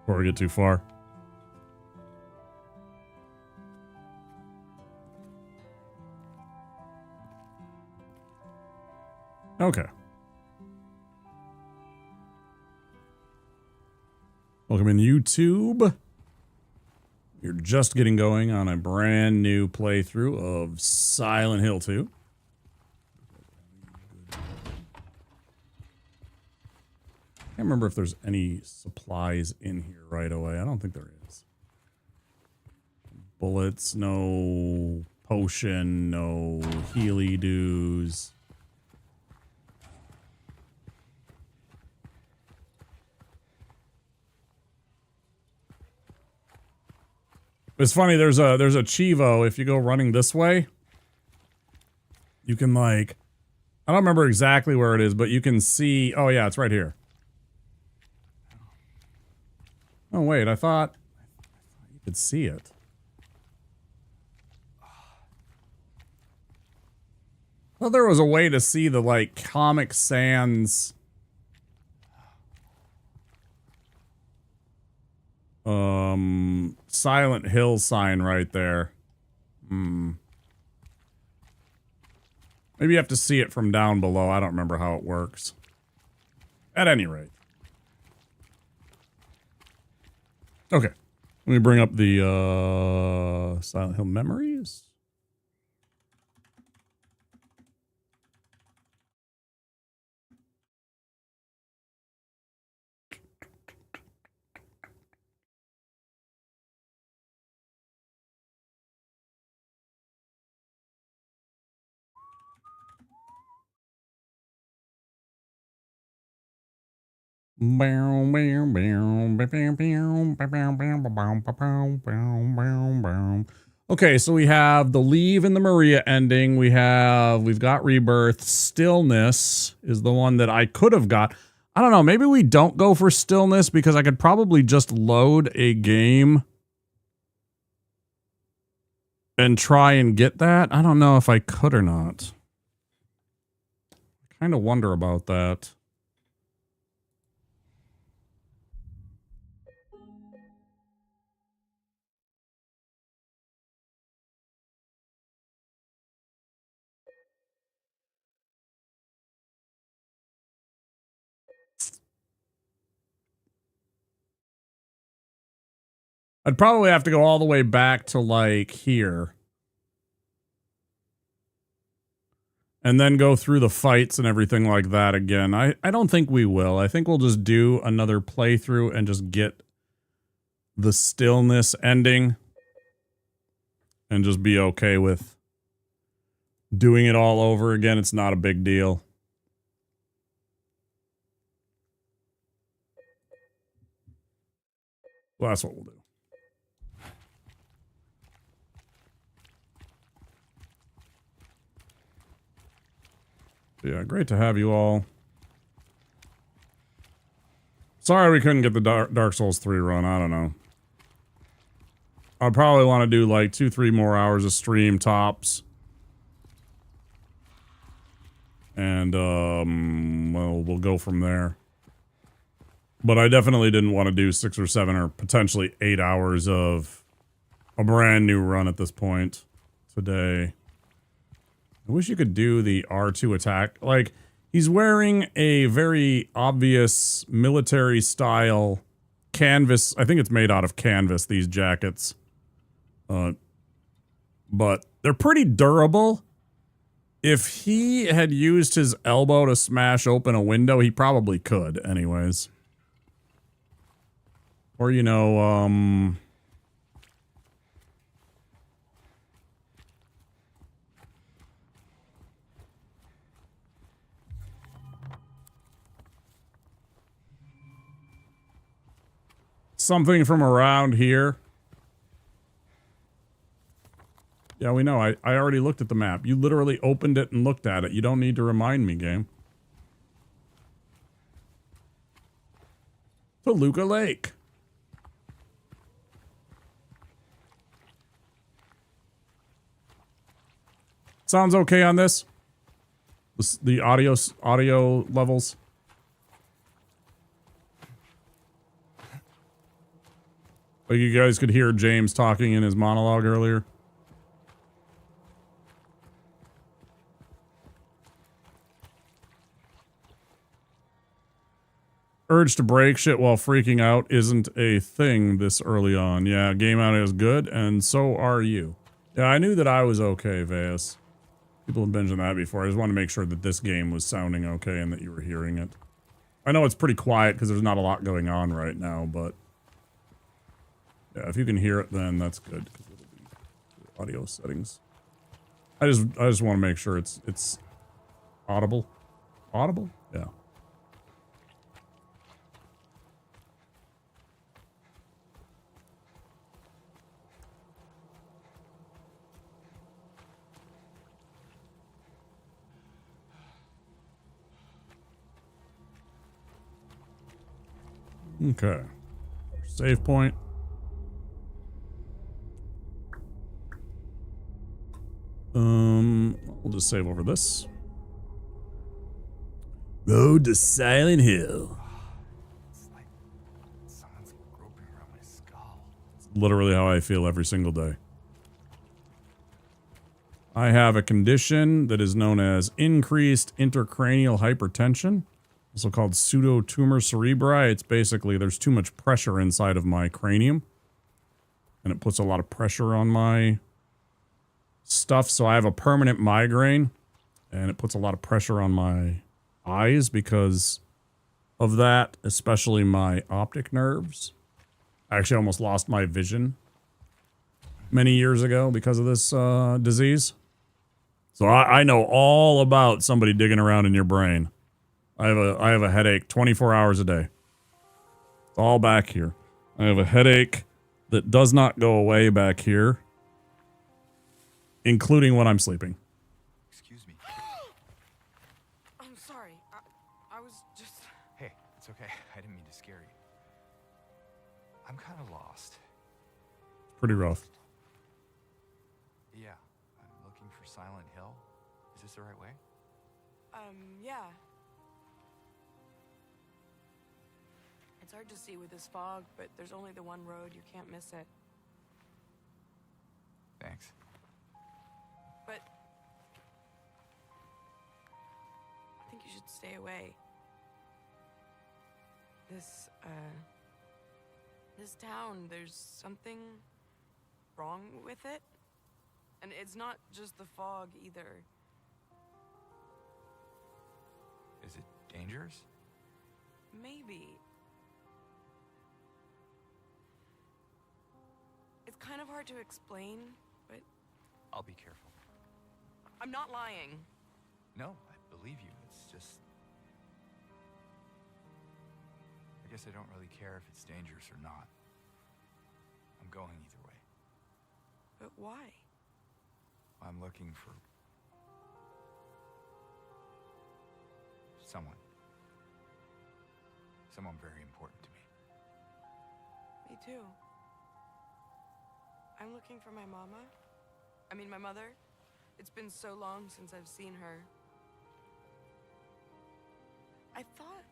before we get too far. Okay. Welcome in YouTube. You're just getting going on a brand new playthrough of Silent Hill 2. I can't remember if there's any supplies in here right away. I don't think there is. Bullets, no potion, no healy doos. It's funny, there's a Chivo. If you go running this way, you can like, I don't remember exactly where it is, but you can see, oh yeah, it's right here. Oh wait, I thought you could see it. I thought there was a way to see the like Comic Sans Silent Hill sign right there. Maybe you have to see it from down below. I don't remember how it works. At any rate. Okay. Let me bring up the Silent Hill memories. Okay, so we have the Leave and the Maria ending. We've got Rebirth. Stillness is the one that I could have got. I don't know, maybe we don't go for Stillness because I could probably just load a game and try and get that. I don't know if I could or not. I kind of wonder about that. I'd probably have to go all the way back to like here. And then go through the fights and everything like that again. I don't think we will. I think we'll just do another playthrough and just get the Stillness ending. And just be okay with doing it all over again. It's not a big deal. Well, that's what we'll do. Yeah, great to have you all. Sorry we couldn't get the Dark Souls 3 run. I don't know. I'd probably want to do like 2-3 more hours of stream tops. And, well, we'll go from there. But I definitely didn't want to do 6 or 7 or potentially 8 hours of a brand new run at this point today. I wish you could do the R2 attack. Like, he's wearing a very obvious military style canvas. I think it's made out of canvas, these jackets. But they're pretty durable. If he had used his elbow to smash open a window, he probably could anyways. Or, you know, something from around here. Yeah, we know. I already looked at the map. You literally opened it and looked at it. You don't need to remind me, game. Toluca Lake. Sounds okay on this? The audio levels? Like you guys could hear James talking in his monologue earlier. Urge to break shit while freaking out isn't a thing this early on. Yeah, game out is good, and so are you. Yeah, I knew that I was okay, Veas. People have mentioned that before. I just wanted to make sure that this game was sounding okay and that you were hearing it. I know it's pretty quiet because there's not a lot going on right now, but... yeah, if you can hear it, then that's good, because it'll be audio settings. I just want to make sure it's audible. Audible? Yeah. Okay. Save point. We'll just save over this. Road to Silent Hill. It's like someone's groping around my skull. It's literally how I feel every single day. I have a condition that is known as increased intracranial hypertension, also called pseudotumor cerebri. It's basically there's too much pressure inside of my cranium, and it puts a lot of pressure on my stuff. So I have a permanent migraine, and it puts a lot of pressure on my eyes because of that, especially my optic nerves. I actually almost lost my vision many years ago because of this disease. So I know all about somebody digging around in your brain. I have a headache 24 hours a day. It's all back here. I have a headache that does not go away back here, including when I'm sleeping. Excuse me. I'm sorry. I was just... Hey, it's okay. I didn't mean to scare you. I'm kind of lost. Pretty rough. Yeah, I'm looking for Silent Hill. Is this the right way? Yeah. It's hard to see with this fog, but there's only the one road. You can't miss it. Thanks. But... I think you should stay away. This town, there's something wrong with it. And it's not just the fog, either. Is it dangerous? Maybe. It's kind of hard to explain, but... I'll be careful. I'm not lying. No, I believe you. It's just... I guess I don't really care if it's dangerous or not. I'm going either way. But why? I'm looking for... someone. Someone very important to me. Me too. I'm looking for my mama. I mean, my mother. It's been so long since I've seen her. I thought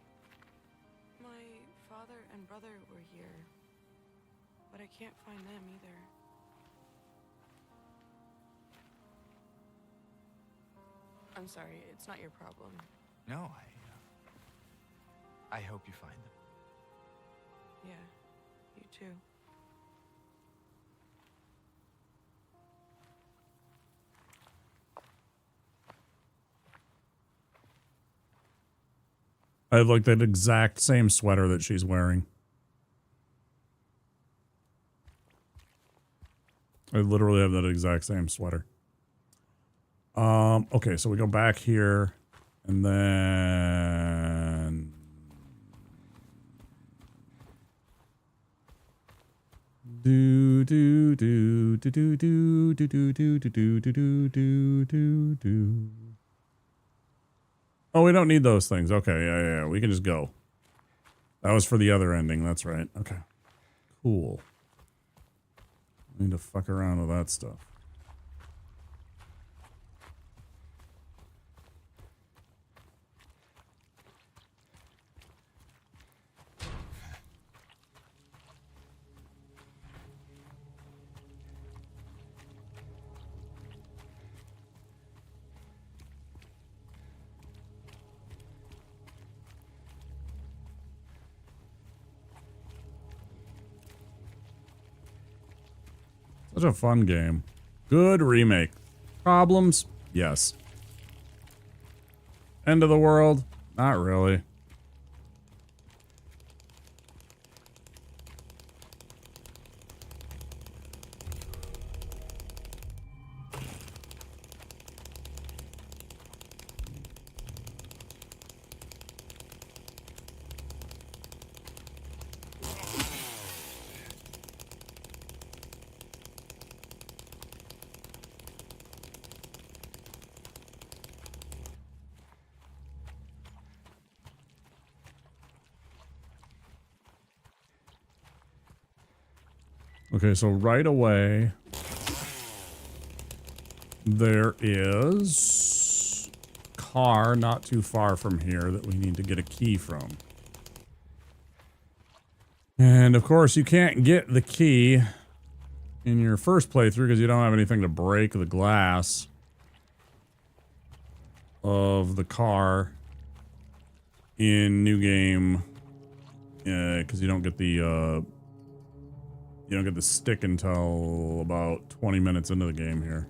my father and brother were here, but I can't find them either. I'm sorry, it's not your problem. No, I hope you find them. Yeah, you too. I have like that exact same sweater that she's wearing. I literally have that exact same sweater. Okay, so we go back here and then do do do do do do do do do do do do do do. Oh, we don't need those things. Okay, yeah. We can just go. That was for the other ending. That's right. Okay. Cool. Need to fuck around with that stuff. Such a fun game. Good remake. Problems? Yes. End of the world? Not really. Okay, so right away, there is a car not too far from here that we need to get a key from. And of course, you can't get the key in your first playthrough because you don't have anything to break the glass of the car in New Game, because you don't get the stick until about 20 minutes into the game here.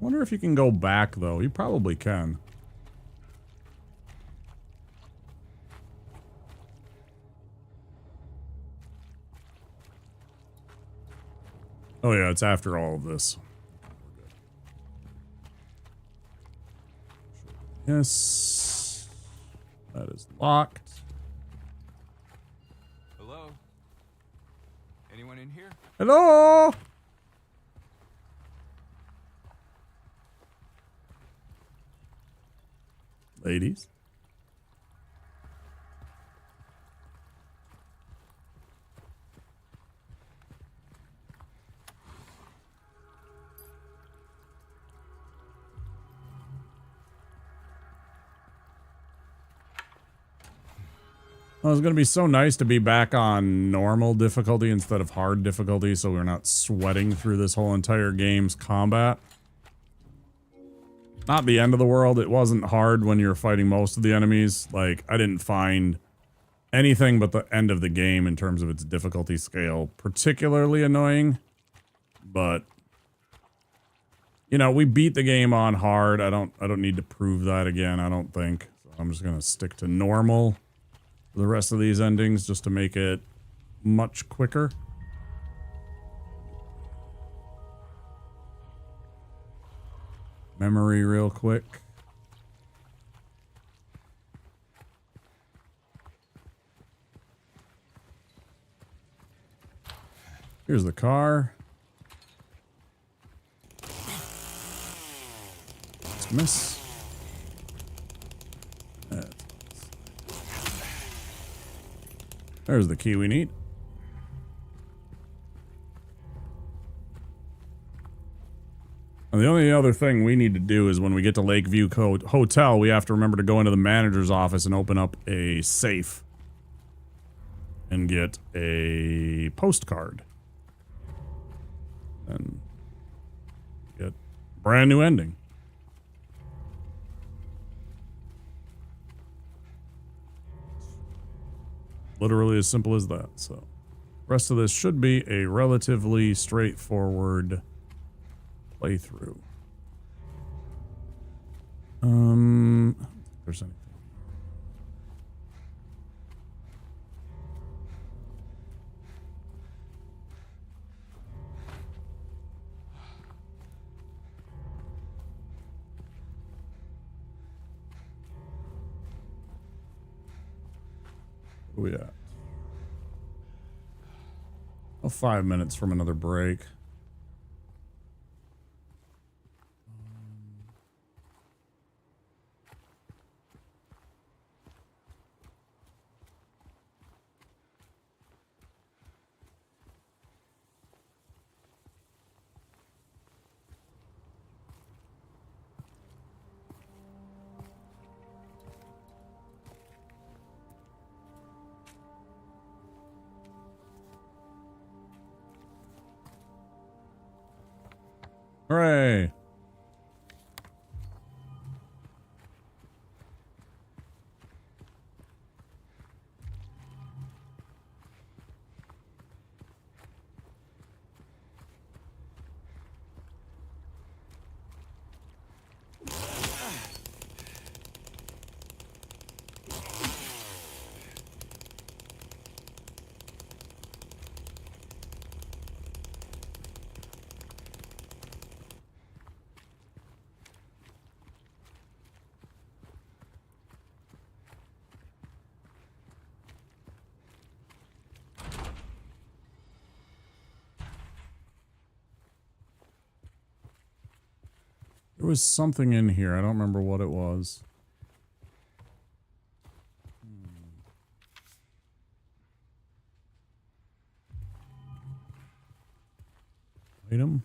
Wonder if you can go back though. You probably can. Oh yeah, it's after all of this. Yes. That is locked. Hello? Anyone in here? Hello? Ladies? Well, it's going to be so nice to be back on normal difficulty instead of hard difficulty so we're not sweating through this whole entire game's combat. Not the end of the world. It wasn't hard when you were fighting most of the enemies. Like, I didn't find anything but the end of the game in terms of its difficulty scale particularly annoying. But, you know, we beat the game on hard. I don't need to prove that again, I don't think. So I'm just going to stick to normal for the rest of these endings just to make it much quicker. Memory real quick. Here's the car. Let's miss. There's the key we need. And the only other thing we need to do is when we get to Lakeview Hotel, we have to remember to go into the manager's office and open up a safe and get a postcard. And get a brand new ending. Literally as simple as that. So, rest of this should be a relatively straightforward playthrough. If there's anything. Where we at? Oh, 5 minutes from another break. Hooray! There was something in here. I don't remember what it was. Item?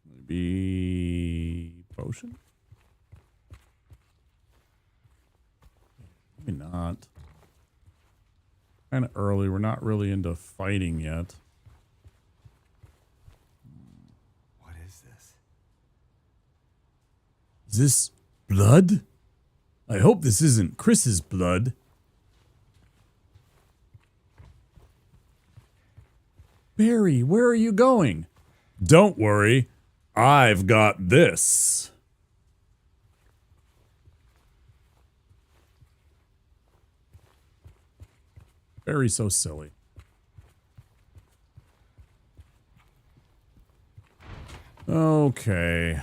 Maybe potion? Maybe not. Kind of early. We're not really into fighting yet. What is this? Is this blood? I hope this isn't Chris's blood. Barry, where are you going? Don't worry. I've got this. Barry's so silly. Okay.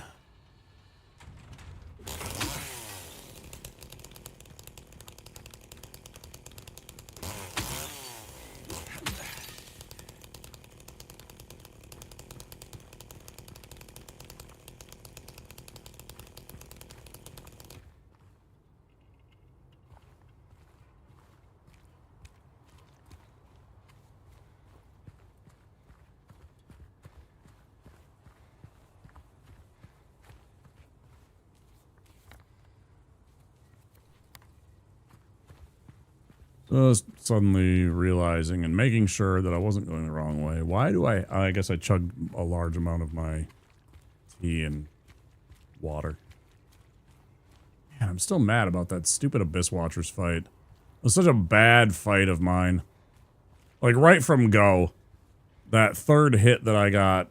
Just suddenly realizing and making sure that I wasn't going the wrong way. Why do I guess I chugged a large amount of my tea and water. Man, I'm still mad about that stupid Abyss Watchers fight. It was such a bad fight of mine. Like, right from go. That third hit that I got.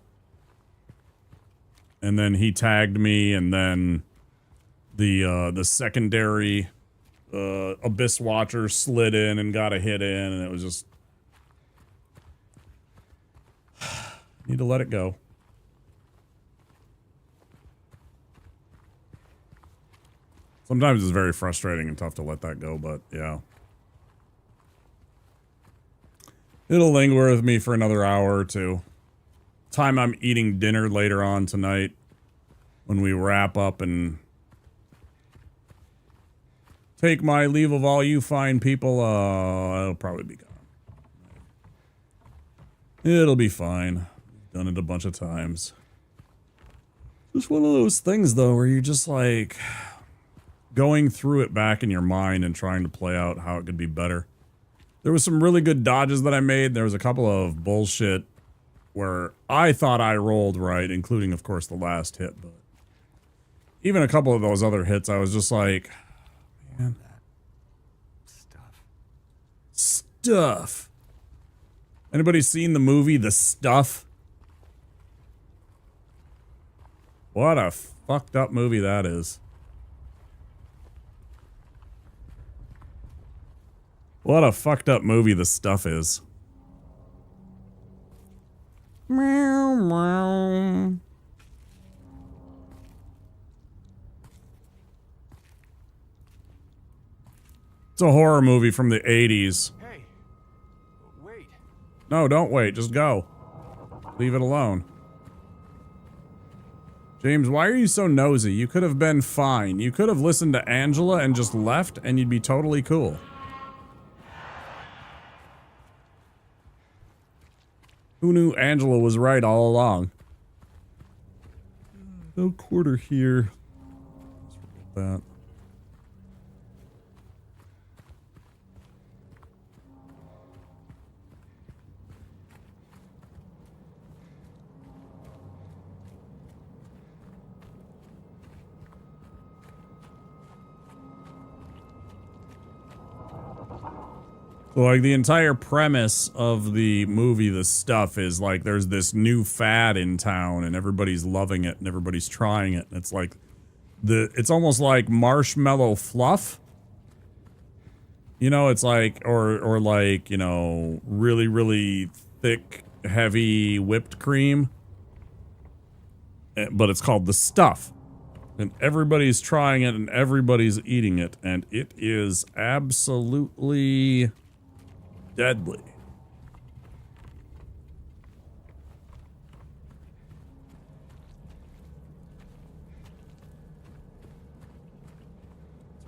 And then he tagged me, and then the secondary Abyss Watcher slid in and got a hit in, and it was just... Need to let it go. Sometimes it's very frustrating and tough to let that go, but yeah. It'll linger with me for another hour or two. Time I'm eating dinner later on tonight, when we wrap up and take my leave of all you fine people, I'll probably be gone. It'll be fine. Done it a bunch of times. Just one of those things, though, where you're just like going through it back in your mind and trying to play out how it could be better. There was some really good dodges that I made. There was a couple of bullshit where I thought I rolled right, including, of course, the last hit, but even a couple of those other hits, I was just like, man. Stuff. Anybody seen the movie The Stuff? What a fucked up movie that is. What a fucked up movie The Stuff is. Meow, meow. It's a horror movie from the 80s. Hey, wait. No, don't wait. Just go. Leave it alone. James, why are you so nosy? You could have been fine. You could have listened to Angela and just left, and you'd be totally cool. Who knew Angela was right all along? No quarter here. Let's forget that. So, like, the entire premise of the movie, The Stuff, is like there's this new fad in town and everybody's loving it and everybody's trying it. And it's like it's almost like marshmallow fluff. You know, it's like or like, you know, really, really thick, heavy whipped cream. But it's called The Stuff. And everybody's trying it and everybody's eating it, and it is absolutely deadly.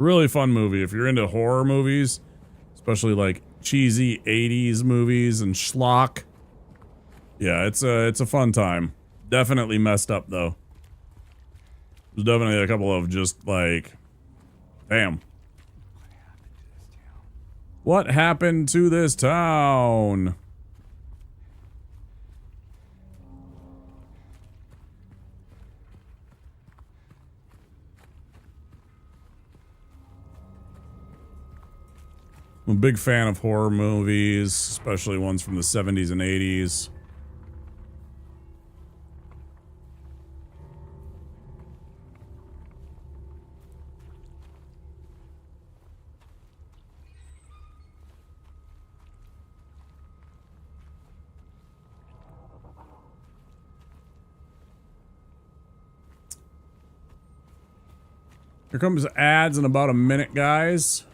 Really fun movie. If you're into horror movies, especially like cheesy 80s movies and schlock. Yeah, it's a fun time. Definitely messed up though. There's definitely a couple of just like, damn. What happened to this town? I'm a big fan of horror movies, especially ones from the 70s and 80s. Here comes ads in about a minute, guys.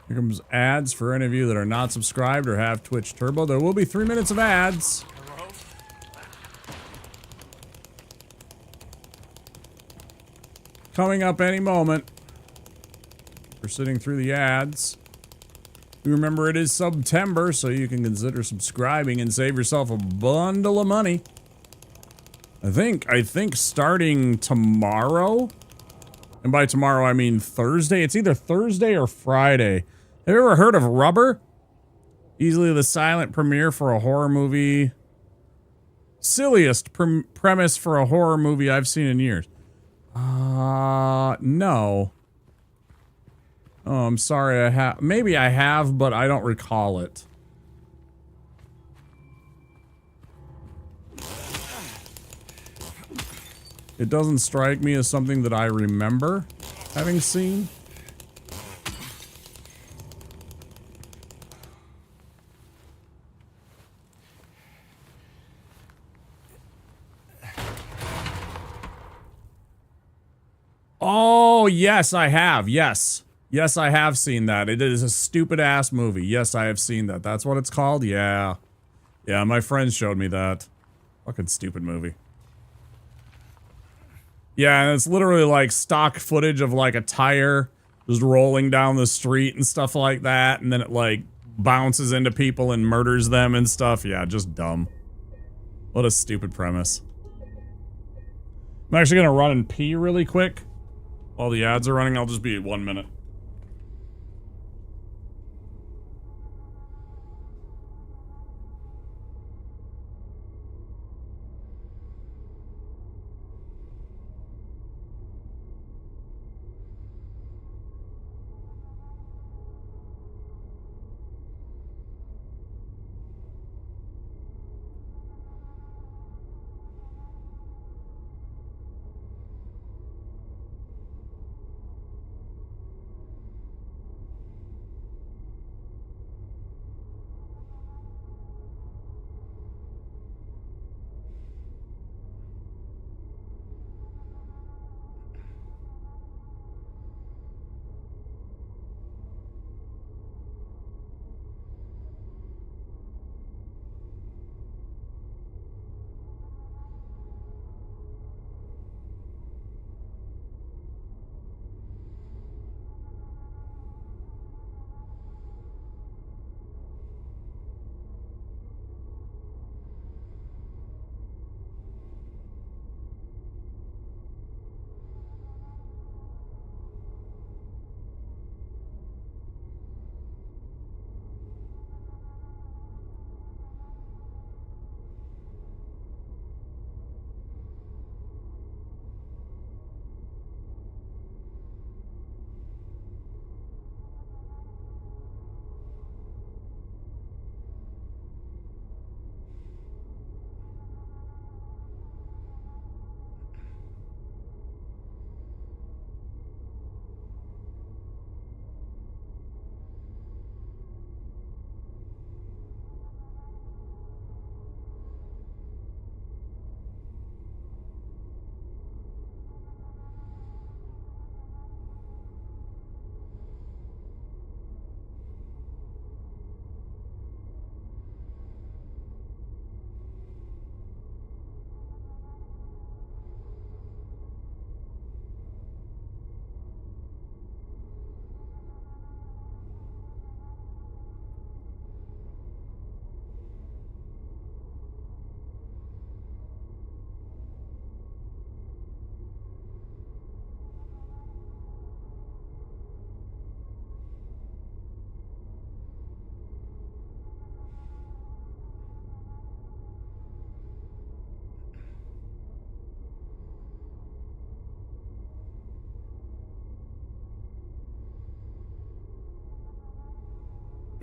Here comes ads for any of you that are not subscribed or have Twitch Turbo. There will be 3 minutes of ads. Hello? Coming up any moment. We're sitting through the ads. You remember it is September, so you can consider subscribing and save yourself a bundle of money. I think starting tomorrow, and by tomorrow I mean Thursday. It's either Thursday or Friday. Have you ever heard of Rubber? Easily the silent premiere for a horror movie. Silliest premise for a horror movie I've seen in years. No. Oh, I'm sorry. Maybe I have, but I don't recall it. It doesn't strike me as something that I remember having seen. Oh, yes, I have. Yes. Yes, I have seen that. It is a stupid ass movie. Yes, I have seen that. That's what it's called? Yeah. Yeah, my friends showed me that. Fucking stupid movie. Yeah, and it's literally like stock footage of like a tire just rolling down the street and stuff like that, and then it like bounces into people and murders them and stuff. Yeah, just dumb. What a stupid premise. I'm actually gonna run and pee really quick. While the ads are running, I'll just be 1 minute.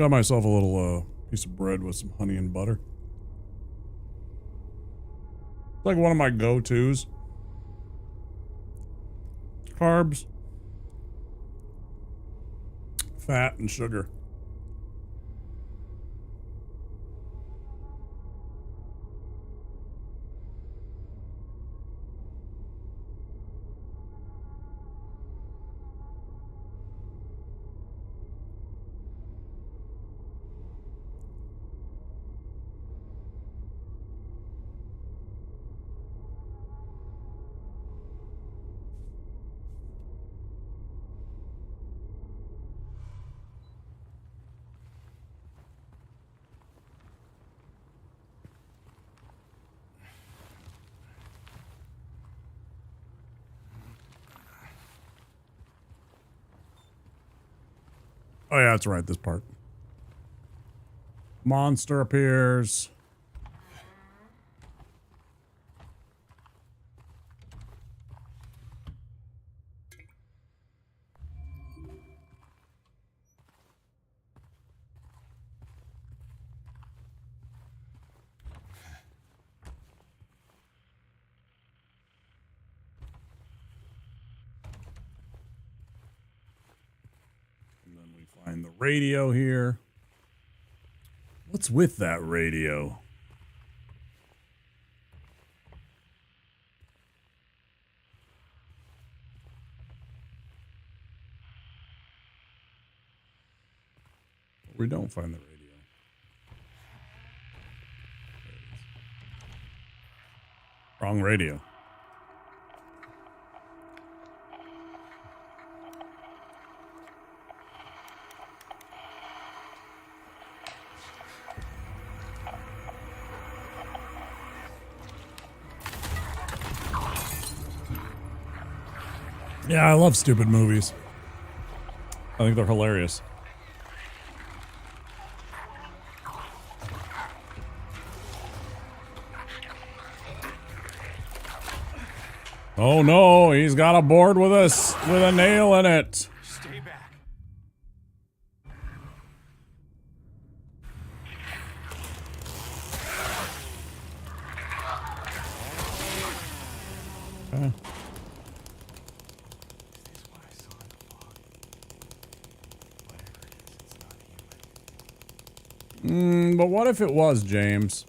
Got myself a little piece of bread with some honey and butter. It's like one of my go-tos. Carbs, fat, and sugar. Oh yeah, that's right, this part. Monster appears. And then we find the radio here. What's with that radio? We don't find the radio. Wrong radio. Yeah, I love stupid movies. I think they're hilarious. Oh no, he's got a board with us with a nail in it. Stay back. Okay. Is this what I saw in the fog? Whatever it is, it's not human. But what if it was, James?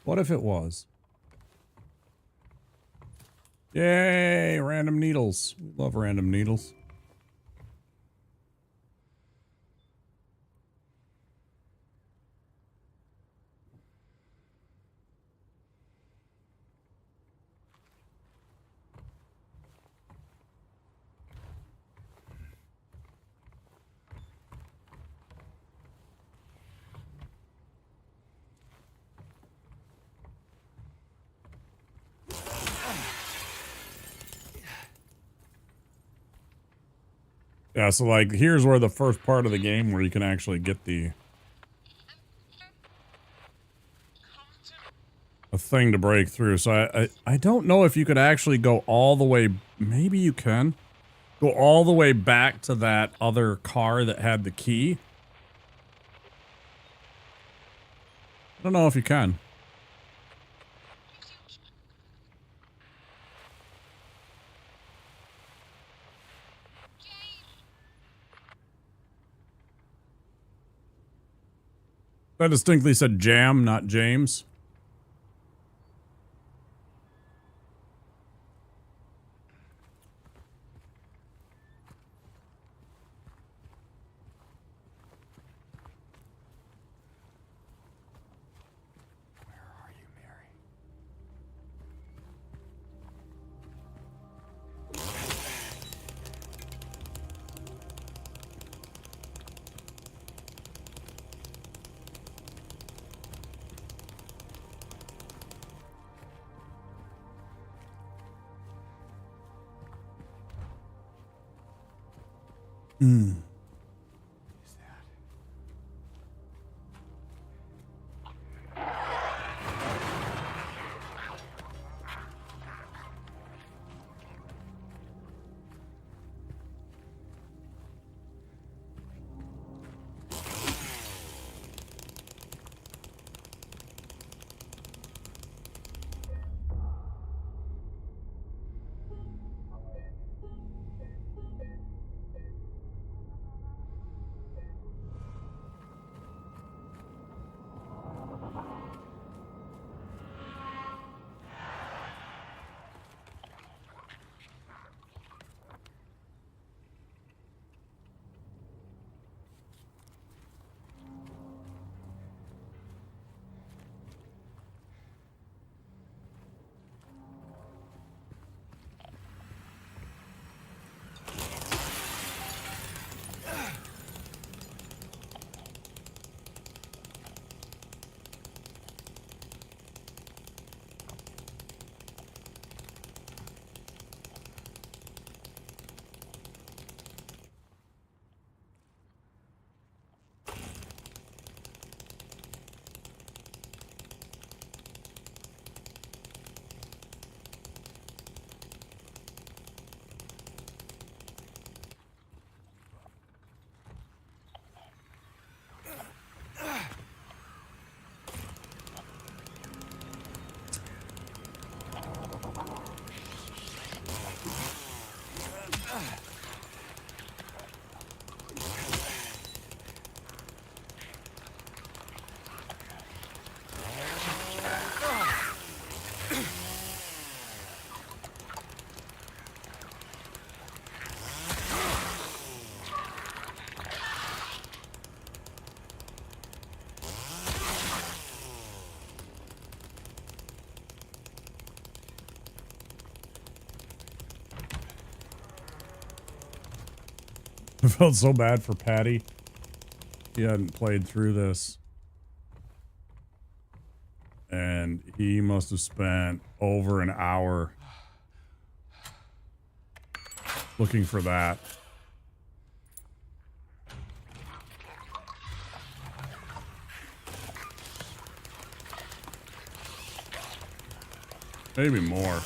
What if it was? Yay, random needles. We love random needles. Yeah, so like here's where the first part of the game where you can actually get a thing to break through. So I don't know if you could actually go all the way. Maybe you can go all the way back to that other car that had the key. I don't know if you can. That distinctly said Jam, not James. Where are you, Mary? Is that? I felt so bad for Patty. He hadn't played through this. And he must have spent over an hour looking for that. Maybe more.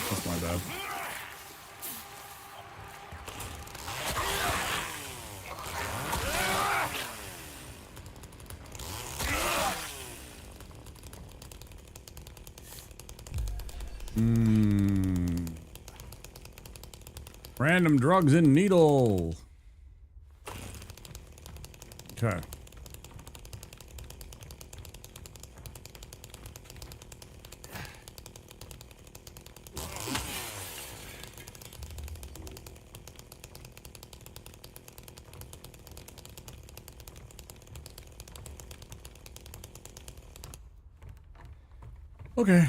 That's my bad. Random drugs in needle. Okay. Okay.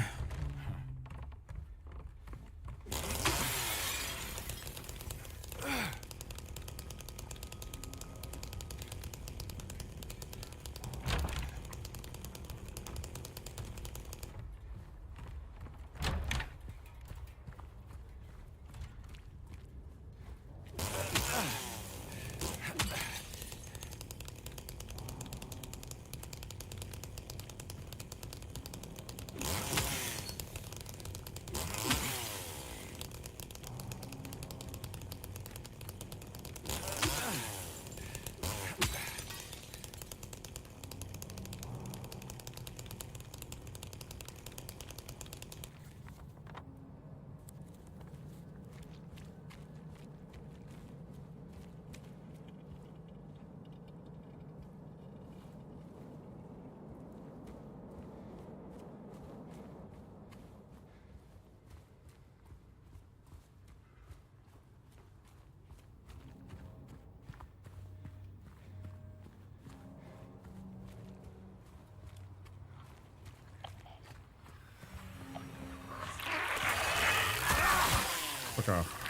Fuck off.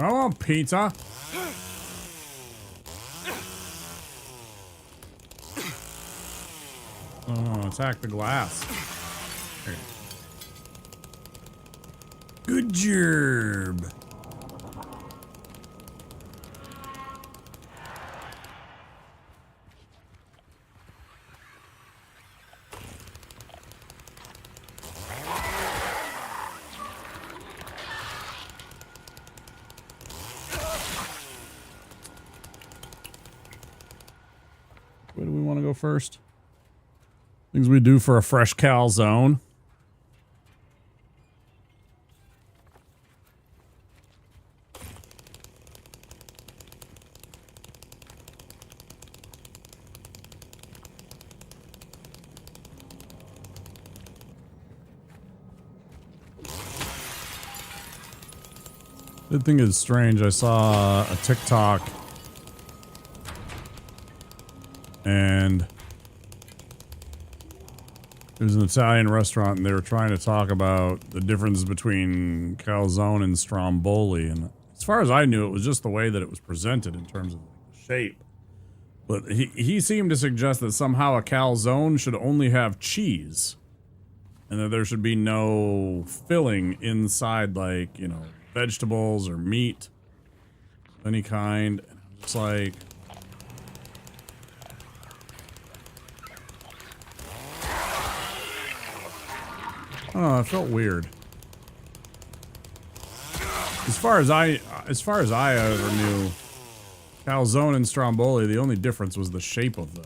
I want pizza. Oh, attack the glass. There. Good job. Where do we want to go first? Things we do for a fresh calzone. The thing is strange. I saw a TikTok and it was an Italian restaurant and they were trying to talk about the difference between calzone and stromboli. And as far as I knew, it was just the way that it was presented in terms of the shape. But he seemed to suggest that somehow a calzone should only have cheese and that there should be no filling inside, like, you know, vegetables or meat of any kind. And I'm just like, I don't know, it felt weird. As far as I ever knew, calzone and stromboli, the only difference was the shape of them.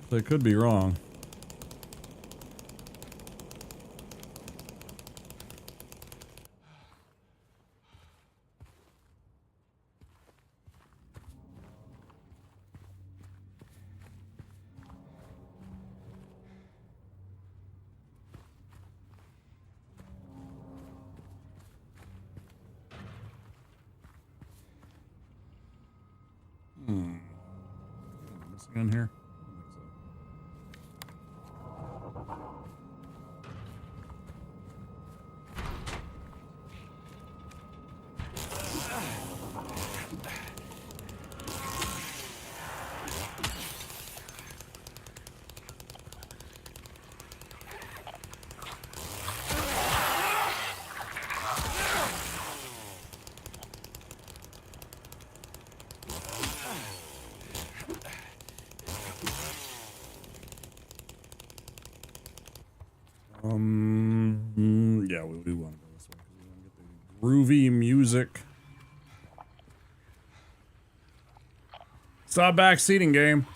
They could be wrong. Missing in here? Yeah, we want to go this way because we want to get the groovy music. Stop backseating, game.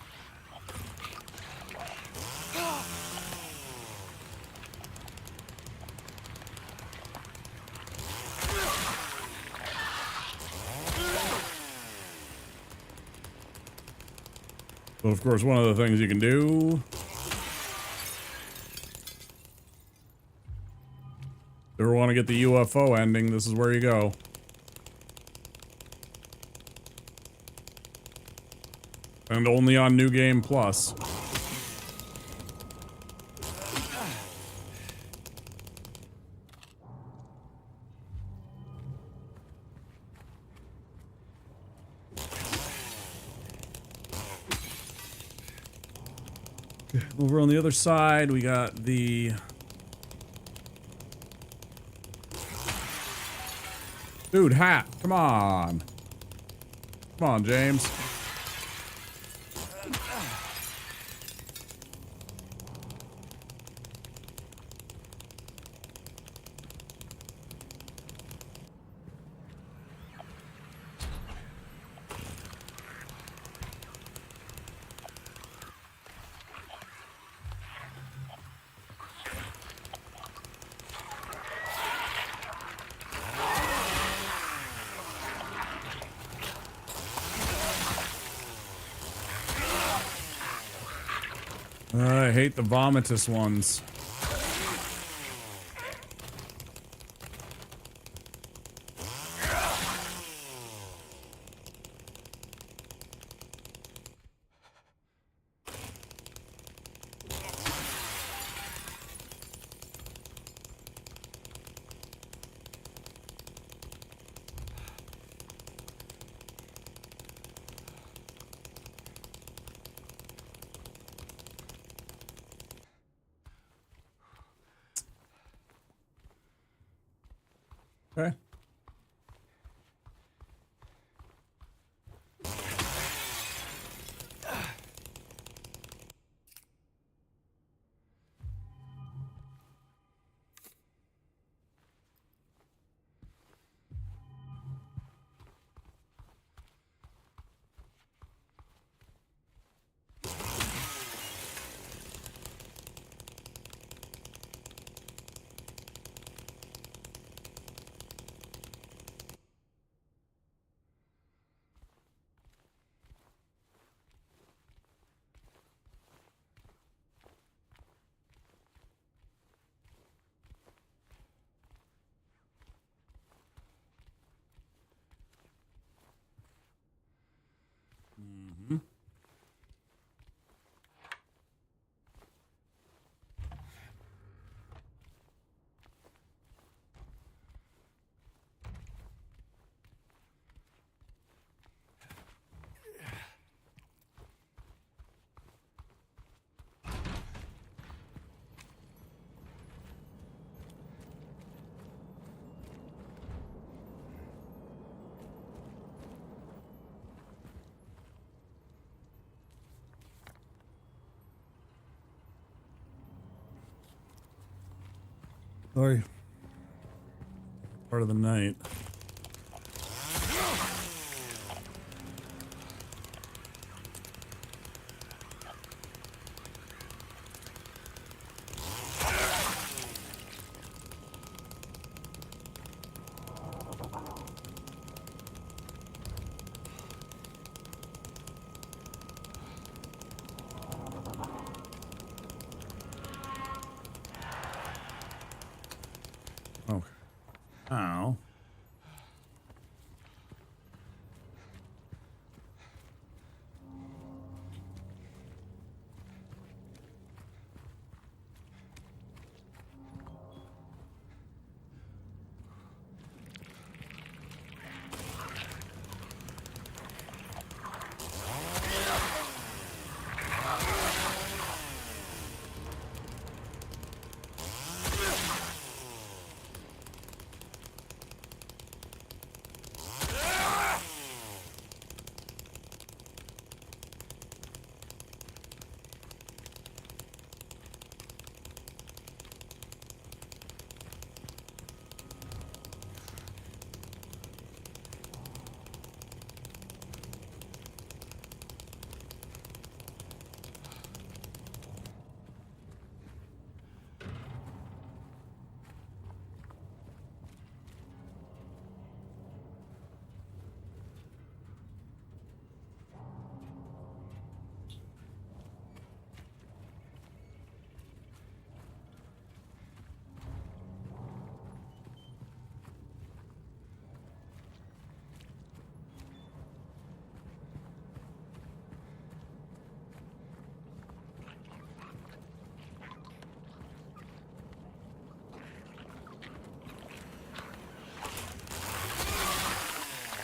But of course, one of the things you can do. If you ever want to get the UFO ending, this is where you go. And only on New Game Plus. Over on the other side, we got the... Dude, hat. Come on. Come on, James. I hate the vomitous ones. Okay. Mm-hmm. Sorry. Part of the night. Okay. Ow.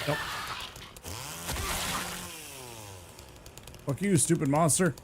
Nope. Fuck you, stupid monster.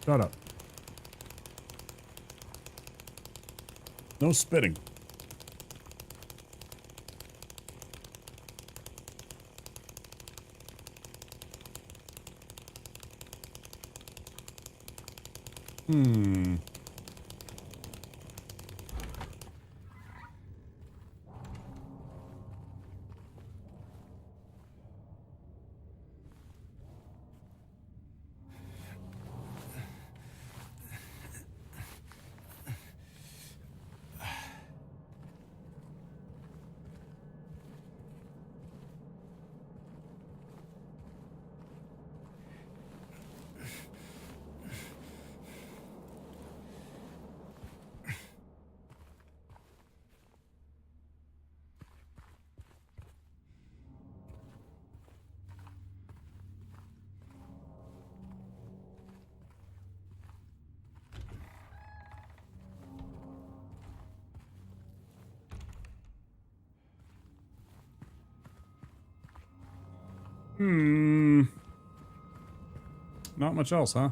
Shut up. No spitting. Hmm. Hmm. Not much else, huh?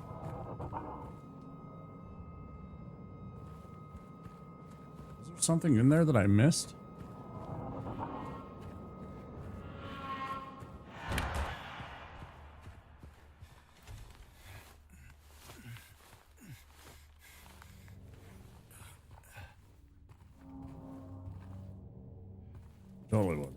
Is there something in there that I missed? Totally would.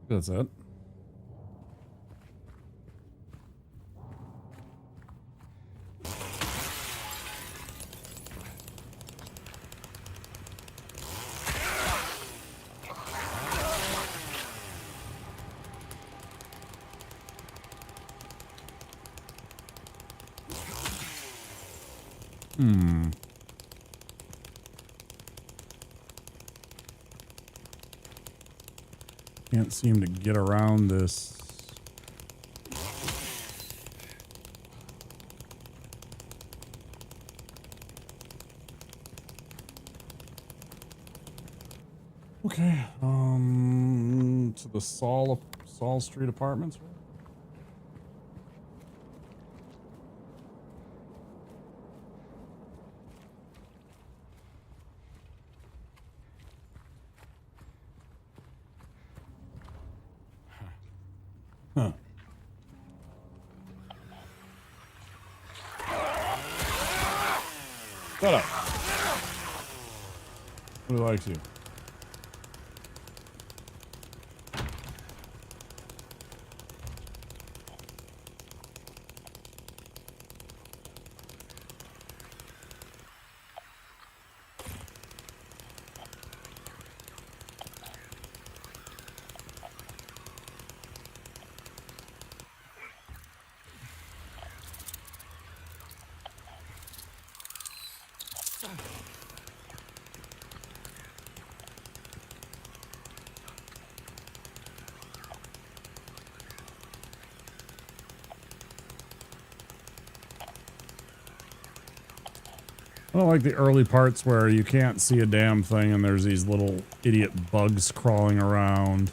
That's it. Hmm. Can't seem to get around this. Okay. To the Saul Street Apartments. Huh. Shut up. Who likes you? I don't like the early parts where you can't see a damn thing and there's these little idiot bugs crawling around.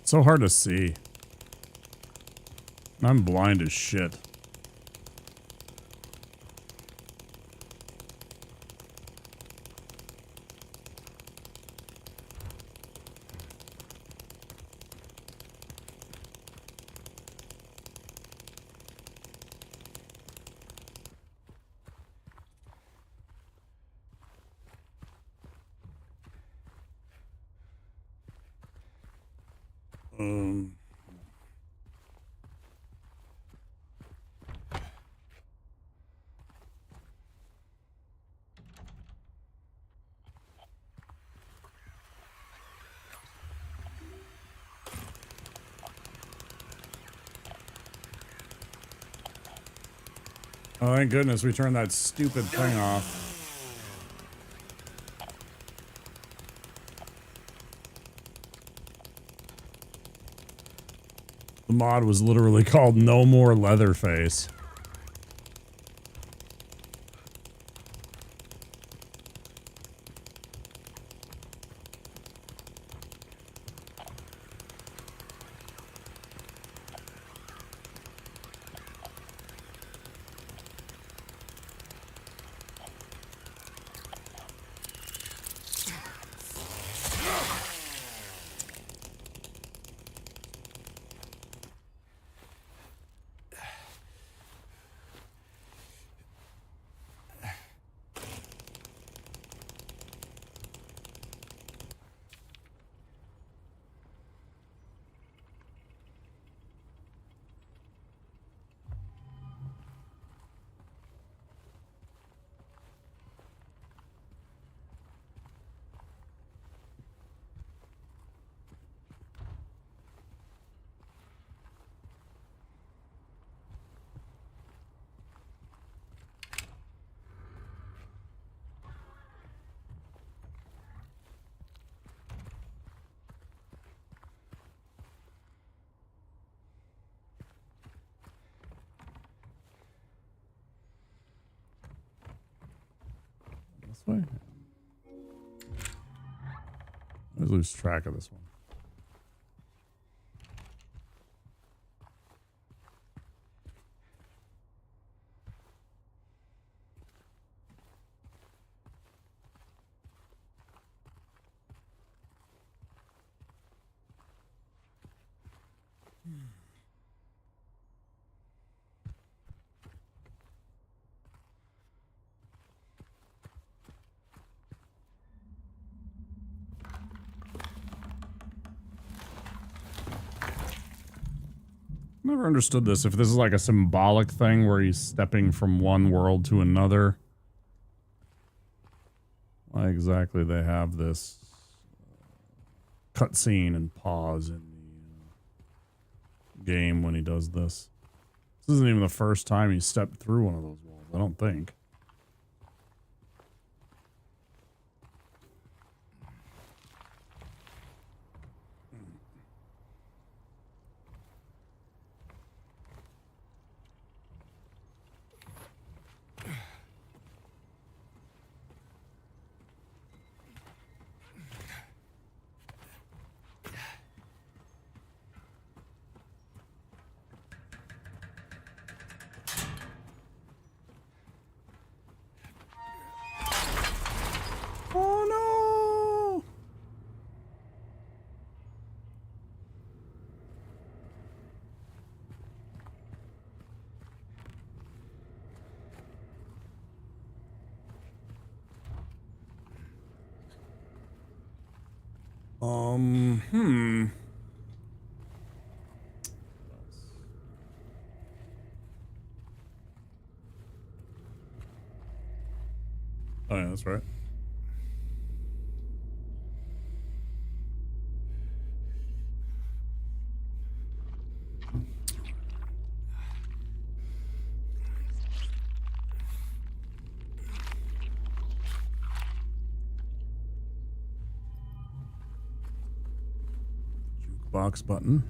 So hard to see. I'm blind as shit. Um. Oh, thank goodness we turned that stupid thing off. The mod was literally called No More Leatherface. This way? I lose track of this one. Never understood this. If this is like a symbolic thing where he's stepping from one world to another. Why exactly they have this cutscene and pause in the game when he does this. This isn't even the first time he stepped through one of those walls, I don't think. Oh no! Hmm. Oh yeah, that's right. Jukebox button.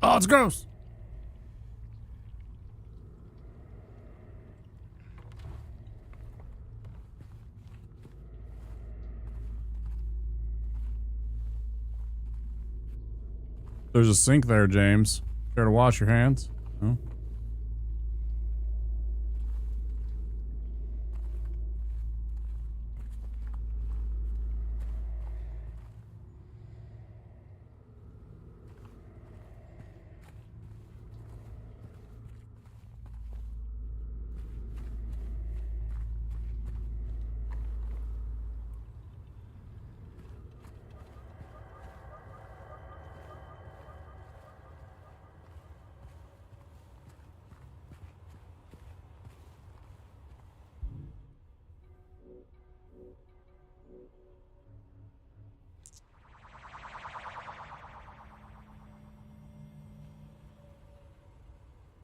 Oh, it's gross. There's a sink there, James. Care to wash your hands? No?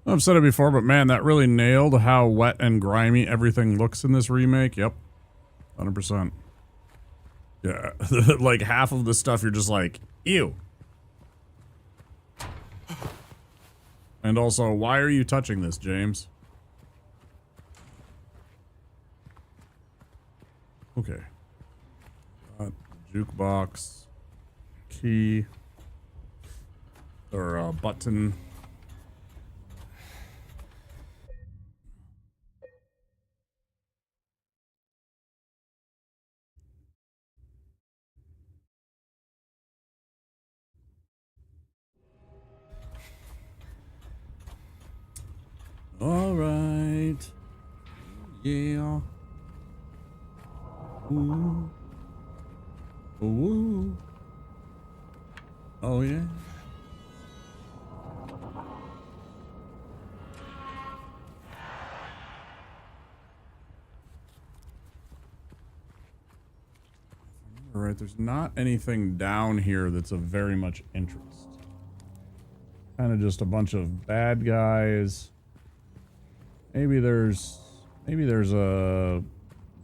I've said it before, but man, that really nailed how wet and grimy everything looks in this remake. Yep. 100%. Yeah. Like half of the stuff you're just like, ew. And also, why are you touching this, James? Okay. Jukebox. Key. Or button. All right. Yeah. Ooh. Ooh. Oh, yeah. All right, there's not anything down here that's of very much interest. Kind of just a bunch of bad guys. Maybe there's a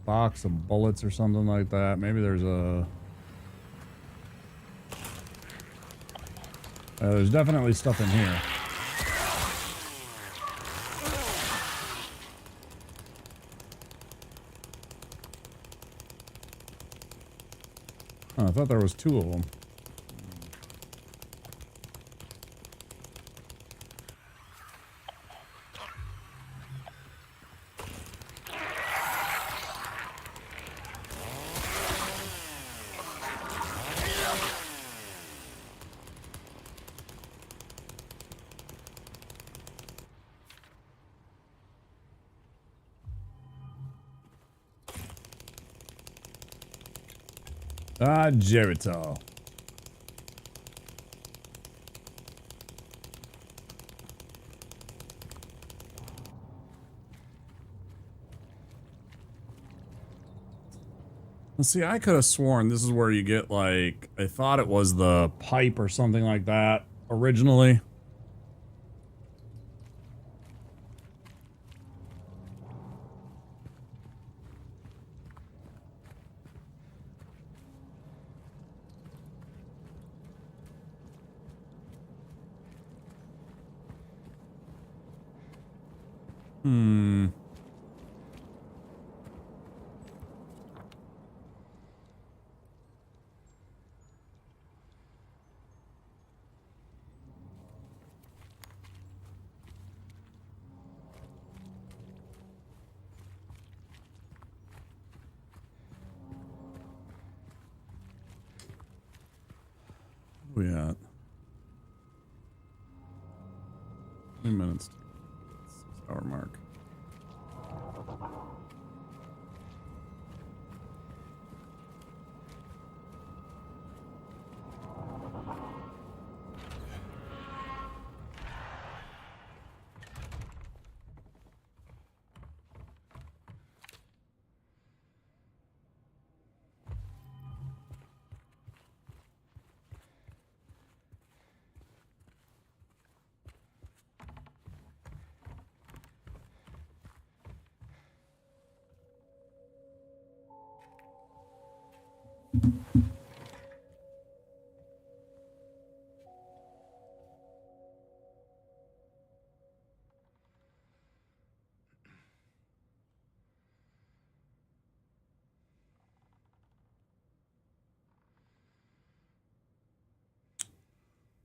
box of bullets or something like that. Maybe there's a there's definitely stuff in here. Oh, I thought there was two of them. Ah, Geritol. See, I could have sworn this is where you get, like, I thought it was the pipe or something like that originally. Hmm. Where we at? 20 minutes. 6-hour mark.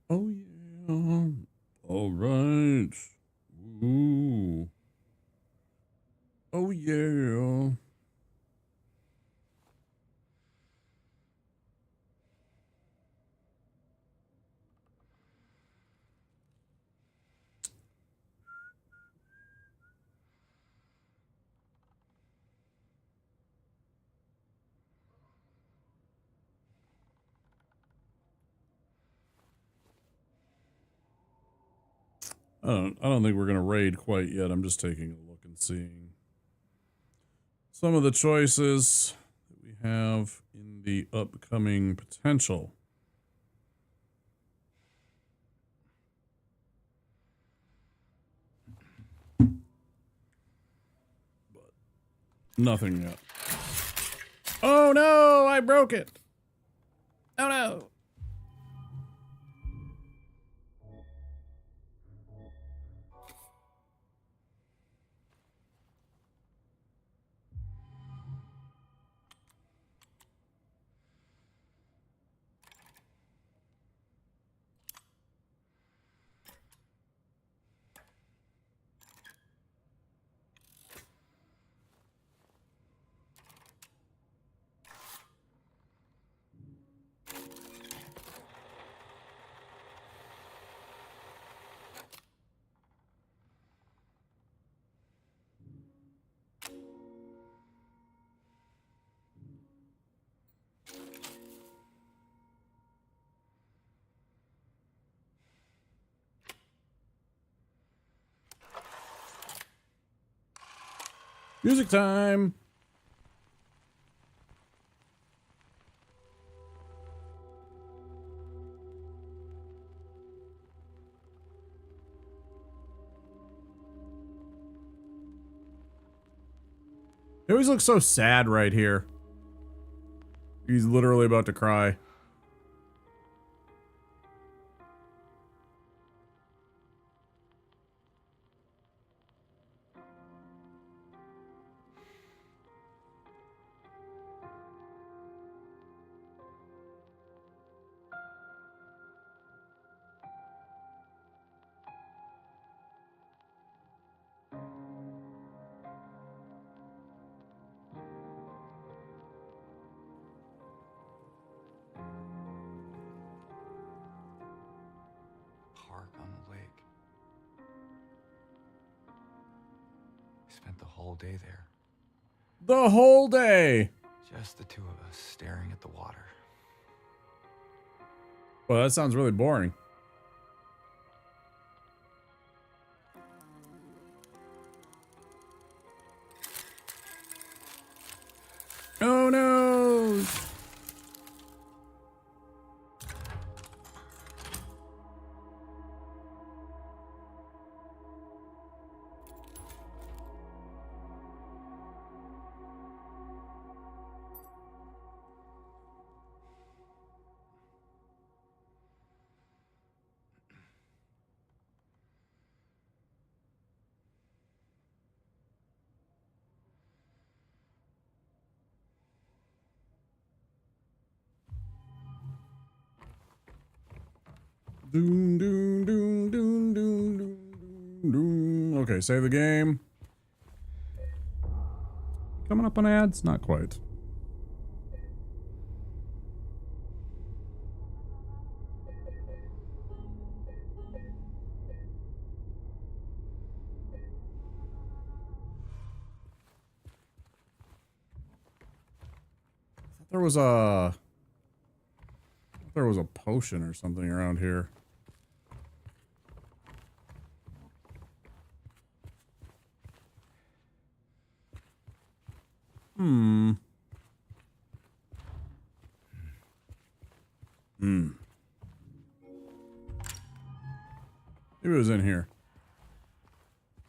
Oh, yeah. All right. Ooh. Oh, yeah. I don't think we're going to raid quite yet. I'm just taking a look and seeing some of the choices that we have in the upcoming potential. Nothing yet. Oh no, I broke it. Oh no. Music time. He always looks so sad right here. He's literally about to cry. Park on the lake. We spent the whole day there. The whole day. Just the two of us staring at the water. Well, that sounds really boring. Oh no! Doom, doom, doom, doom, doom, doom, doom. Okay, save the game. Coming up on ads? Not quite. There was a potion or something around here. Maybe it was in here.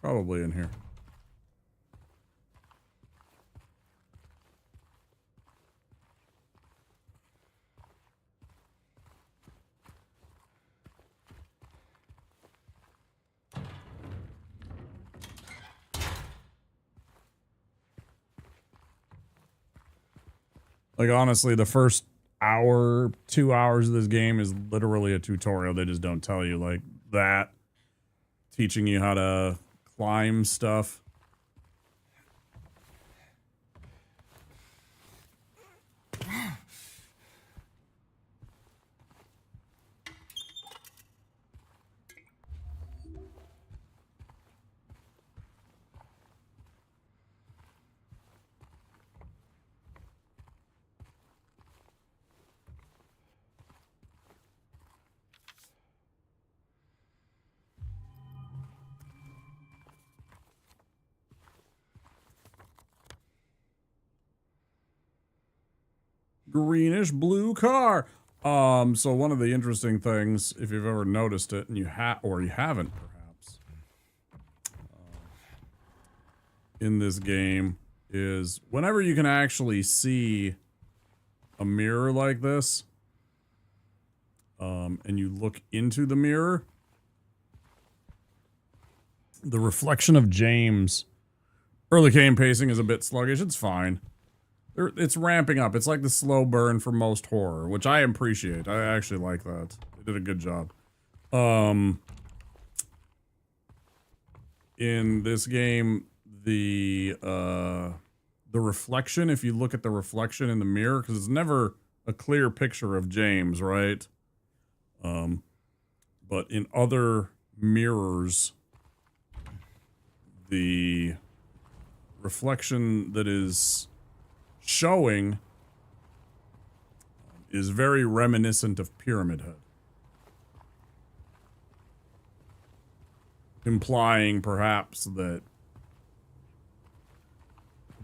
Probably in here. Like, honestly, the first hour, 2 hours of this game is literally a tutorial. They just don't tell you, like, that. Teaching you how to climb stuff. Greenish blue car. So one of the interesting things, if you've ever noticed it, and you or you haven't, perhaps, in this game, is whenever you can actually see a mirror like this, and you look into the mirror, the reflection of James. Early game pacing is a bit sluggish. It's fine. It's ramping up. It's like the slow burn for most horror, which I appreciate. I actually like that. They did a good job. In this game, the reflection, if you look at the reflection in the mirror, because it's never a clear picture of James, right? But in other mirrors, the reflection that is showing is very reminiscent of Pyramid Head. Implying perhaps that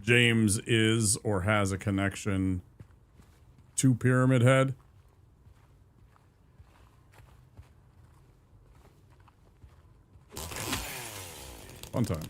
James is or has a connection to Pyramid Head. Fun times.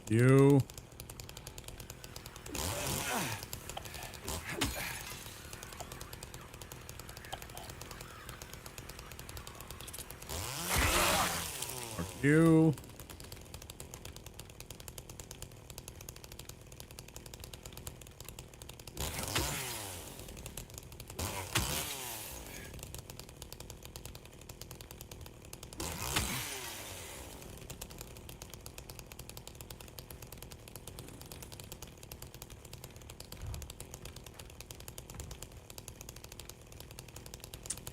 You. Fuck you.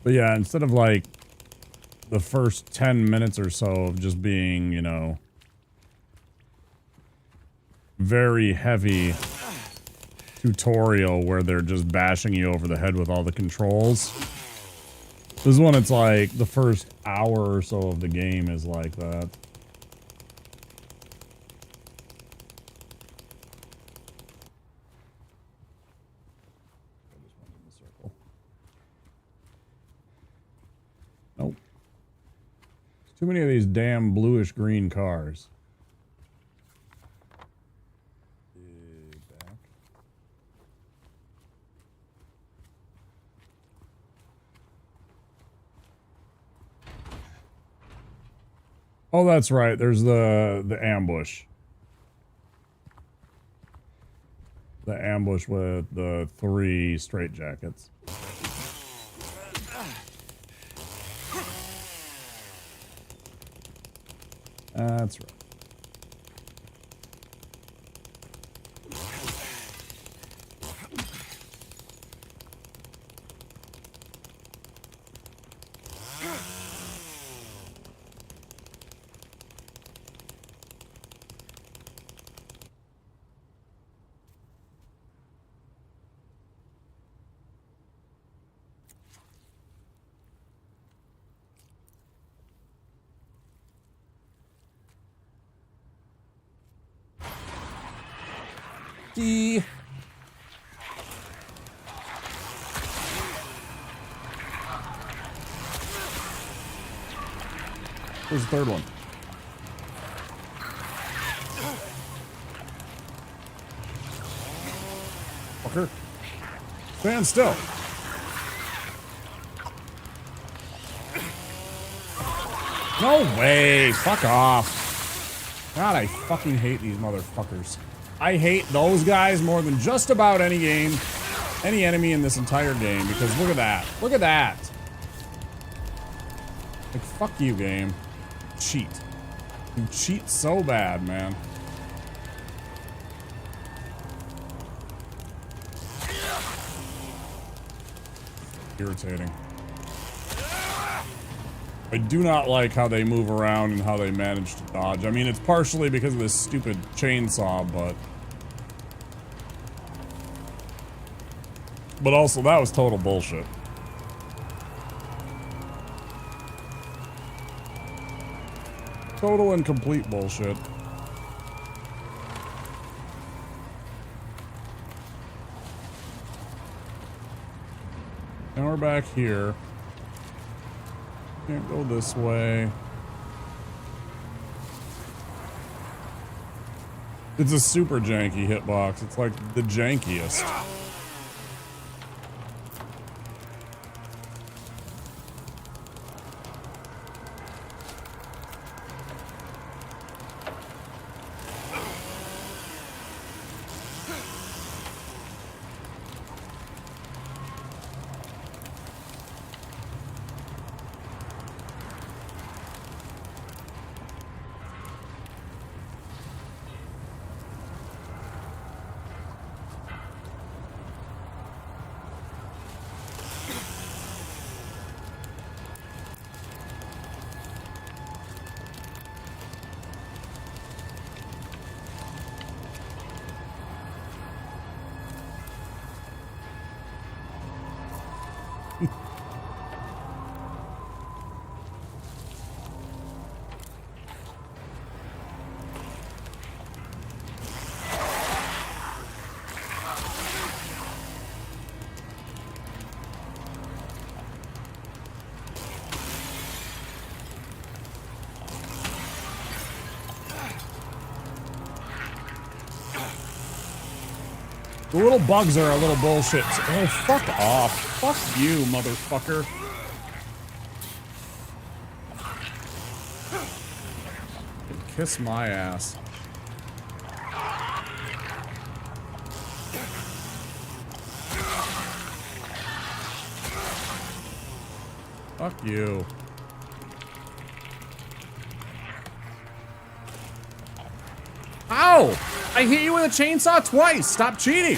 But yeah, instead of like the first 10 minutes or so of just being, you know, very heavy tutorial where they're just bashing you over the head with all the controls. This one, it's like the first hour or so of the game is like that. Nope. Too many of these damn bluish green cars. Back. Oh, that's right. There's the ambush. The ambush with the 3 straitjackets. That's right. Where's the third one? Fucker. Stand still. No way. Fuck off. God, I fucking hate these motherfuckers. I hate those guys more than just about any game, any enemy in this entire game, because look at that. Look at that. Like, fuck you, game. Cheat. You cheat so bad, man. Irritating. I do not like how they move around and how they manage to dodge. I mean, it's partially because of this stupid chainsaw, but But also, that was total bullshit. Total and complete bullshit. Now we're back here. Can't go this way. It's a super janky hitbox. It's like the jankiest. The little bugs are a little bullshit. Oh, fuck off. Fuck you, motherfucker. Kiss my ass. Fuck you. Ow! I hit you with a chainsaw twice! Stop cheating!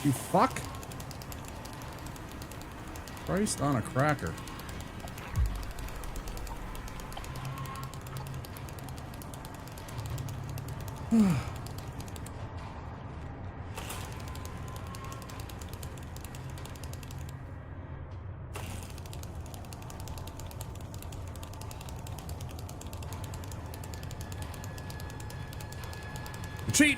You fuck. Christ on a cracker. Cheating.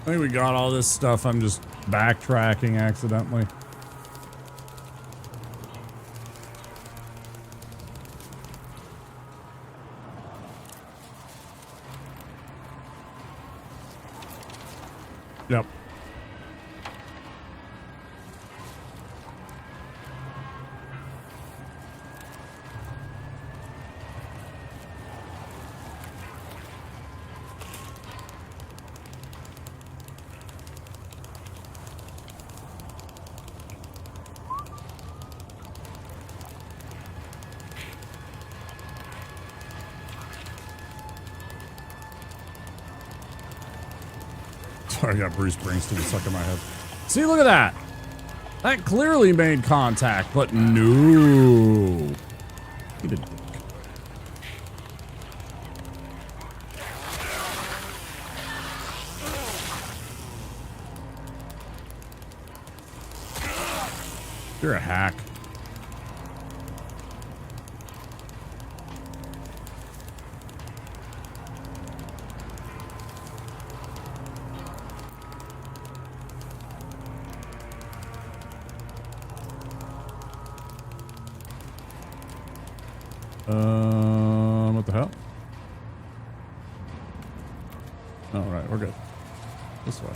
I think we got all this stuff. I'm just backtracking accidentally. Yep. I got Bruce Springsteen stuck in my head. See, look at that. That clearly made contact, but no. He did. You're a hack. What the hell? All right, we're good. This way.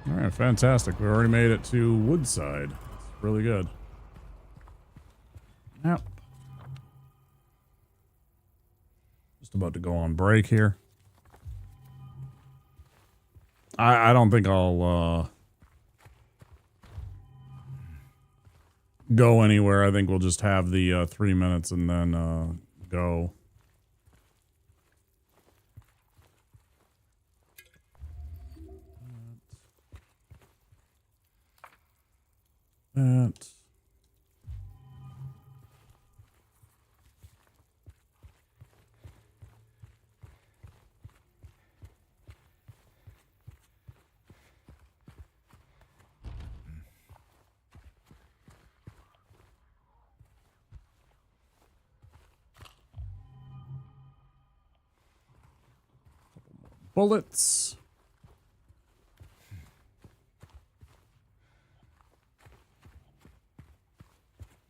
All right, fantastic. We already made it to Woodside. That's really good. Yep. Just about to go on break here. I don't think I'll go anywhere. I think we'll just have the 3 minutes and then go. That. Bullets.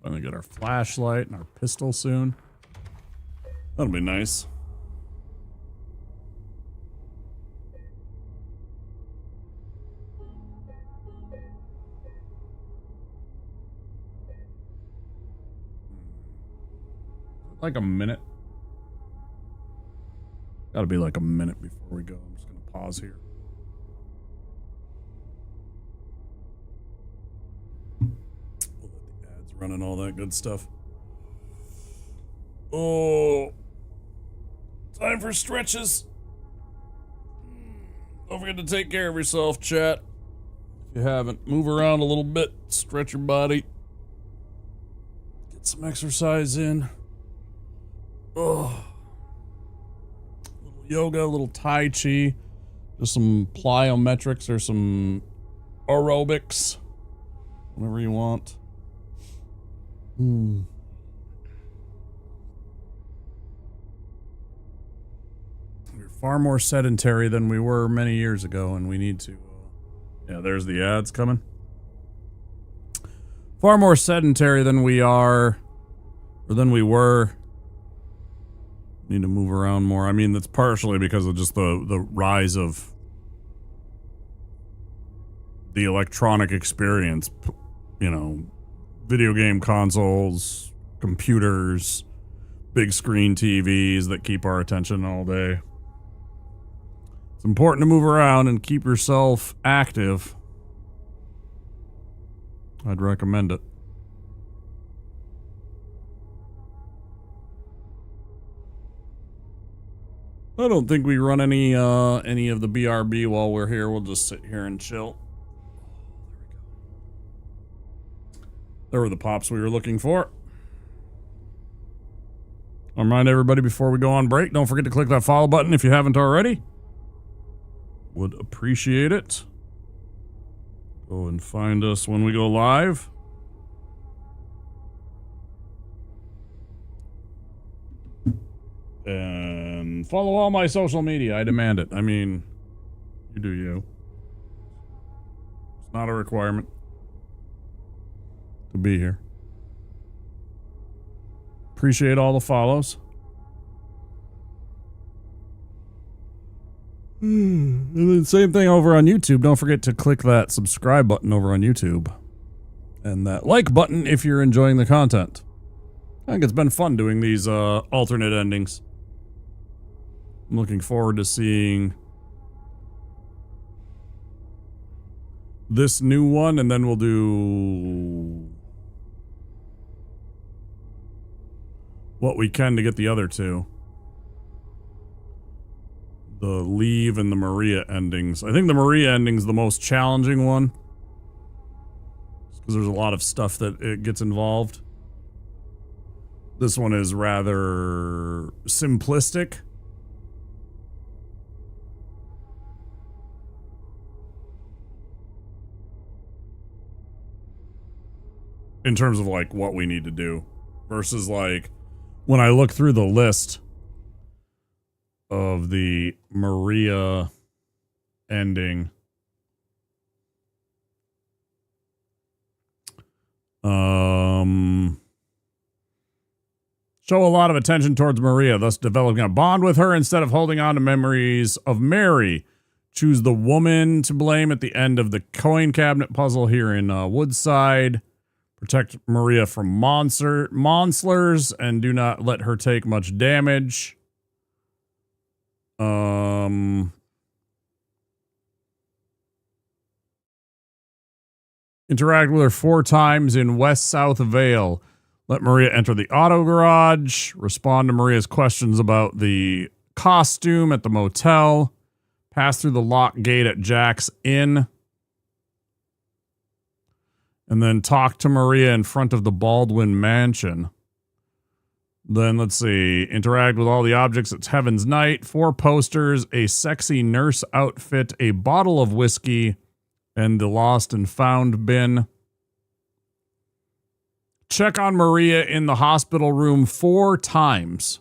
I'm gonna get our flashlight and our pistol soon. That'll be nice. Like a minute. Gotta be like a minute before we go. I'm just gonna pause here. We'll let the ads run and all that good stuff. Oh, time for stretches. Don't forget to take care of yourself, chat. If you haven't, move around a little bit, stretch your body, get some exercise in. Oh. Yoga, a little Tai Chi, just some plyometrics or some aerobics, whatever you want. We're far more sedentary than we were many years ago, and we need to. Yeah, there's the ads coming. Far more sedentary than we are, or than we were. Need to move around more. I mean, that's partially because of just the rise of the electronic experience. You know, video game consoles, computers, big screen TVs that keep our attention all day. It's important to move around and keep yourself active. I'd recommend it. I don't think we run any of the BRB while we're here. We'll just sit here and chill. There were the pops we were looking for. I'll remind everybody before we go on break, don't forget to click that follow button if you haven't already. Would appreciate it. Go and find us when we go live. And follow all my social media. I demand it. I mean, you do you. It's not a requirement to be here. Appreciate all the follows. And then same thing over on YouTube. Don't forget to click that subscribe button over on YouTube. And that like button if you're enjoying the content. I think it's been fun doing these alternate endings. I'm looking forward to seeing this new one, and then we'll do what we can to get the other two. The Leave and the Maria endings. I think the Maria ending's the most challenging one. Because there's a lot of stuff that it gets involved. This one is rather simplistic. In terms of like what we need to do. Versus like when I look through the list of the Maria ending. Show a lot of attention towards Maria, thus developing a bond with her instead of holding on to memories of Mary. Choose the woman to blame at the end of the coin cabinet puzzle here in Woodside. Protect Maria from monsters and do not let her take much damage. Interact with her 4 times in West South Vale. Let Maria enter the auto garage. Respond to Maria's questions about the costume at the motel. Pass through the locked gate at Jack's Inn. And then talk to Maria in front of the Baldwin Mansion. Then let's see. Interact with all the objects at Heaven's Night. 4 posters, a sexy nurse outfit, a bottle of whiskey, and the lost and found bin. Check on Maria in the hospital room 4 times.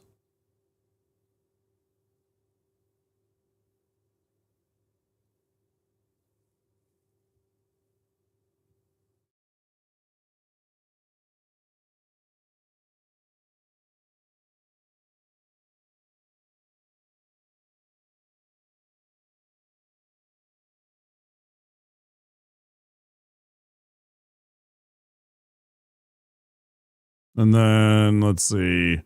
And then, let's see.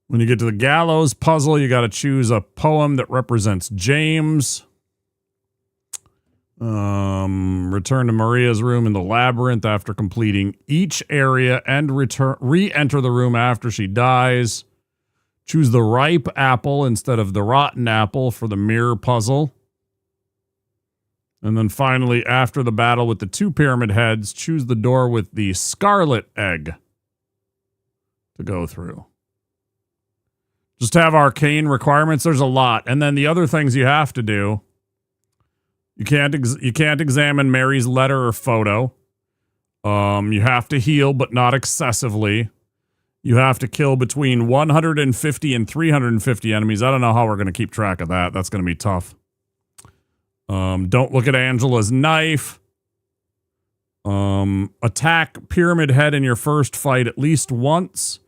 When you get to the gallows puzzle, you got to choose a poem that represents James. Return to Maria's room in the labyrinth after completing each area and re-enter the room after she dies. Choose the ripe apple instead of the rotten apple for the mirror puzzle. And then finally, after the battle with the 2 pyramid heads, choose the door with the scarlet egg to go through. Just have arcane requirements. There's a lot. And then the other things you have to do. You can't examine Mary's letter or photo. You have to heal, but not excessively. You have to kill between 150 and 350 enemies. I don't know how we're going to keep track of that. That's going to be tough. Don't look at Angela's knife. Attack Pyramid Head in your first fight at least once,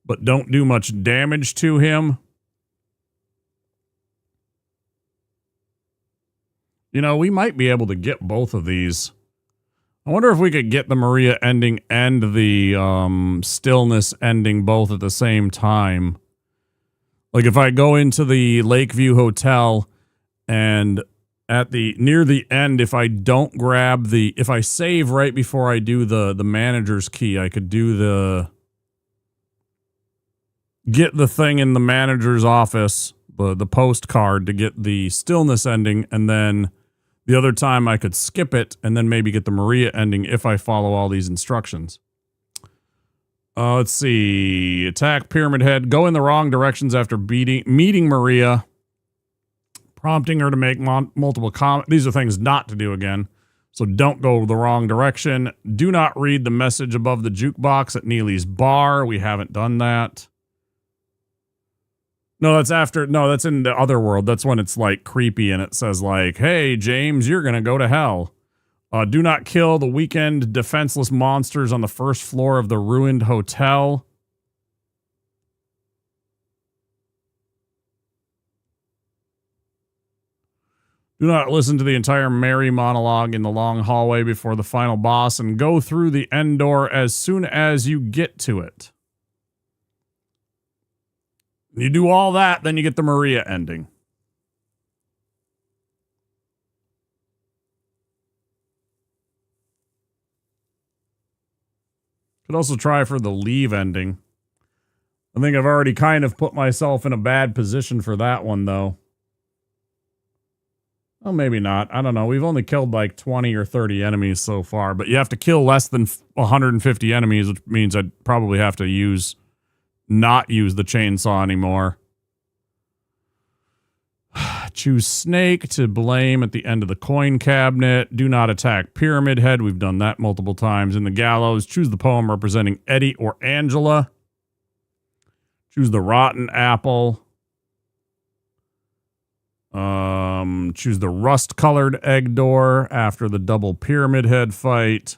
but don't do much damage to him. You know, we might be able to get both of these. I wonder if we could get the Maria ending and the Stillness ending both at the same time. Like if I go into the Lakeview Hotel and at the near the end, if I don't grab if I save right before I do the manager's key, I could do get the thing in the manager's office, the postcard to get the Stillness ending, and then the other time I could skip it and then maybe get the Maria ending if I follow all these instructions. Let's see. Attack Pyramid Head. Go in the wrong directions after meeting Maria. Prompting her to make multiple comments. These are things not to do again. So don't go the wrong direction. Do not read the message above the jukebox at Neely's bar. We haven't done that. No, that's in the other world. That's when it's like creepy and it says like, hey, James, you're going to go to hell. Do not kill the weekend defenseless monsters on the first floor of the ruined hotel. Do not listen to the entire Mary monologue in the long hallway before the final boss and go through the end door as soon as you get to it. You do all that, then you get the Maria ending. Could also try for the leave ending. I think I've already kind of put myself in a bad position for that one, though. Oh, maybe not. I don't know. We've only killed like 20 or 30 enemies so far, but you have to kill less than 150 enemies, which means I'd probably have to not use the chainsaw anymore. Choose Snake to blame at the end of the coin cabinet. Do not attack Pyramid Head. We've done that multiple times. In the gallows, choose the poem representing Eddie or Angela. Choose the Rotten Apple. Choose the rust-colored egg door after the double Pyramid Head fight.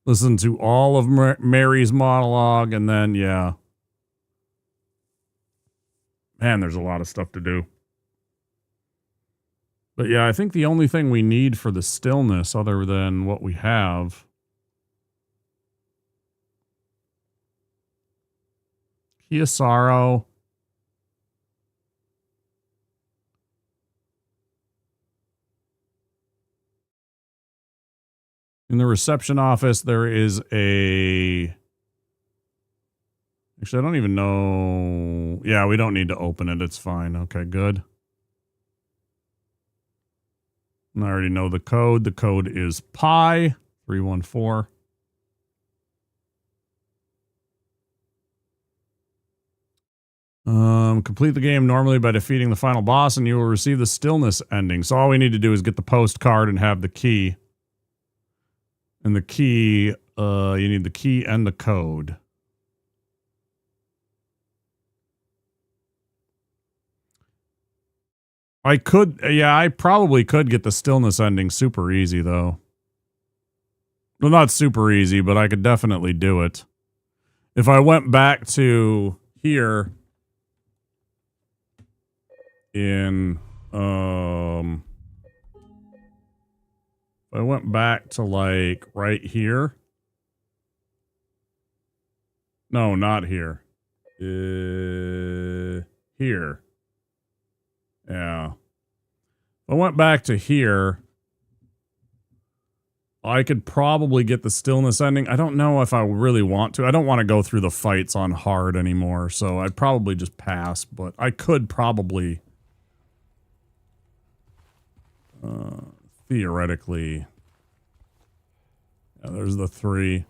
Listen to all of Mary's monologue, and then, yeah. Man, there's a lot of stuff to do. But yeah, I think the only thing we need for the stillness, other than what we have, Key of Sorrow. In the reception office, there is a... Actually, I don't even know... Yeah, we don't need to open it. It's fine. Okay, good. And I already know the code. The code is Pi 314. Complete the game normally by defeating the final boss, and you will receive the stillness ending. So all we need to do is get the postcard and have the key. And the key, you need the key and the code. I probably could get the stillness ending super easy, though. Well, not super easy, but I could definitely do it. If I went back to here in, if I went back to, like, right here. No, not here. Here. Yeah. If I went back to here, I could probably get the stillness ending. I don't know if I really want to. I don't want to go through the fights on hard anymore, so I'd probably just pass, but I could probably theoretically. Yeah, there's the 3.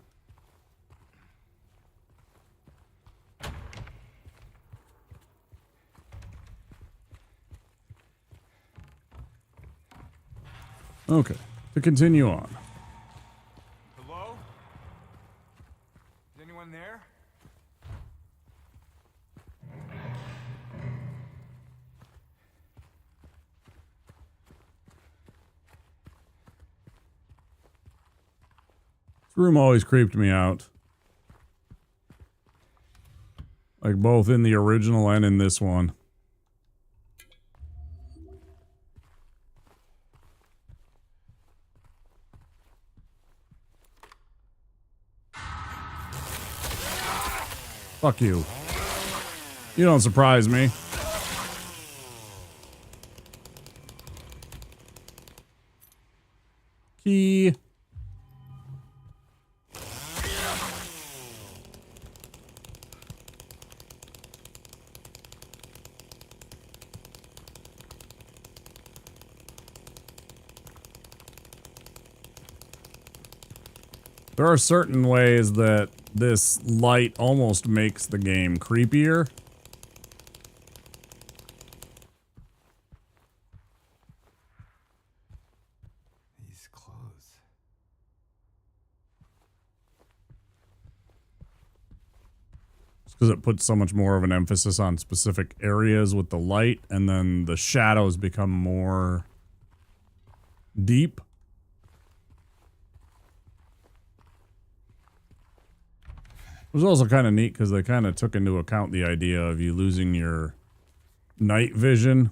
Okay, to continue on. Hello? Is anyone there? This room always creeped me out. Like both in the original and in this one. Fuck you. You don't surprise me. Key. There are certain ways that this light almost makes the game creepier. These clothes. It's because it puts so much more of an emphasis on specific areas with the light, and then the shadows become more deep. It was also kind of neat because they kind of took into account the idea of you losing your night vision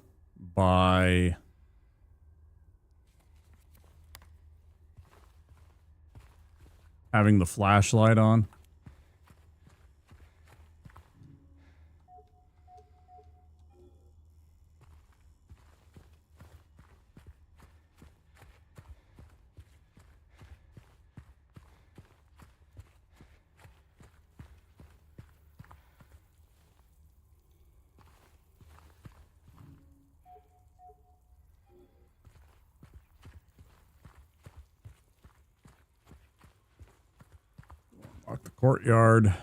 by having the flashlight on. Courtyard.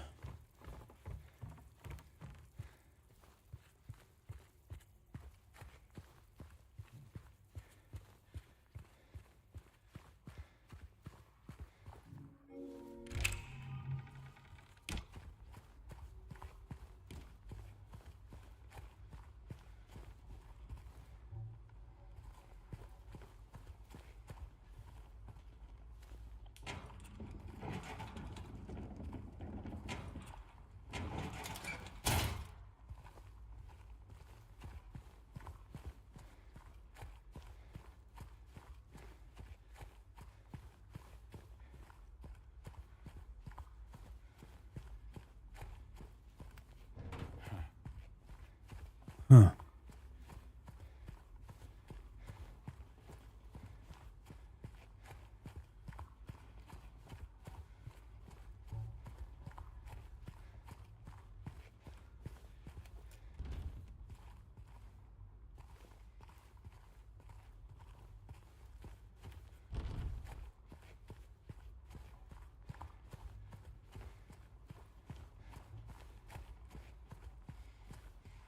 Huh.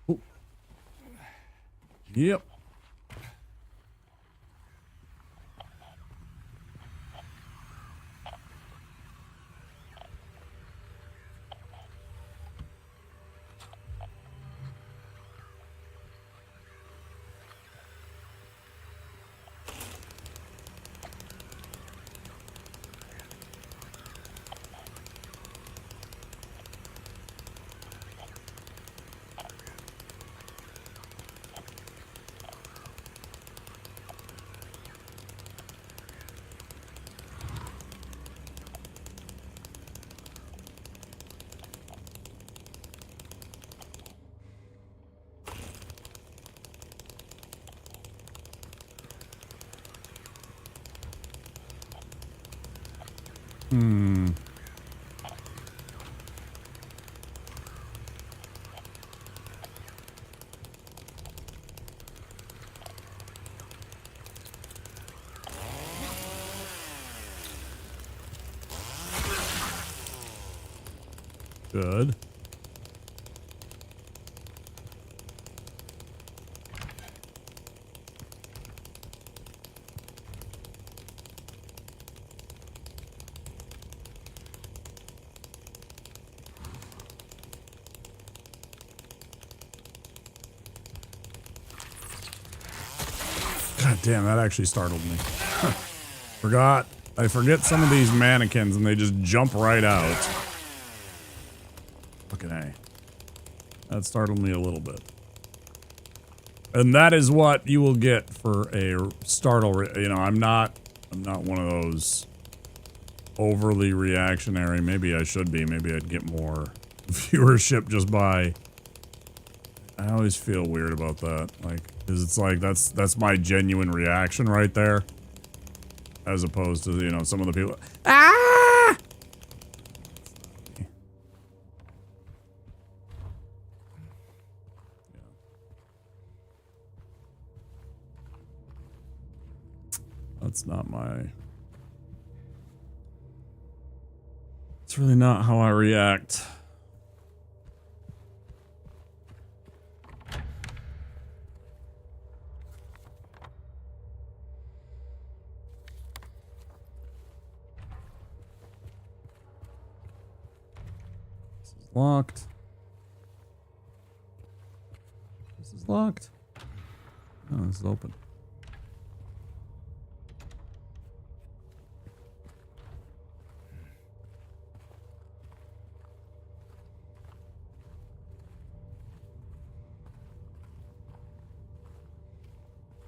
Ooh. Yep. Hmm. Good. God damn, that actually startled me. Forgot. I forget some of these mannequins and they just jump right out. Fucking A. That startled me a little bit. And that is what you will get for a startle. You know, I'm not one of those overly reactionary. Maybe I should be. Maybe I'd get more viewership just by. I always feel weird about that. Like, because it's like that's my genuine reaction right there, as opposed to, you know, some of the people. Ah! That's not my. It's really not how I react. This is locked. This is locked. Oh, this is open.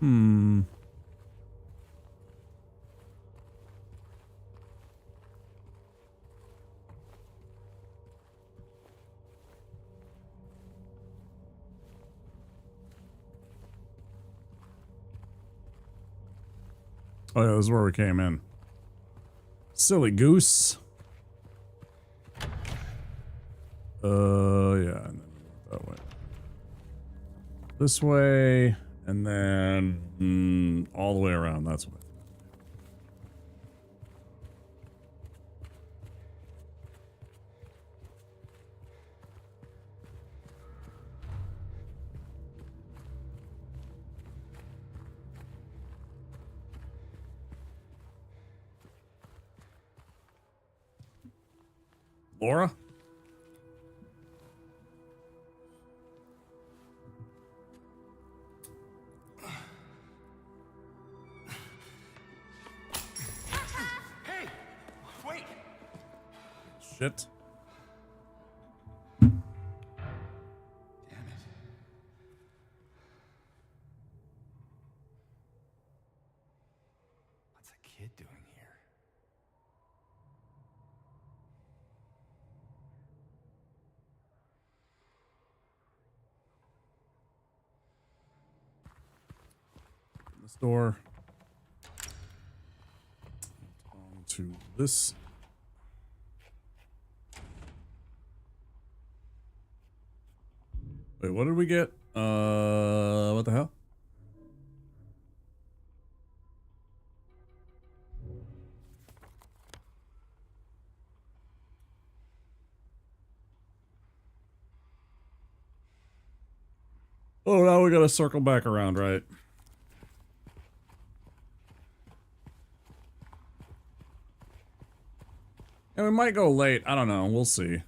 Hmm. Oh yeah, this is where we came in. Silly goose. Yeah, and then that way. This way, and then all the way around. That's way. Laura? Hey! Wait! Shit. Damn it. What's a kid doing here? This door. On to this. Wait, what did we get? What the hell? Oh, now we gotta circle back around, right? And we might go late. I don't know. We'll see.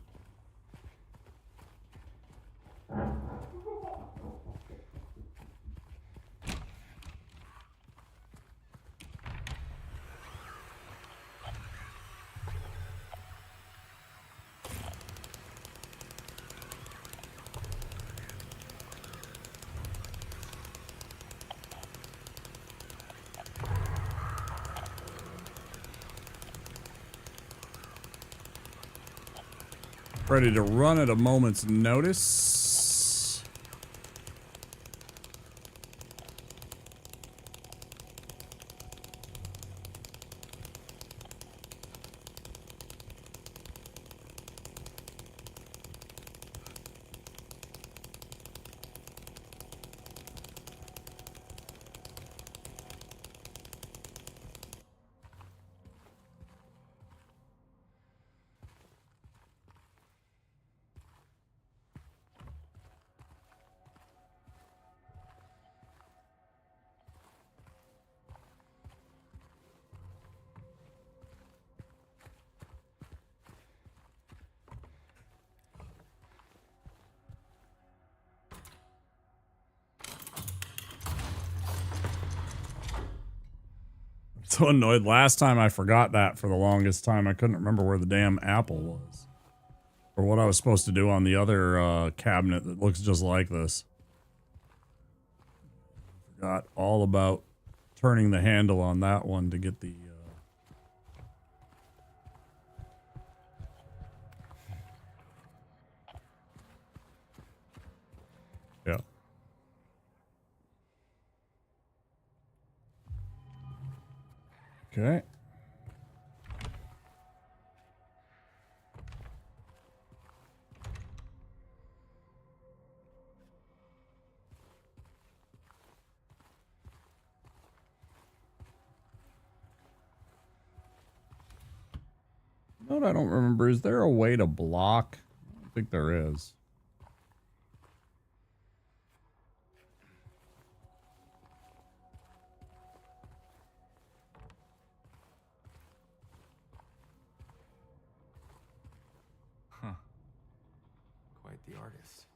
Ready to run at a moment's notice. So annoyed. Last time I forgot that for the longest time. I couldn't remember where the damn apple was. Or what I was supposed to do on the other cabinet that looks just like this. Forgot all about turning the handle on that one to get the... Yeah. Okay. You know what I don't remember? Is there a way to block? I don't think there is. Huh. Quite the artist.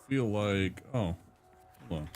Feel like... Oh. Hold on.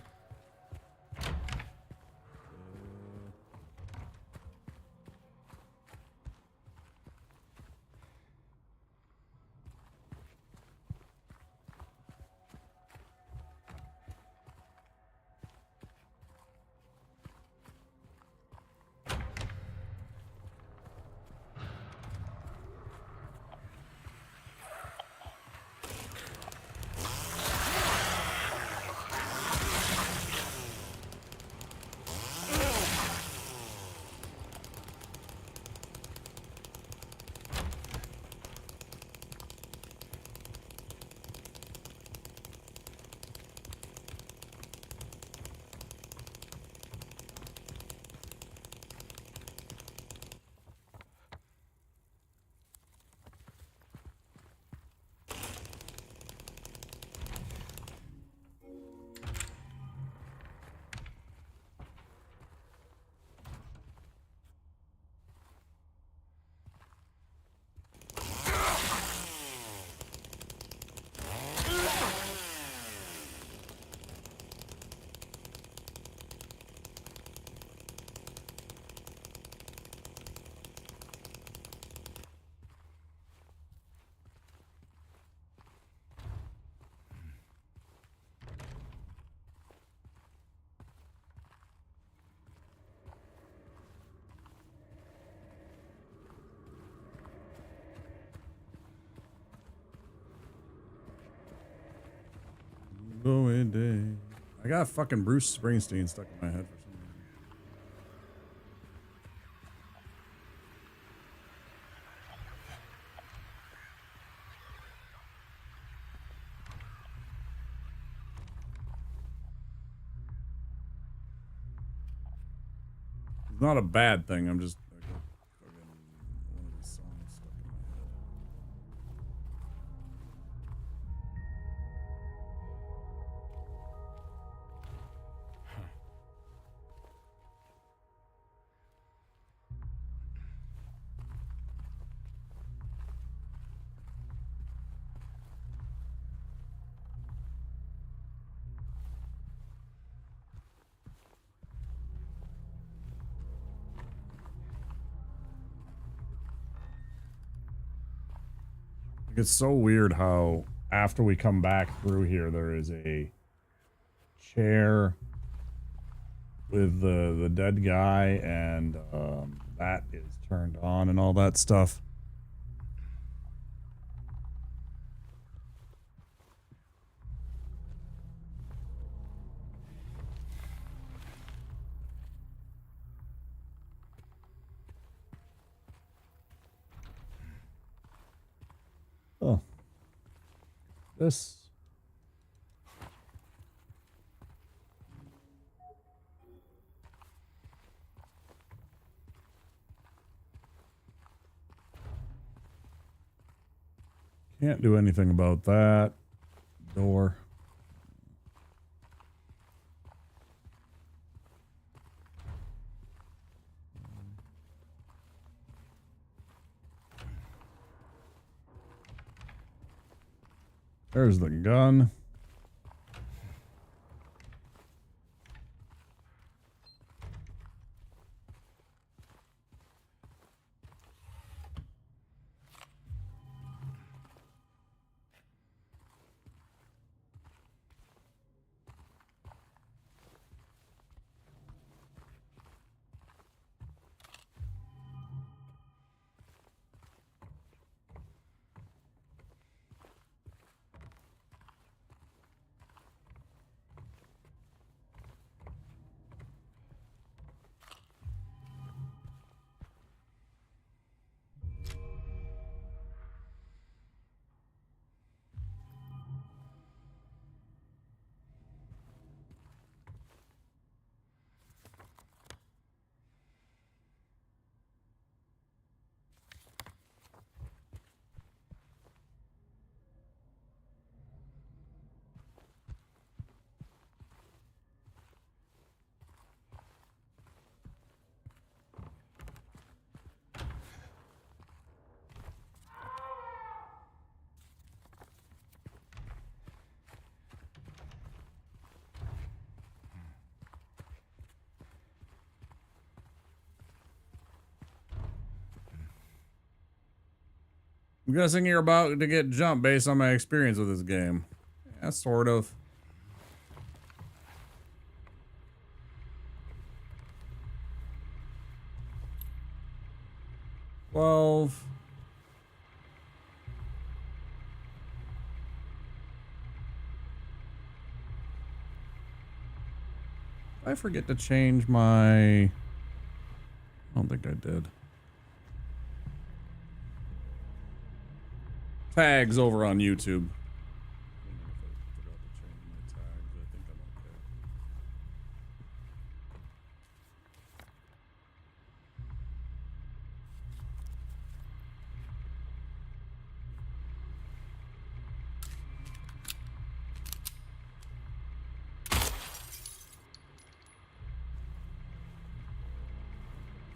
day. I got fucking Bruce Springsteen stuck in my head for some reason. It's not a bad thing. I'm just I got fucking one of these songs stuck in my head. Like, it's so weird how after we come back through here, there is a chair with the dead guy, and that is turned on and all that stuff. Oh, this. Can't do anything about that. Door. There's the gun. I'm guessing you're about to get jumped based on my experience with this game. Yeah, sort of. Twelve. Did I forget to change my... I don't think I did. Tags over on YouTube.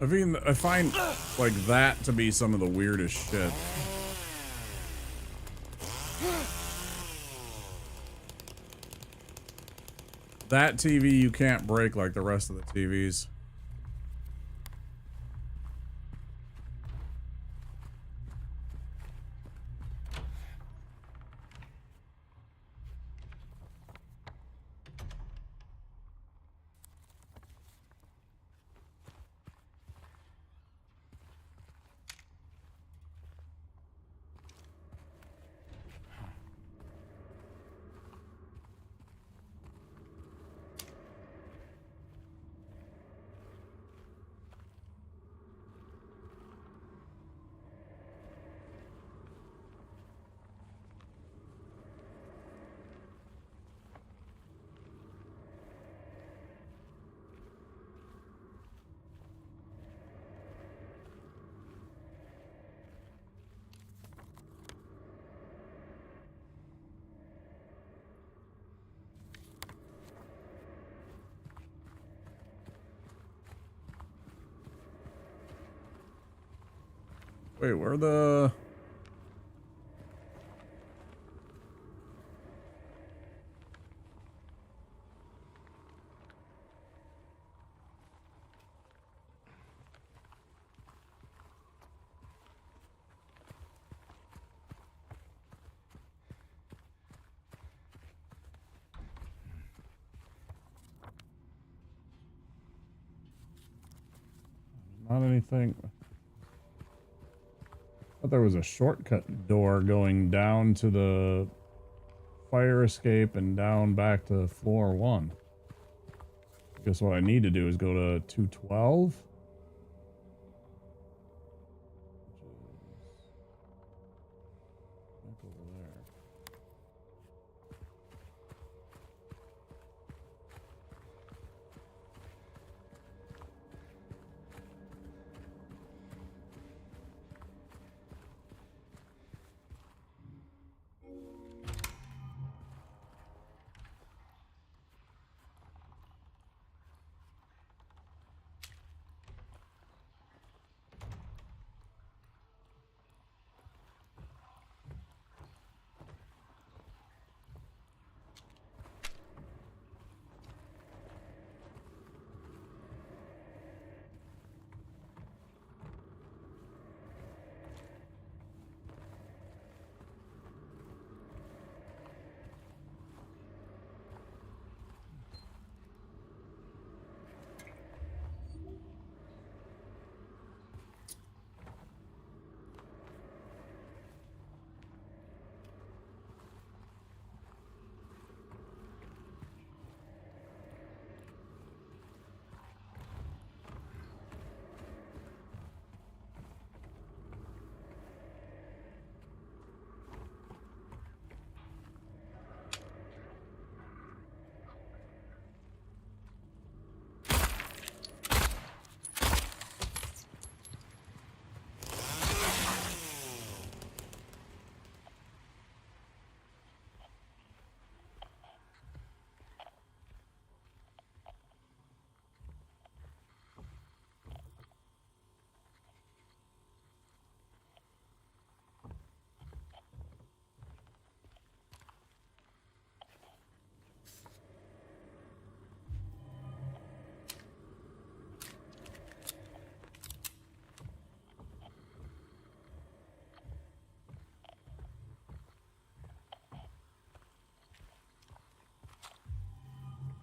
I mean, I find like that to be some of the weirdest shit. That TV you can't break like the rest of the TVs. Wait, where the... Not anything. But there was a shortcut door going down to the fire escape and down back to floor 1. Guess what I need to do is go to 212. Which is back over there.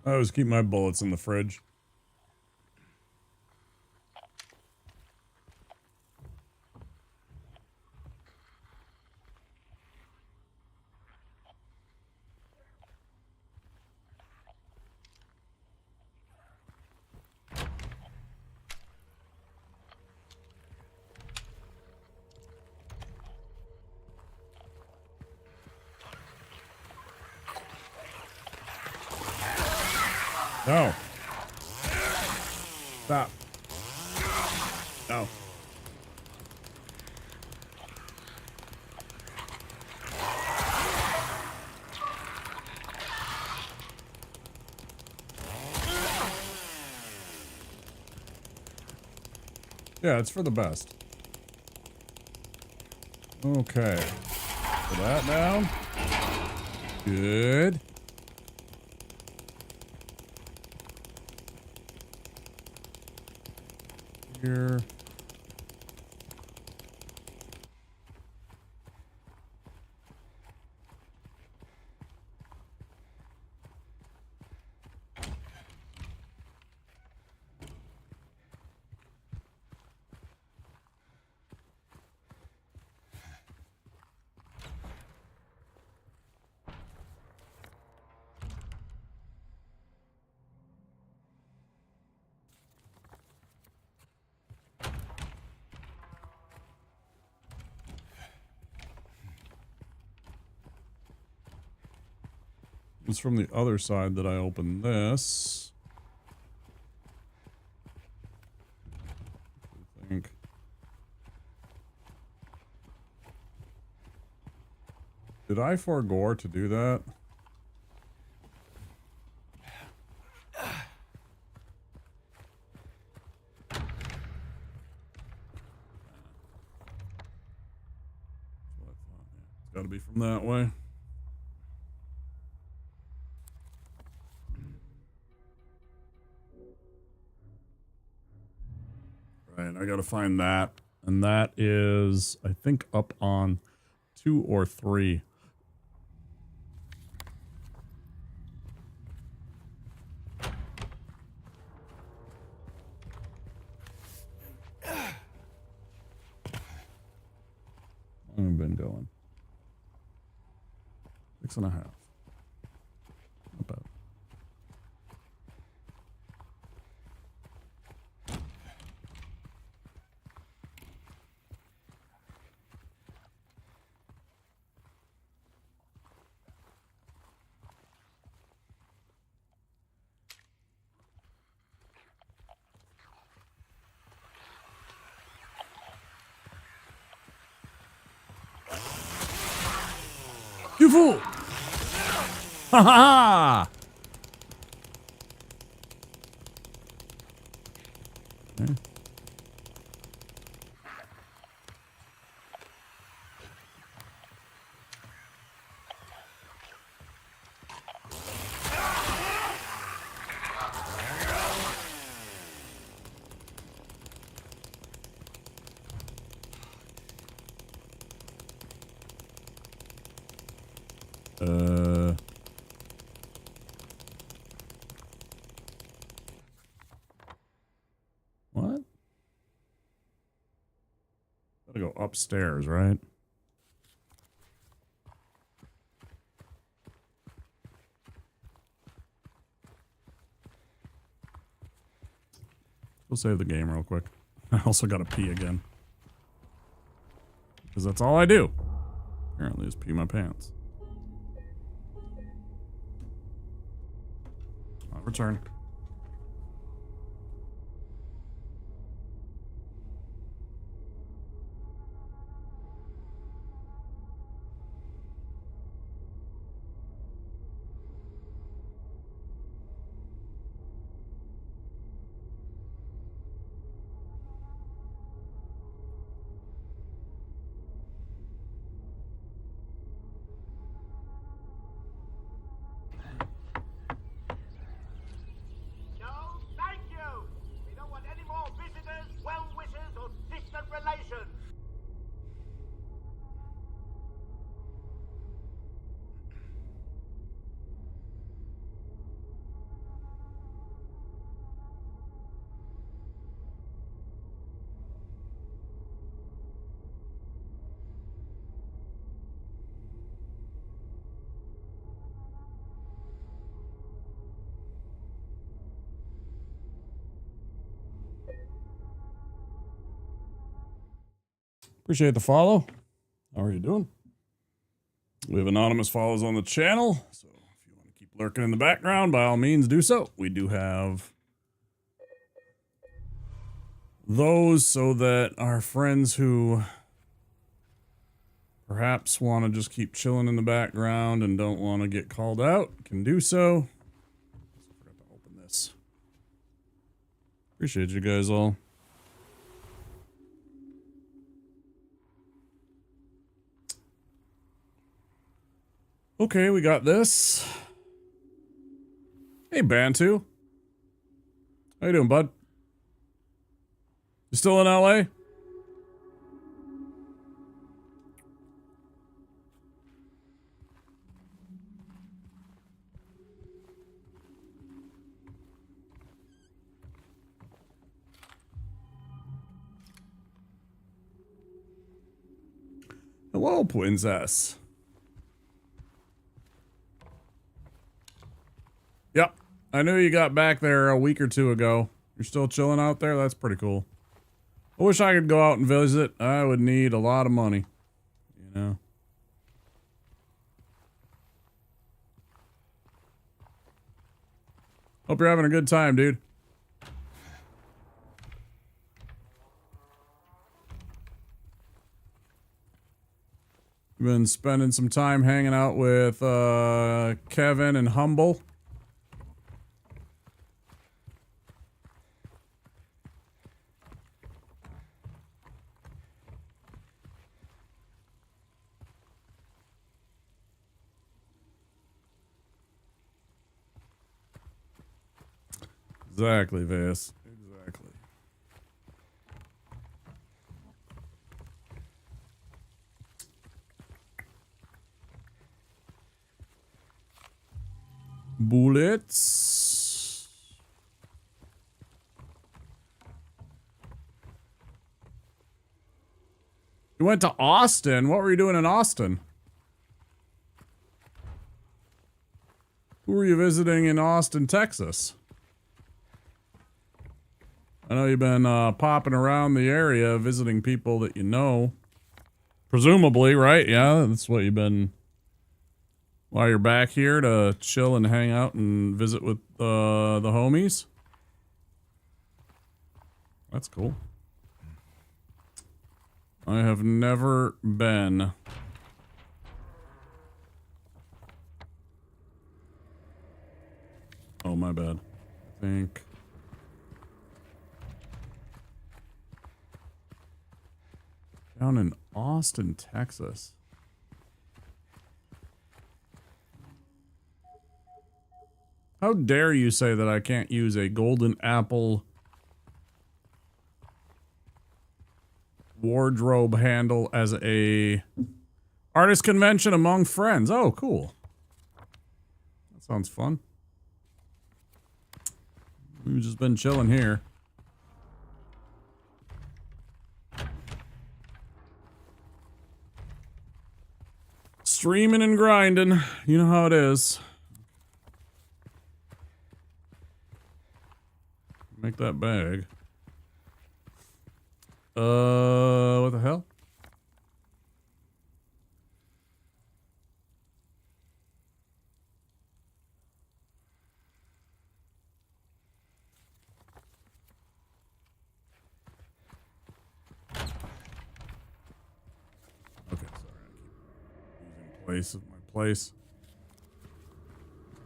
I always keep my bullets in the fridge. No. Stop. No. Yeah, it's for the best. Okay. Put that down. Good. Here. It was from the other side that I opened this. I think. Did I forego to do that? Gotta be from that way. Right, I gotta find that. And that is, I think, up on 2 or 3. How long have we been going? 6.5. Not bad. You fool! Ha ha ha! Okay. What? Gotta go upstairs, right? We'll save the game real quick. I also gotta pee again. Because that's all I do. Apparently is pee my pants. I'll return. No, thank you! We don't want any more visitors, well-wishers, or distant relations! Appreciate the follow. How are you doing? We have anonymous follows on the channel, so if you want to keep lurking in the background, by all means do so. We do have those so that our friends who perhaps want to just keep chilling in the background and don't want to get called out can do so. Also forgot to open this. Appreciate you guys all. Okay, we got this. Hey, Bantu. How you doing, bud? You still in LA? Hello, Princess. Yep. I knew you got back there a week or 2 ago. You're still chilling out there? That's pretty cool. I wish I could go out and visit. I would need a lot of money. You know? Hope you're having a good time, dude. Been spending some time hanging out with Kevin and Humble. Exactly, Vis. Exactly. Bullets. You went to Austin? What were you doing in Austin? Who were you visiting in Austin, Texas? I know you've been popping around the area visiting people that you know. Presumably, right? Yeah, that's what you've been... While you're back here to chill and hang out and visit with the homies. That's cool. I have never been. Oh, my bad. I think... Down in Austin, Texas. How dare you say that I can't use a golden apple wardrobe handle as a artist convention among friends? Oh, cool. That sounds fun. We've just been chilling here. Streaming and grinding. You know how it is. Make that bag. What the hell? Okay, sorry. I keep losing place of my place.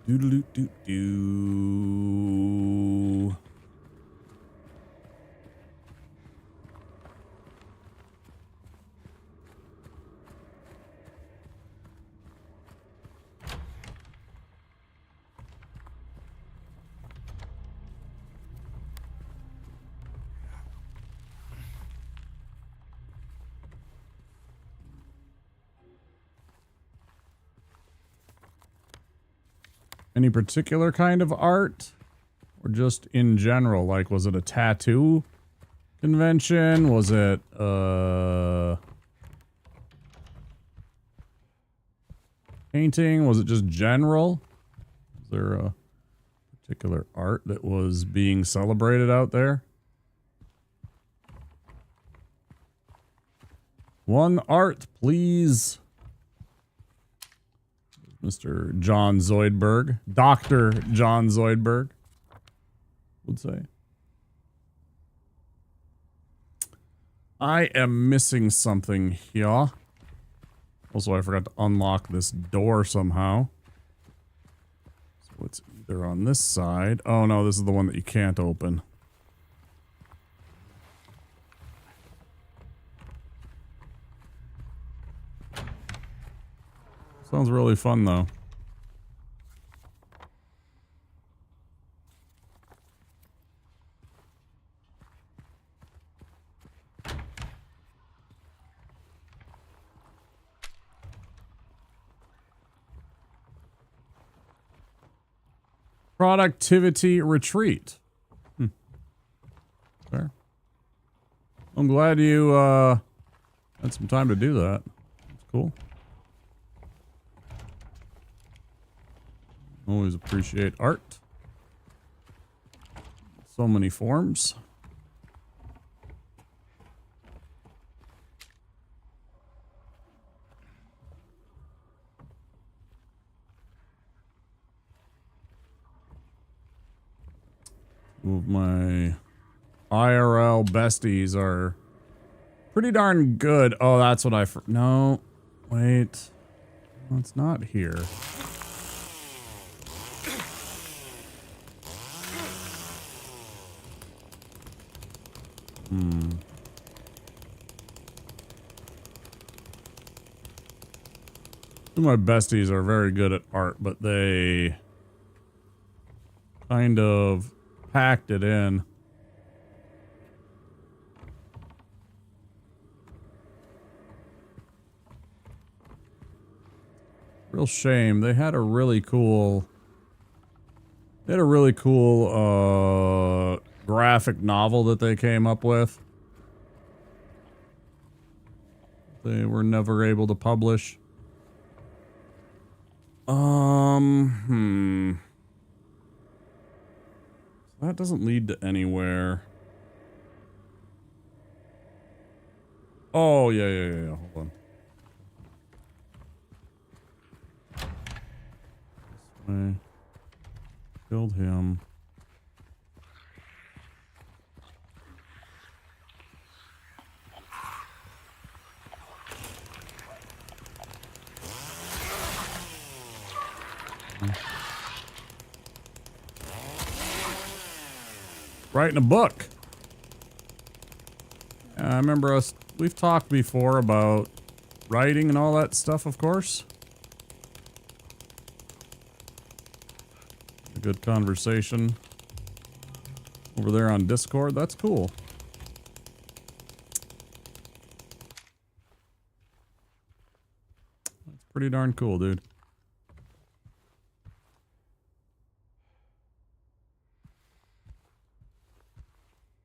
Doo-doo-doo-doo-doo. Any particular kind of art? Or just in general? Like, was it a tattoo convention? Was it, painting? Was it just general? Is there a particular art that was being celebrated out there? One art, please. Mr. John Zoidberg. Dr. John Zoidberg would say. I am missing something here. Also, I forgot to unlock this door somehow. So it's either on this side. Oh no, this is the one that you can't open. Sounds really fun, though. Productivity retreat. Fair. I'm glad you had some time to do that. That's cool. Always appreciate art. So many forms. Two of my IRL besties are pretty darn good. Oh, that's what no, wait. No, it's not here. My besties are very good at art, but they kind of packed it in. Real shame. They had a really cool... They had a really cool, graphic novel that they came up with. They were never able to publish. That doesn't lead to anywhere. Oh, yeah. Hold on. This way. Killed him. Writing a book. I remember us, we've talked before about writing and all that stuff, of course. A good conversation over there on Discord. That's cool. That's pretty darn cool, dude.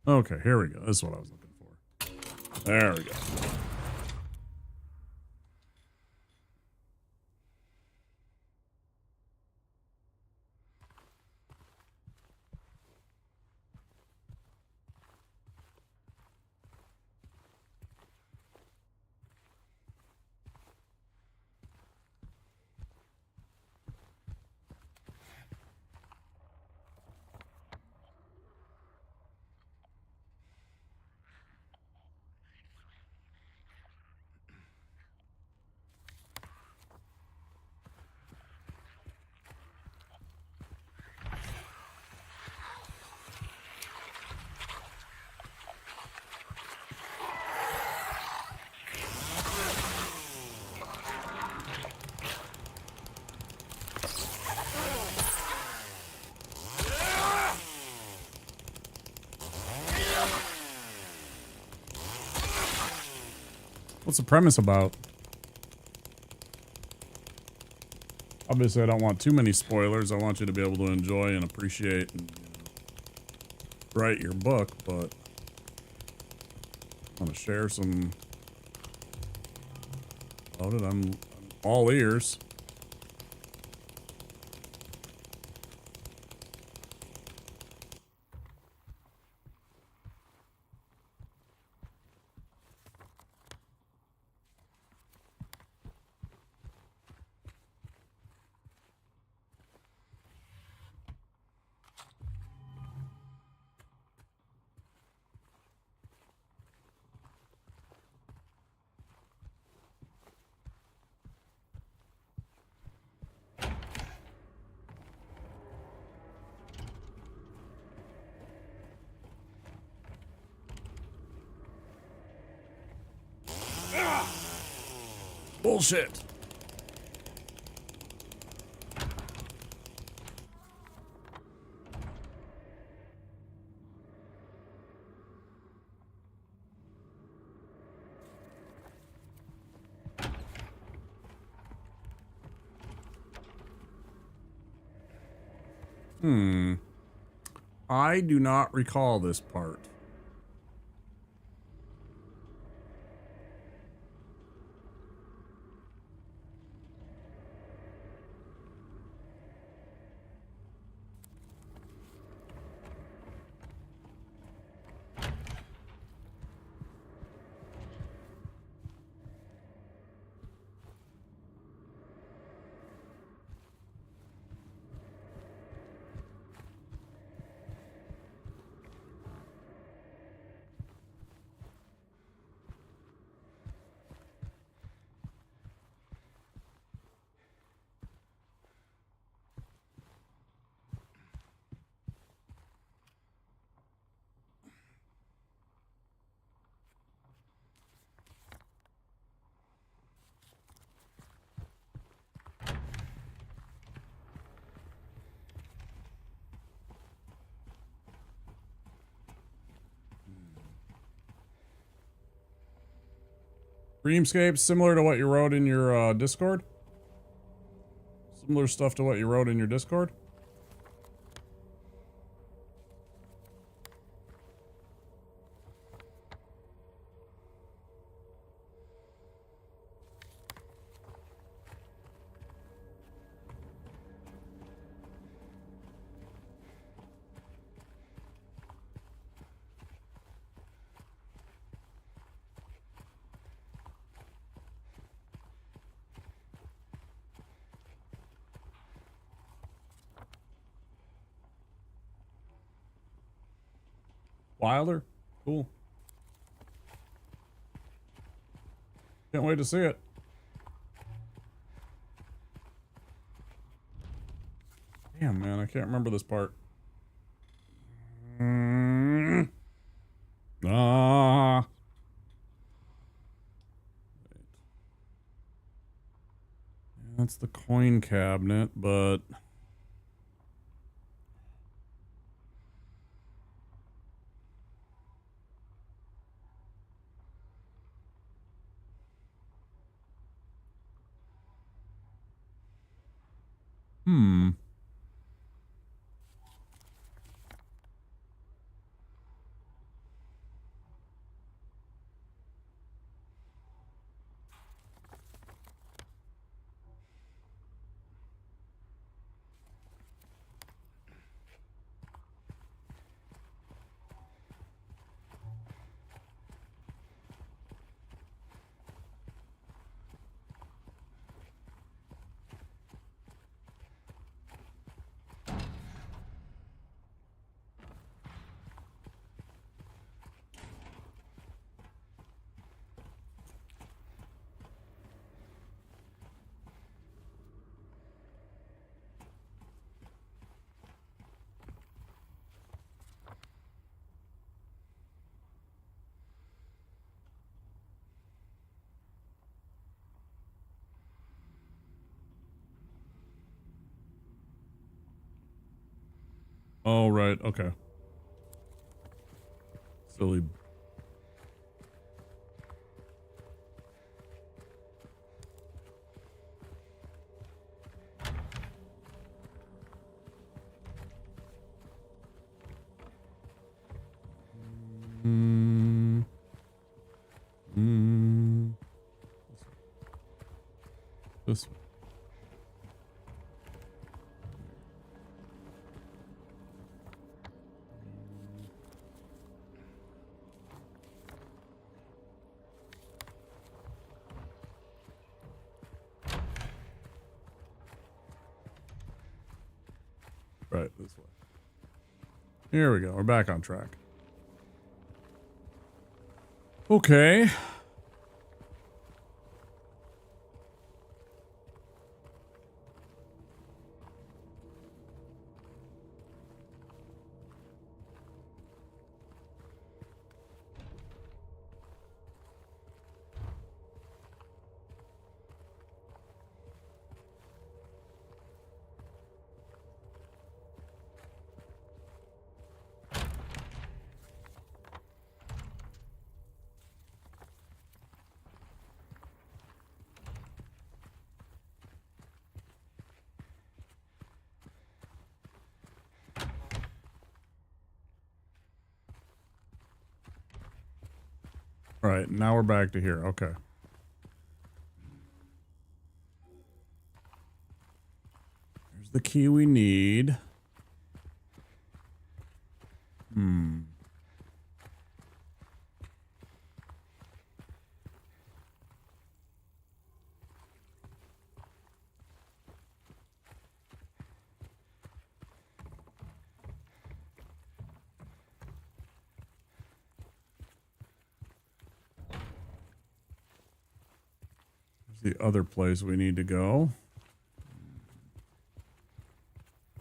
Okay, here we go. This is what I was looking for. There we go. What's the premise about? Obviously, I don't want too many spoilers. I want you to be able to enjoy and appreciate and write your book, but I want to share some about it. I'm all ears. Bullshit. I do not recall this part. Dreamscape, similar to what you wrote in your Discord? Similar stuff to what you wrote in your Discord? Wilder? Cool. Can't wait to see it. Damn, man, I can't remember this part. Ah. That's the coin cabinet, but... Hmm. Oh, right. Okay. Silly. Mm. Mm. This one. Right, this way. Here we go. We're back on track. Okay. All right, now we're back to here. Okay. Here's the key we need. Hmm. Here's the other place we need to go.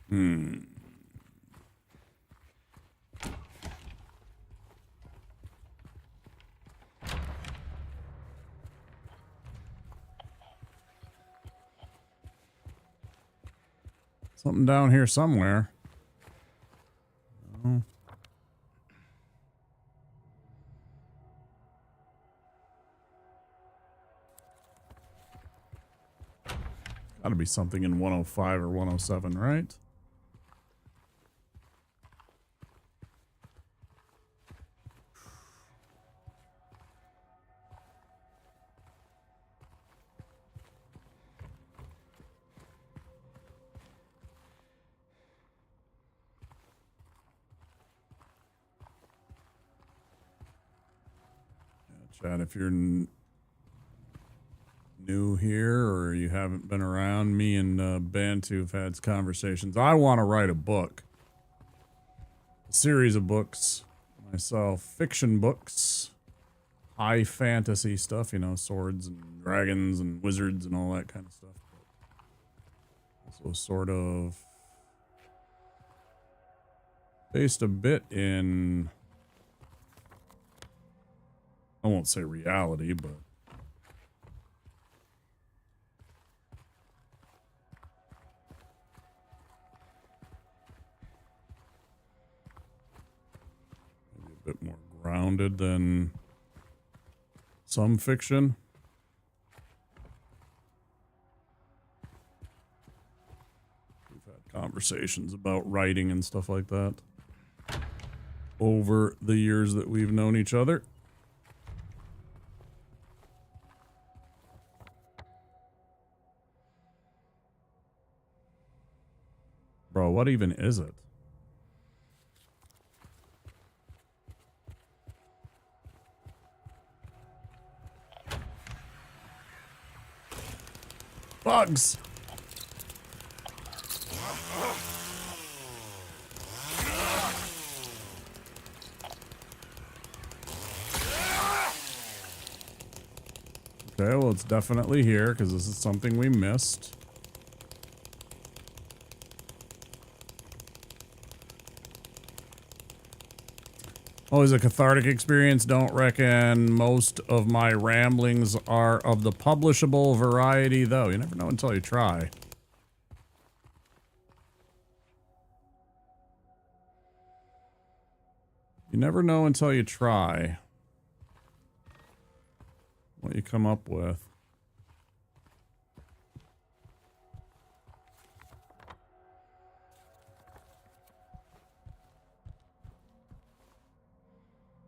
Hmm. Something down here somewhere. No. Gotta be something in 105 or 107, right? Chad, if you're new here or you haven't been around, me and Bantu have had conversations. I want to write a book. A series of books myself. Fiction books. High fantasy stuff, you know, swords and dragons and wizards and all that kind of stuff. But also sort of based a bit in, I won't say reality, but maybe a bit more grounded than some fiction. We've had conversations about writing and stuff like that over the years that we've known each other. Bro, what even is it? Bugs! Okay, well, it's definitely here because this is something we missed. Always a cathartic experience. Don't reckon most of my ramblings are of the publishable variety, though. You never know until you try. You never know until you try what you come up with.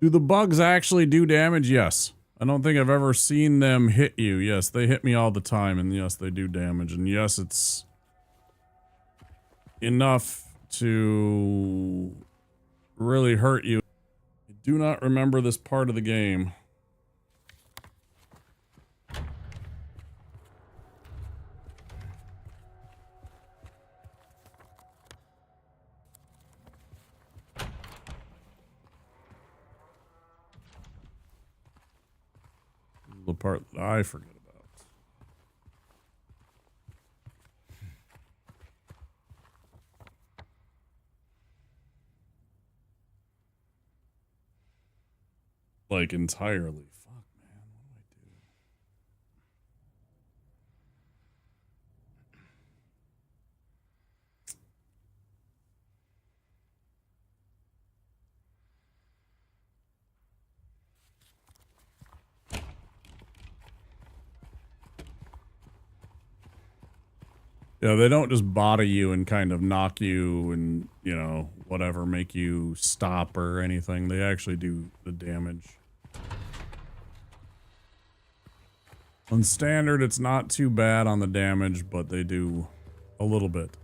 Do the bugs actually do damage? Yes. I don't think I've ever seen them hit you. Yes, they hit me all the time, and yes, they do damage. And yes, it's enough to really hurt you. I do not remember this part of the game. The part that I forget about. Like entirely. Fuck, man. What do I do? Yeah, they don't just body you and kind of knock you and, you know, whatever, make you stop or anything. They actually do the damage. On standard, it's not too bad on the damage, but they do a little bit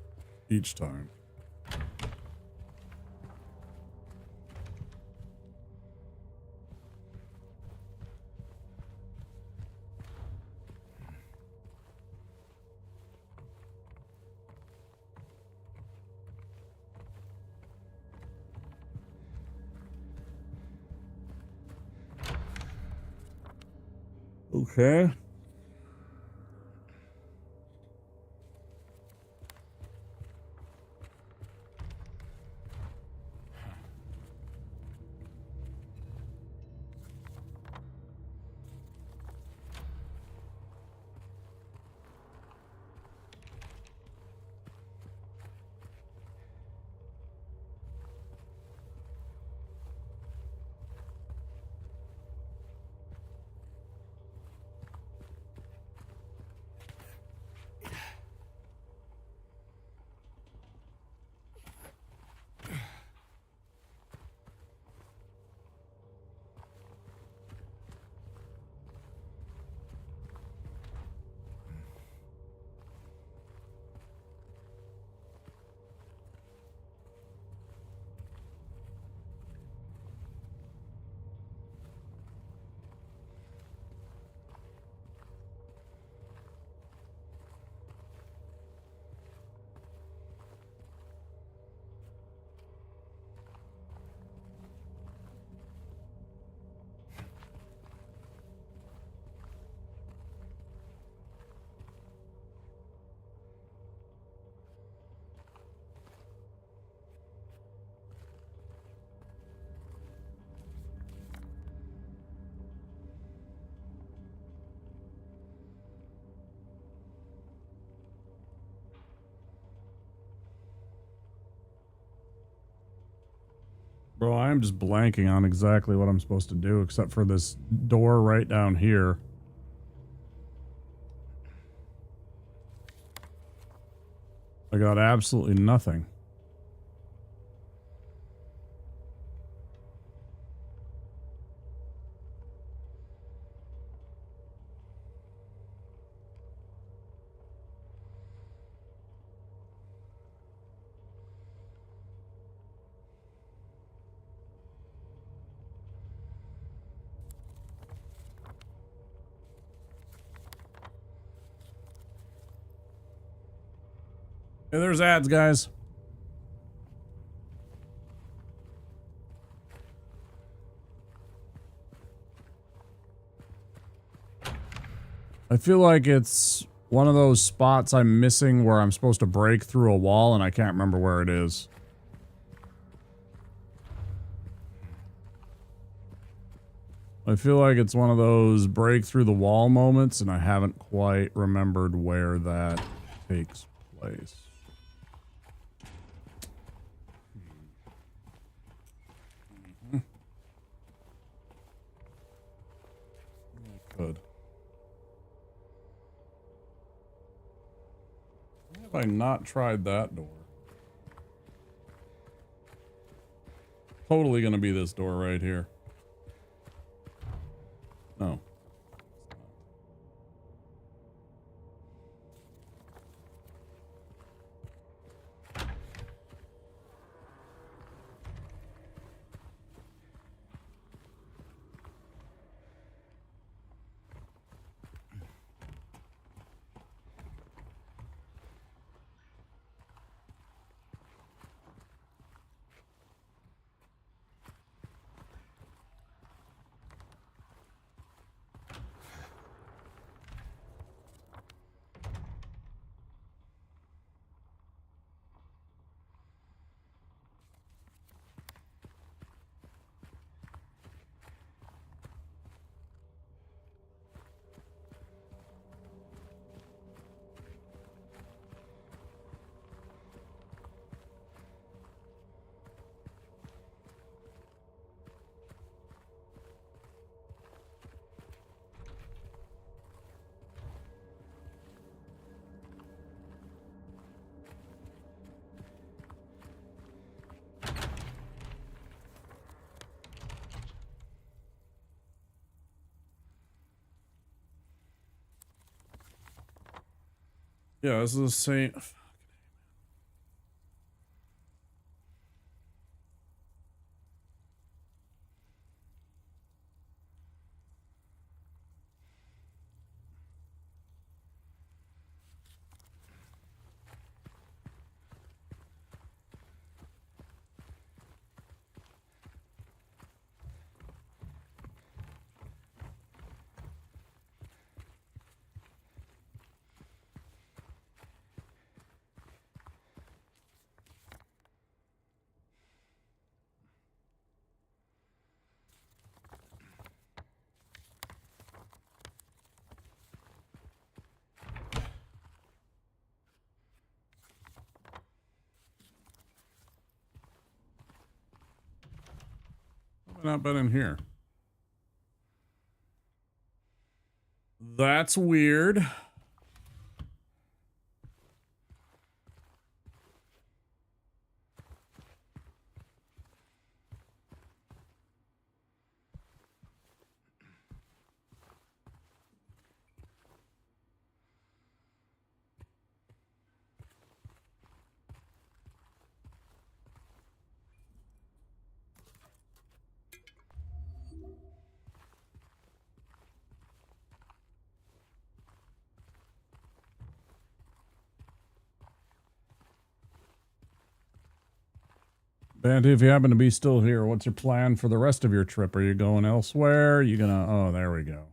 each time. Okay. Bro, I am just blanking on exactly what I'm supposed to do, except for this door right down here. I got absolutely nothing. Hey, there's ads, guys. I feel like it's one of those spots I'm missing where I'm supposed to break through a wall and I can't remember where it is. I feel like it's one of those break through the wall moments and I haven't quite remembered where that takes place. Good. Why have I not tried that door? Totally gonna be this door right here. No. Yeah, this is the same. I've not been in here. That's weird. Banty, if you happen to be still here, what's your plan for the rest of your trip? Are you going elsewhere? You gonna... Oh, there we go.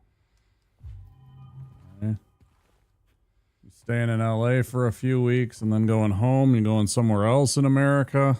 Okay. You staying in LA for a few weeks and then going home? You going somewhere else in America?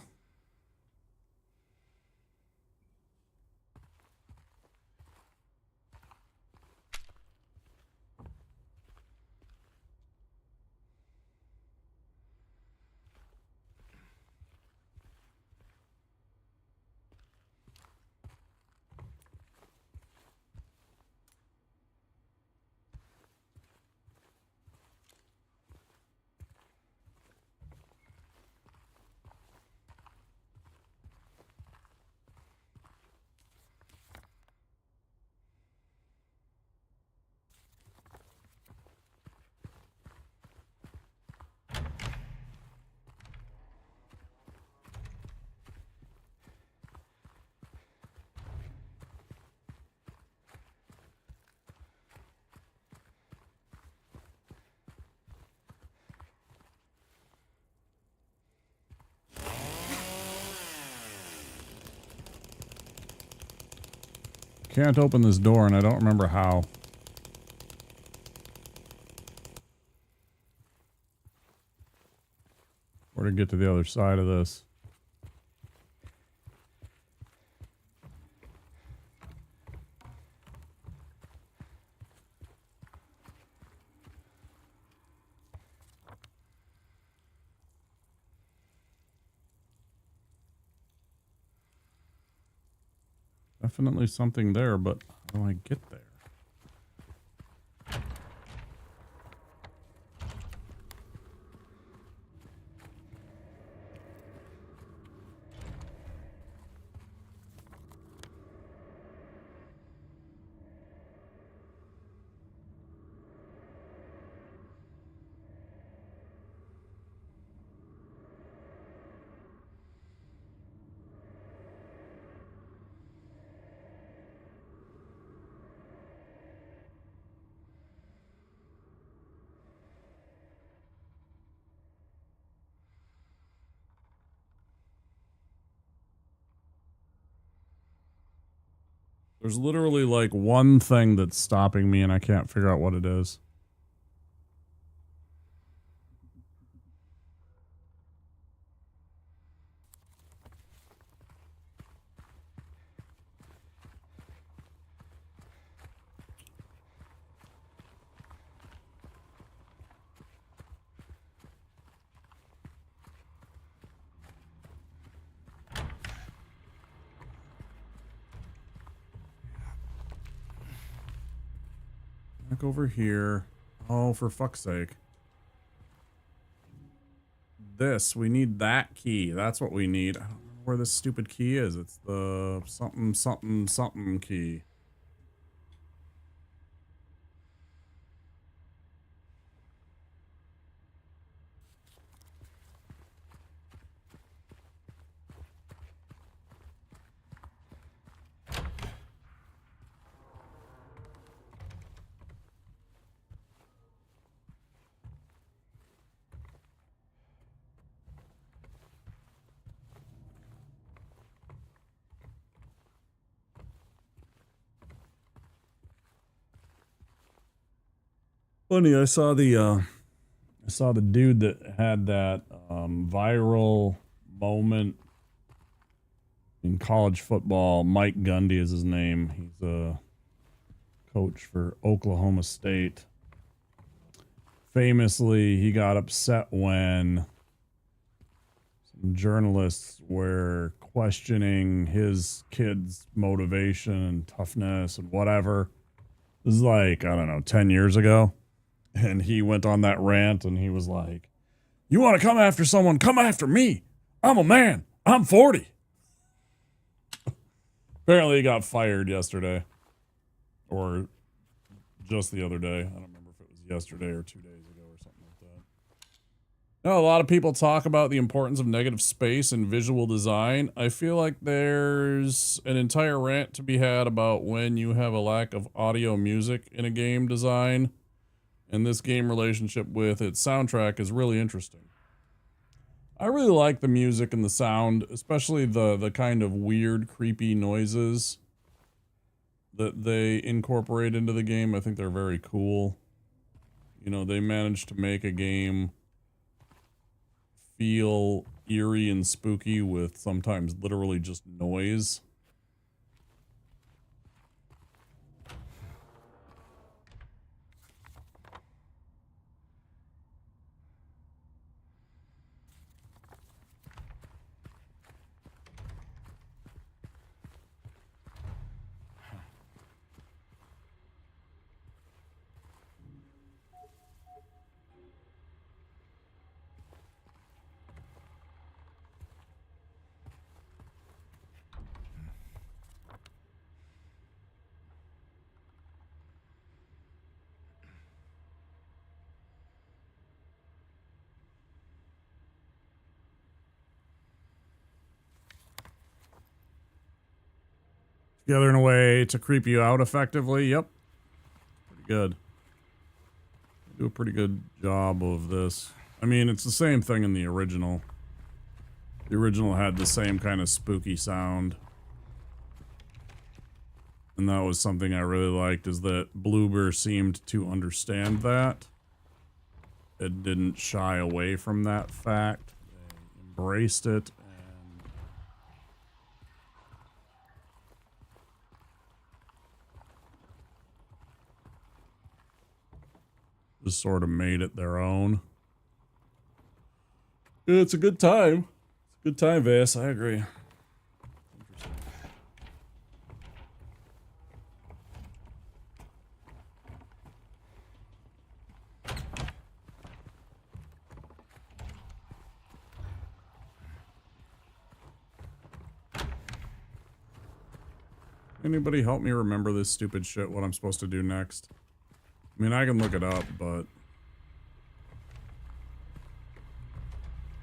can't open this door, and I don't remember how. Or to get to the other side of this. Definitely something there, but how do I get there? There's literally like one thing that's stopping me and I can't figure out what it is. Back over here. Oh, for fuck's sake. This, we need that key. That's what we need. I don't remember where this stupid key is. It's the something, something, something key. Funny, I saw the dude that had that viral moment in college football. Mike Gundy is his name. He's a coach for Oklahoma State. Famously, he got upset when some journalists were questioning his kids' motivation and toughness and whatever. This is like, I don't know, 10 years ago. And he went on that rant and he was like, you want to come after someone? Come after me. I'm a man. I'm 40. Apparently he got fired yesterday. Or just the other day. I don't remember if it was yesterday or 2 days ago or something like that. Now, a lot of people talk about the importance of negative space and visual design. I feel like there's an entire rant to be had about when you have a lack of audio music in a game design. And this game relationship with its soundtrack is really interesting. I really like the music and the sound, especially the kind of weird, creepy noises that they incorporate into the game. I think they're very cool. You know, they managed to make a game feel eerie and spooky with sometimes literally just noise. Together in a way to creep you out effectively. Yep. Pretty good. They do a pretty good job of this. I mean, it's the same thing in the original. The original had the same kind of spooky sound. And that was something I really liked, is that Bloober seemed to understand that. It didn't shy away from that fact. They embraced it and just sort of made it their own. It's a good time. It's a good time, Vass. I agree. Anybody help me remember this stupid shit, what I'm supposed to do next? I mean, I can look it up, but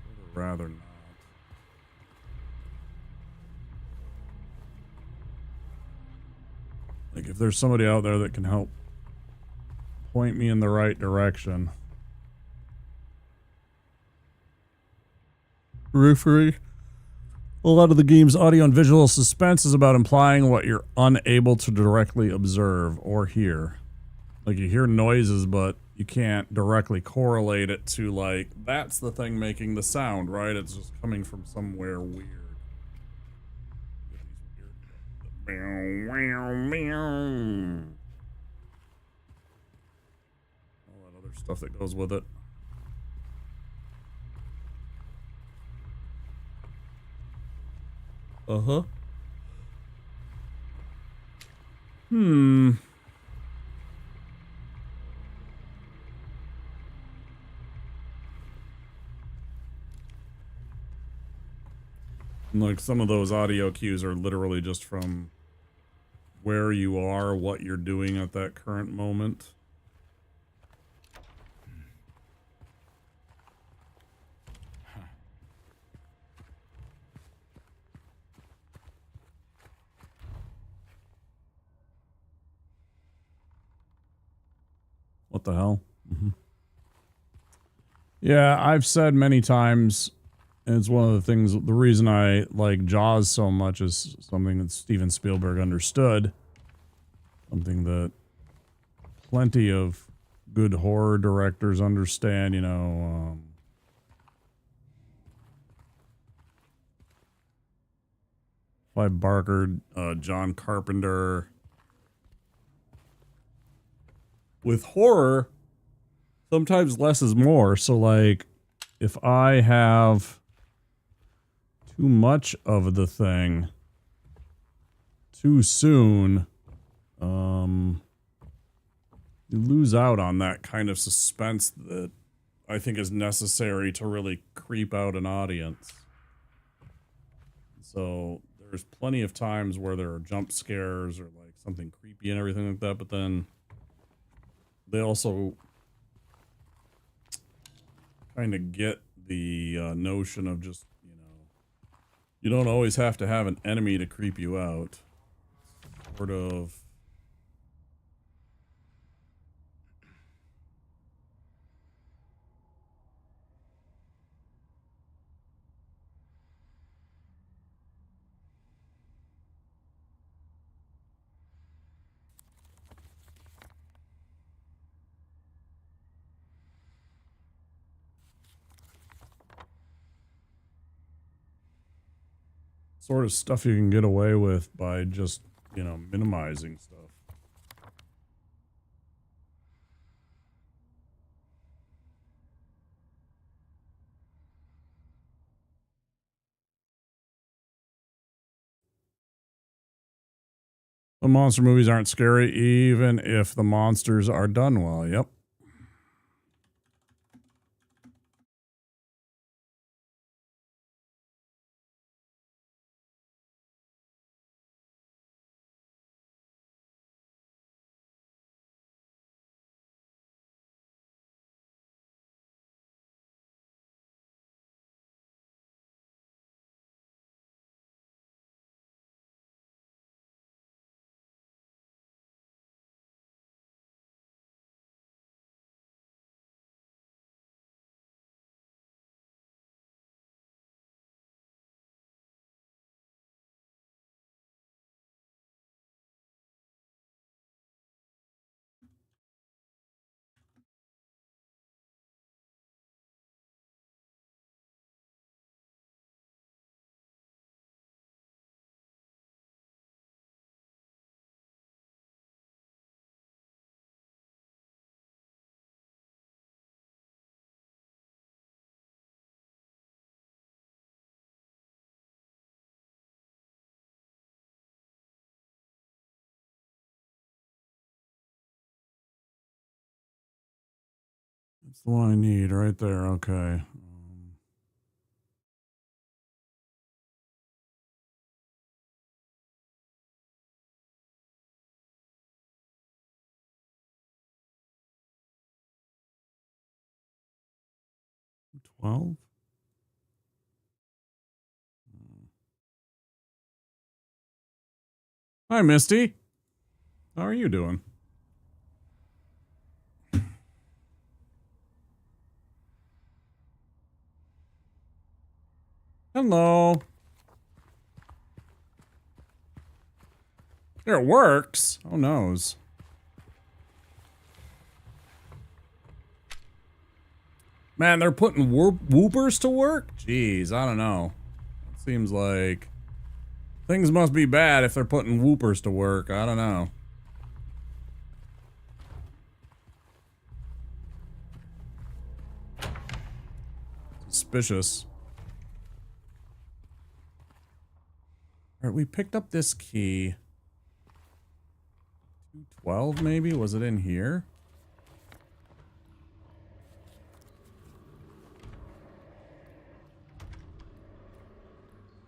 I'd rather not. Like, if there's somebody out there that can help point me in the right direction. Periphery. A lot of the game's audio and visual suspense is about implying what you're unable to directly observe or hear. Like, you hear noises, but you can't directly correlate it to, like, that's the thing making the sound, right? It's just coming from somewhere weird. All that other stuff that goes with it. Uh-huh. Like, some of those audio cues are literally just from where you are, what you're doing at that current moment. What the hell? Yeah, I've said many times, and it's one of the things, the reason I like Jaws so much is something that Steven Spielberg understood. Something that plenty of good horror directors understand, you know. Clive Barker, John Carpenter. With horror, sometimes less is more. So, like, if I have too much of the thing too soon, you lose out on that kind of suspense that I think is necessary to really creep out an audience. So there's plenty of times where there are jump scares or like something creepy and everything like that, but then they also kind of get the notion of just, you know, you don't always have to have an enemy to creep you out. Sort of. Sort of stuff you can get away with by just, you know, minimizing stuff. The monster movies aren't scary even if the monsters are done well. Yep. That's the one I need right there. Okay. $12. Hi, Misty. How are you doing? Hello. There, it works. Oh, noes. Man, they're putting whoopers to work? Jeez, I don't know. It seems like things must be bad if they're putting whoopers to work. I don't know. Suspicious. Alright, we picked up this key. 212 maybe? Was it in here?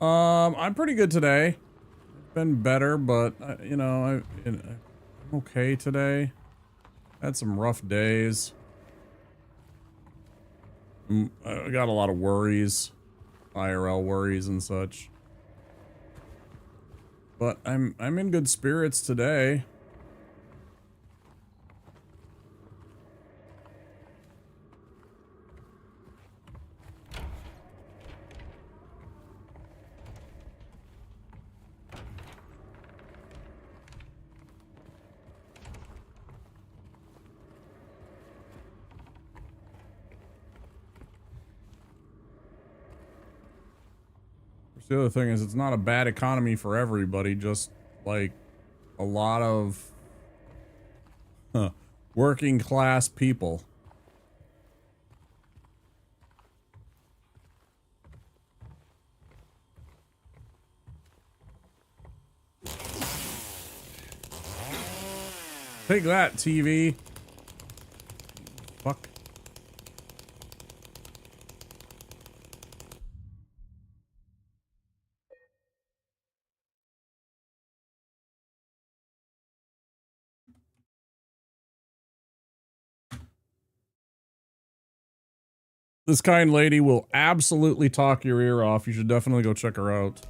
I'm pretty good today. Been better, but you know, I'm okay today. Had some rough days. I got a lot of worries, IRL worries and such. But I'm in good spirits today. The other thing is, it's not a bad economy for everybody, just like a lot of working class people. Take that, TV. Fuck. This kind lady will absolutely talk your ear off. You should definitely go check her out.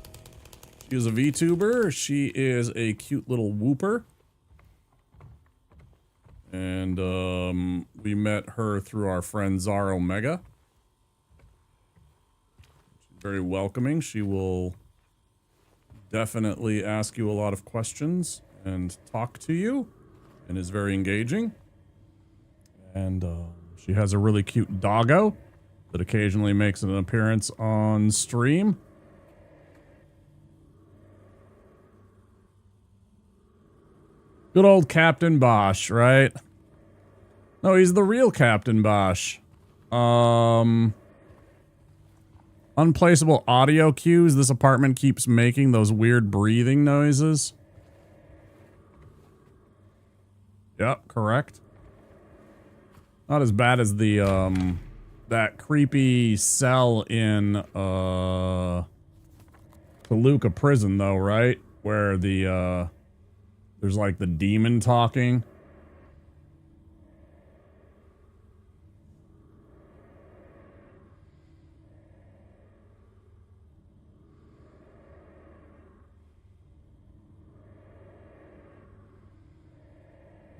She is a VTuber. She is a cute little whooper. And we met her through our friend Zar Omega. She's very welcoming. She will definitely ask you a lot of questions and talk to you, and is very engaging. And she has a really cute doggo that occasionally makes an appearance on stream. Good old Captain Bosch, right? No, he's the real Captain Bosch. Unplaceable audio cues. This apartment keeps making those weird breathing noises. Yep, correct. Not as bad as the, that creepy cell in, Toluca prison, though, right? Where the, there's like the demon talking.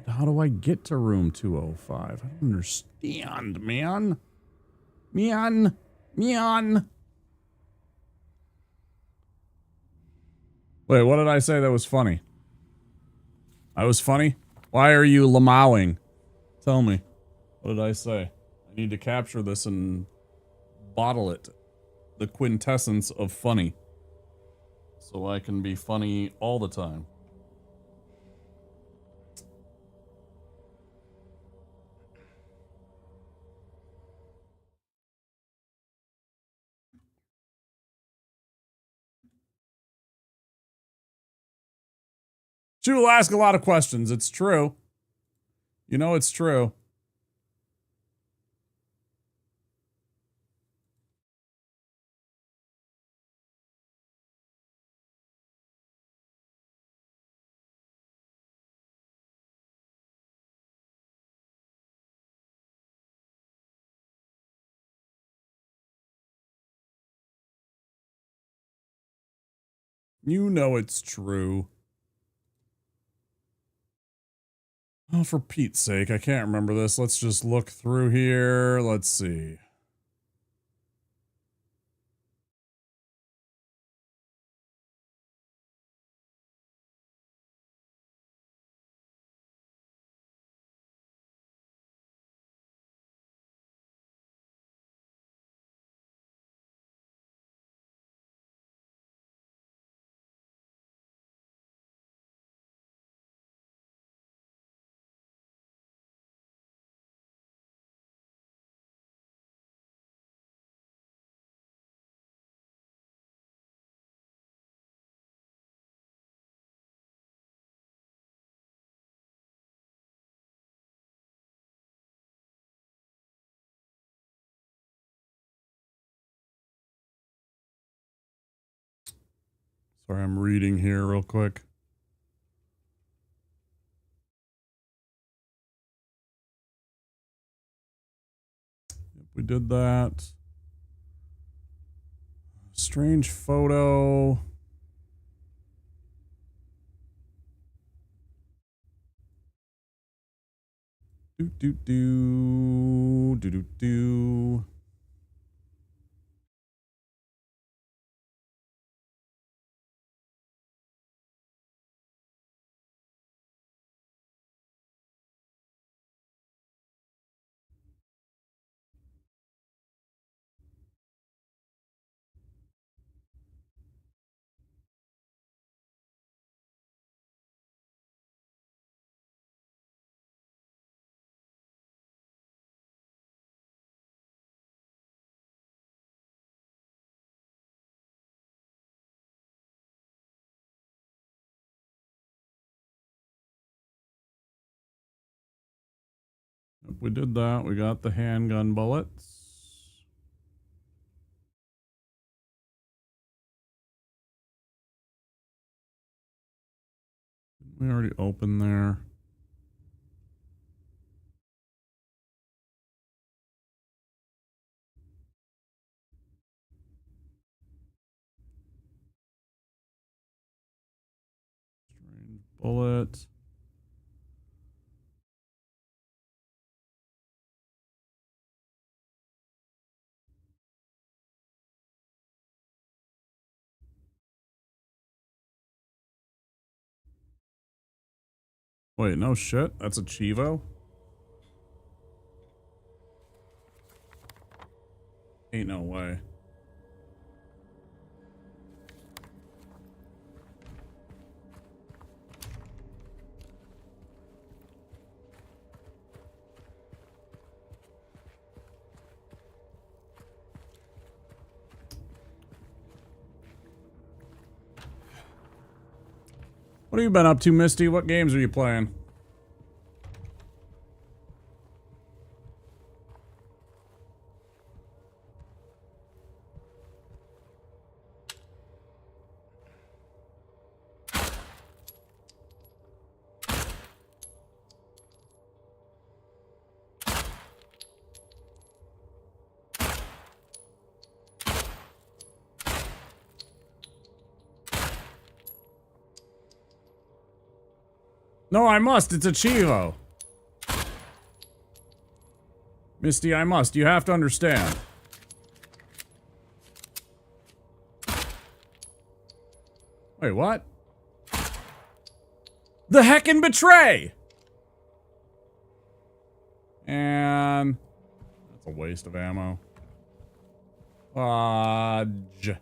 How do I get to room 205? I don't understand, man. Man. Wait, what did I say that was funny? I was funny? Why are you lamowing? Tell me. What did I say? I need to capture this and bottle it. The quintessence of funny. So I can be funny all the time. She will ask a lot of questions. It's true. You know it's true. You know it's true. Oh, for Pete's sake, I can't remember this. Let's just look through here. Let's see. Sorry, I'm reading here real quick. We did that. Strange photo. Do do do do do do. We did that. We got the handgun bullets. We already opened there. Strange bullet. Wait, no shit. That's a Chivo? Ain't no way. What have you been up to, Misty? What games are you playing? No, I must. It's a Chivo. Misty, I must. You have to understand. Wait, what? The heckin' betray! And that's a waste of ammo. Fudge.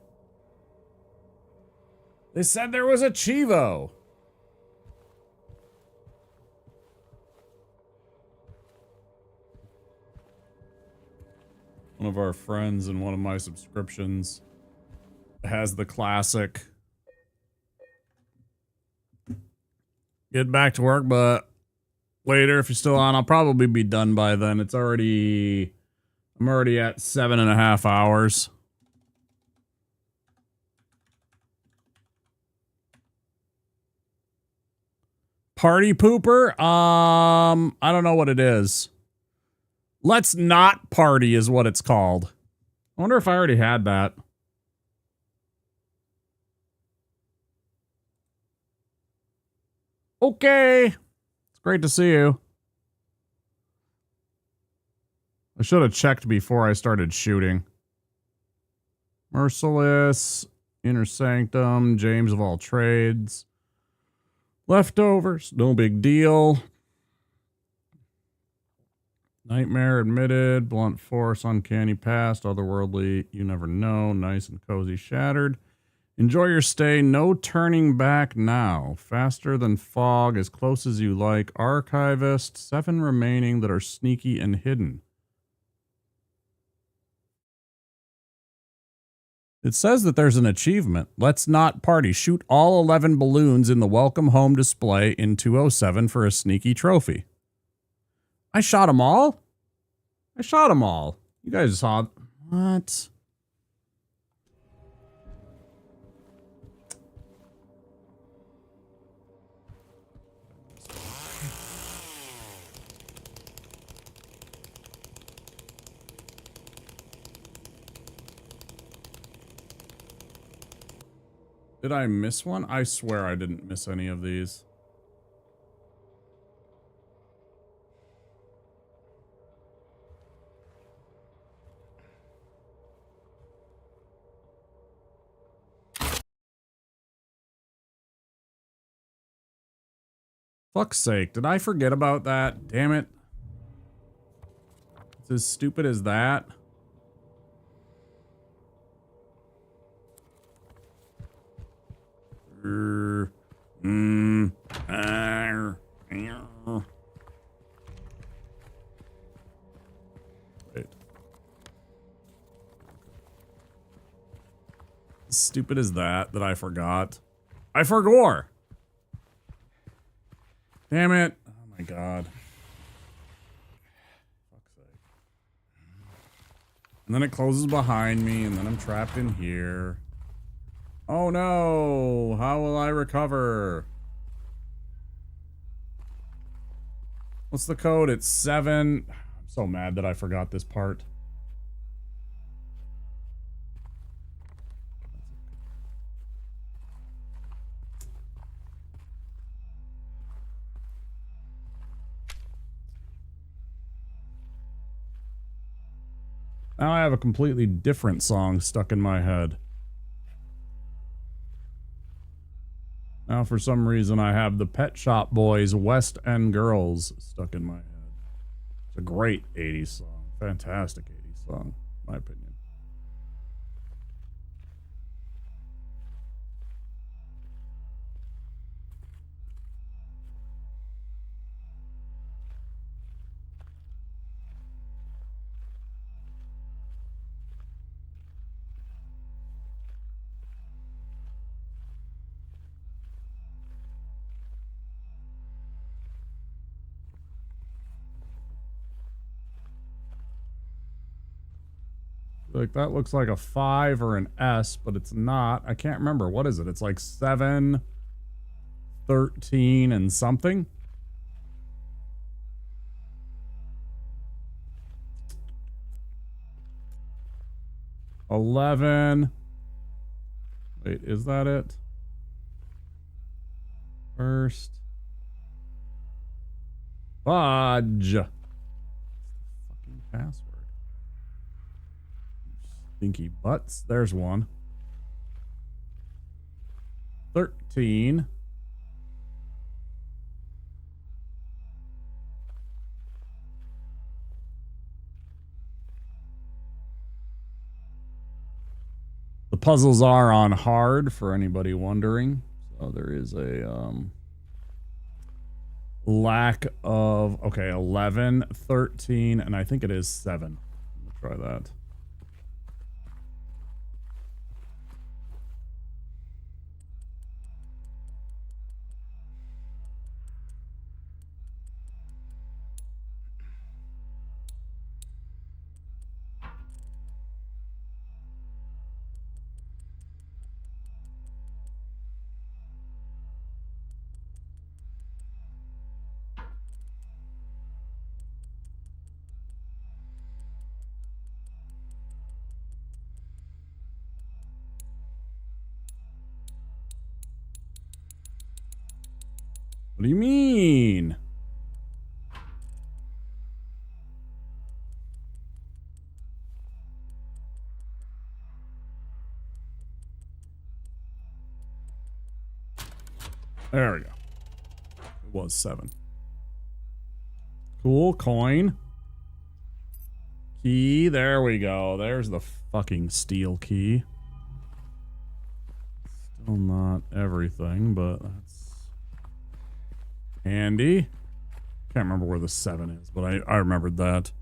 They said there was a Chivo. One of our friends in one of my subscriptions has the classic get back to work, but later if you're still on, I'll probably be done by then. I'm already at 7.5 hours. Party pooper? I don't know what it is. Let's not party is what it's called. I wonder if I already had that. Okay. It's great to see you. I should have checked before I started shooting. Merciless, Inner Sanctum, James of all trades. Leftovers, no big deal. Nightmare admitted, blunt force, uncanny past, otherworldly, you never know, nice and cozy shattered. Enjoy your stay, no turning back now. Faster than fog, as close as you like. Archivist, 7 remaining that are sneaky and hidden. It says that there's an achievement. Let's not party. Shoot all 11 balloons in the welcome home display in 207 for a sneaky trophy. I shot them all? I shot them all. You guys saw... What? Did I miss one? I swear I didn't miss any of these. Fuck's sake, did I forget about that? Damn it. It's as stupid as that. Wait. As stupid as that I forgot. I forgot. Damn it. Oh my god. Fuck's sake. And then it closes behind me, and then I'm trapped in here. Oh no! How will I recover? What's the code? It's 7. I'm so mad that I forgot this part. Now I have a completely different song stuck in my head. Now for some reason I have the Pet Shop Boys West End Girls stuck in my head. It's a great 80s song. Fantastic 80s song, in my opinion. Like, that looks like a 5 or an S, but it's not. I can't remember. What is it? It's like 7, 13, and something? $11. Wait, is that it? First. Fudge. Fucking password. Stinky butts. There's one. 13. The puzzles are on hard for anybody wondering. So there is a lack of, okay, 11, 13, and I think it is 7. Try that. What do you mean? There we go. It was 7. Cool. Coin. Key. There we go. There's the fucking steel key. Still not everything, but that's handy. Can't remember where the 7 is, but I remembered that.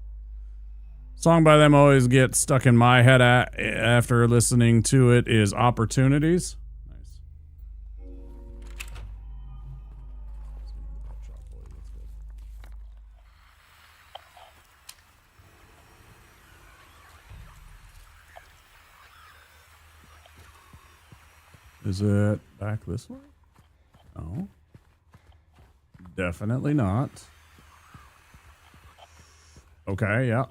Song by them always gets stuck in my head after listening to it is Opportunities. Nice. Is it back this way? No. Definitely not. Okay, yeah.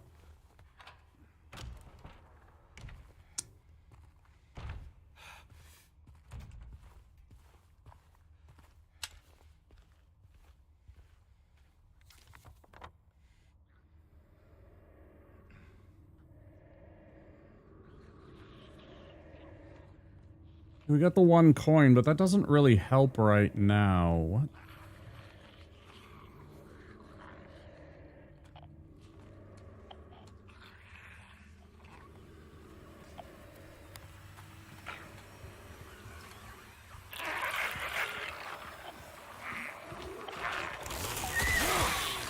We got the 1 coin, but that doesn't really help right now. What?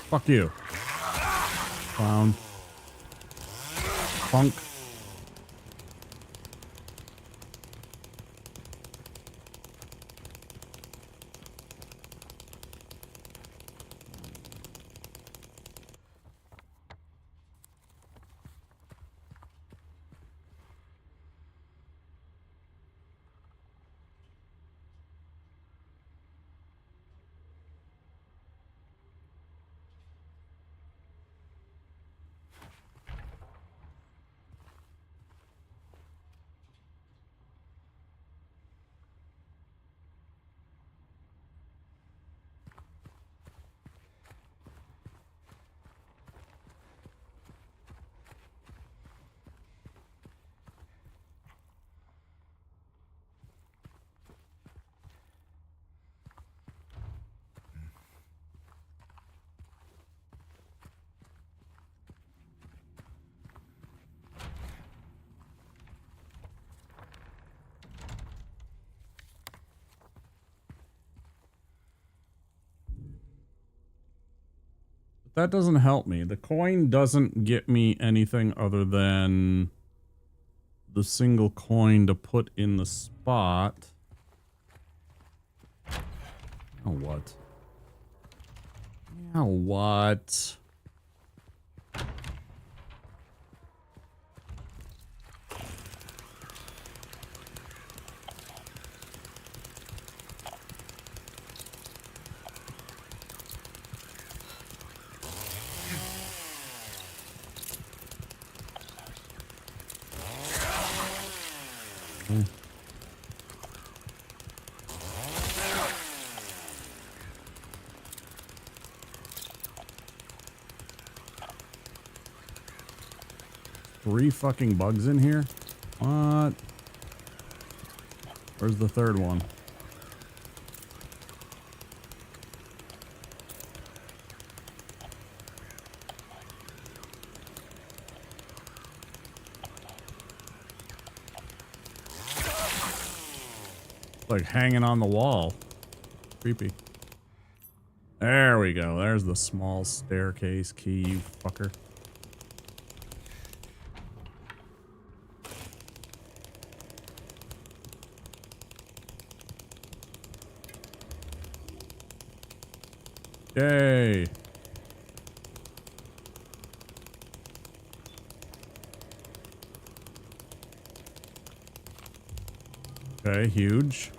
Fuck you. Clown. Funk. That doesn't help me. The coin doesn't get me anything other than the single coin to put in the spot. Oh, what? Now what? Three fucking bugs in here? What? Where's the third one? Like hanging on the wall. Creepy. There we go. There's the small staircase key, you fucker. Yay. Okay, huge.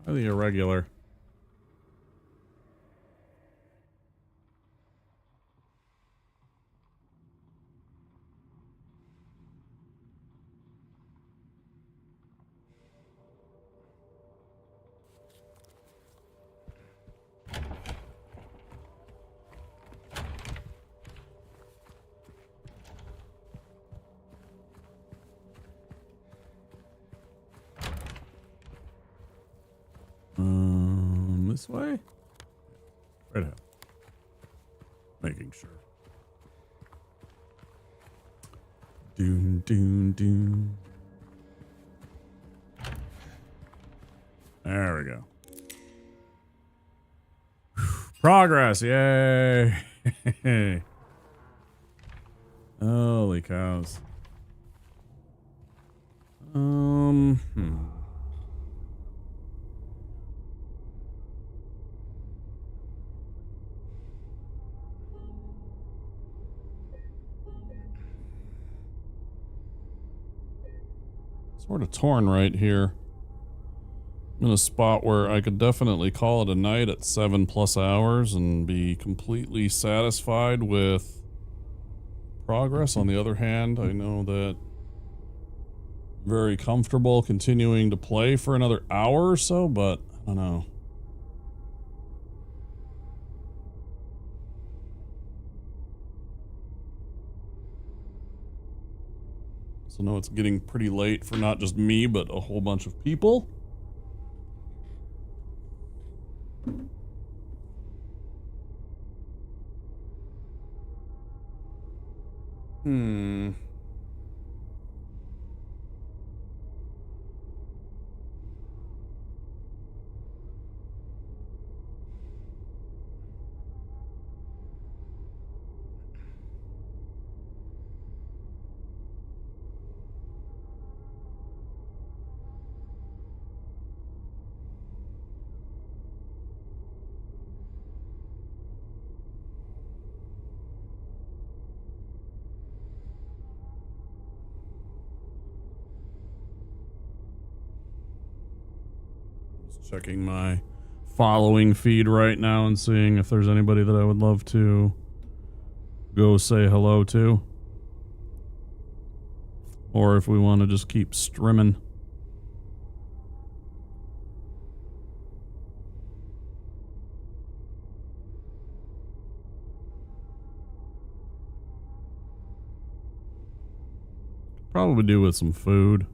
Highly irregular. This way? Right ahead. Making sure. Doon, doon, doon. There we go. Progress, yay! Holy cows. Sort of torn right here. I'm in a spot where I could definitely call it a night at 7+ hours and be completely satisfied with progress. On the other hand, I know that I'm very comfortable continuing to play for another hour or so, but I don't know. So know it's getting pretty late for not just me, but a whole bunch of people. Just checking my following feed right now and seeing if there's anybody that I would love to go say hello to. Or if we want to just keep streaming. Probably do with some food.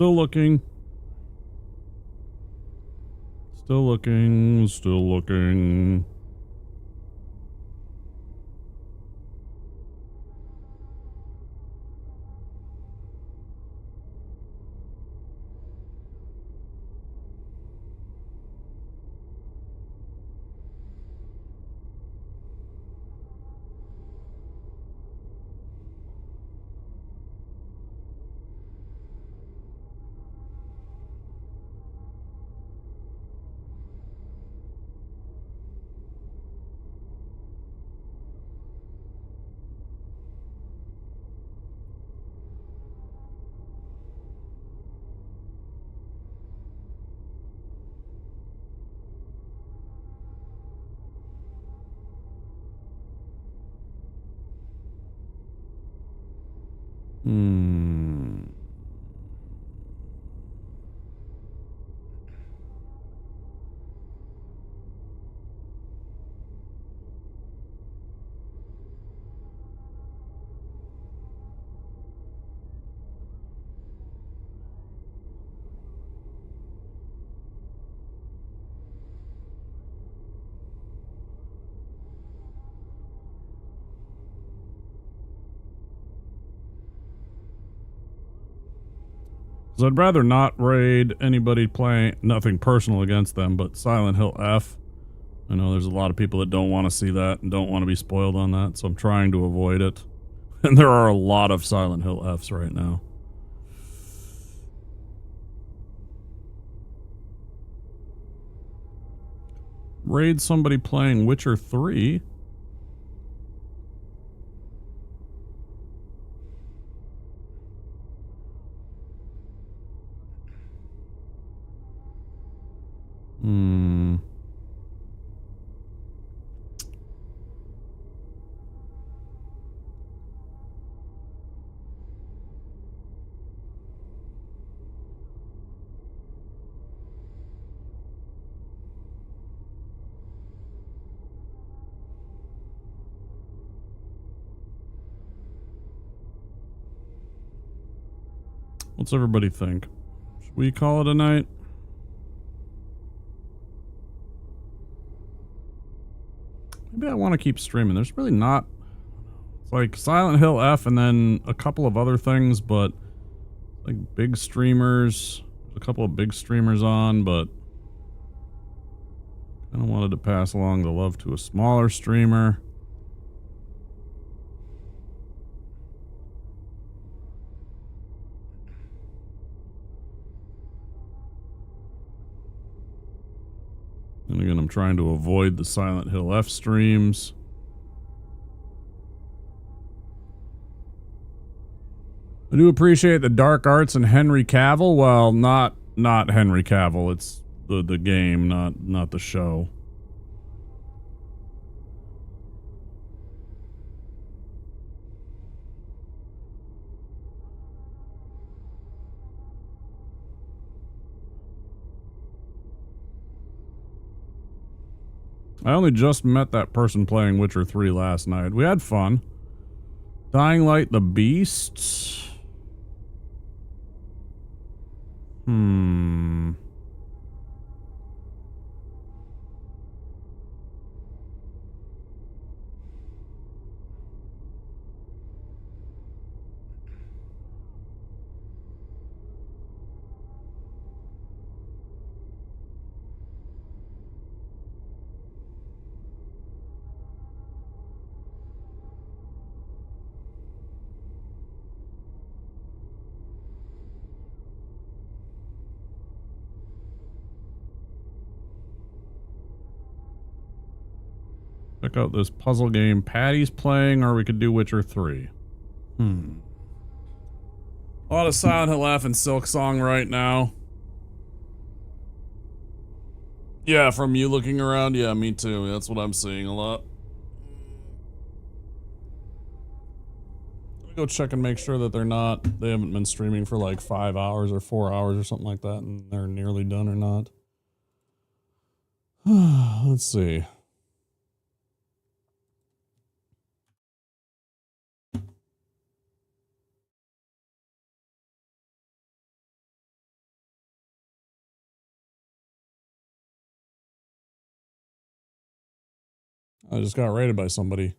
Still looking. Still looking. Still looking. Because I'd rather not raid anybody playing, nothing personal against them, but Silent Hill F. I know there's a lot of people that don't want to see that and don't want to be spoiled on that, so I'm trying to avoid it. And there are a lot of Silent Hill Fs right now. Raid somebody playing Witcher 3? Hmm. What's everybody think? Should we call it a night? Maybe I want to keep streaming. There's really not... It's like Silent Hill F and then a couple of other things, but... Like big streamers. There's a couple of big streamers on, but... I kind of wanted to pass along the love to a smaller streamer. And again, I'm trying to avoid the Silent Hill F streams. I do appreciate the dark arts and Henry Cavill. Well, not Henry Cavill. It's the game, not the show. I only just met that person playing Witcher 3 last night. We had fun. Dying Light the Beast. Check out this puzzle game Patty's playing, or we could do Witcher 3. A lot of Silent Hill F and Silk Song right now. Yeah, from you looking around, yeah, me too. That's what I'm seeing a lot. Let me go check and make sure that they haven't been streaming for like 5 hours or 4 hours or something like that, and they're nearly done or not. Let's see. I just got raided by somebody.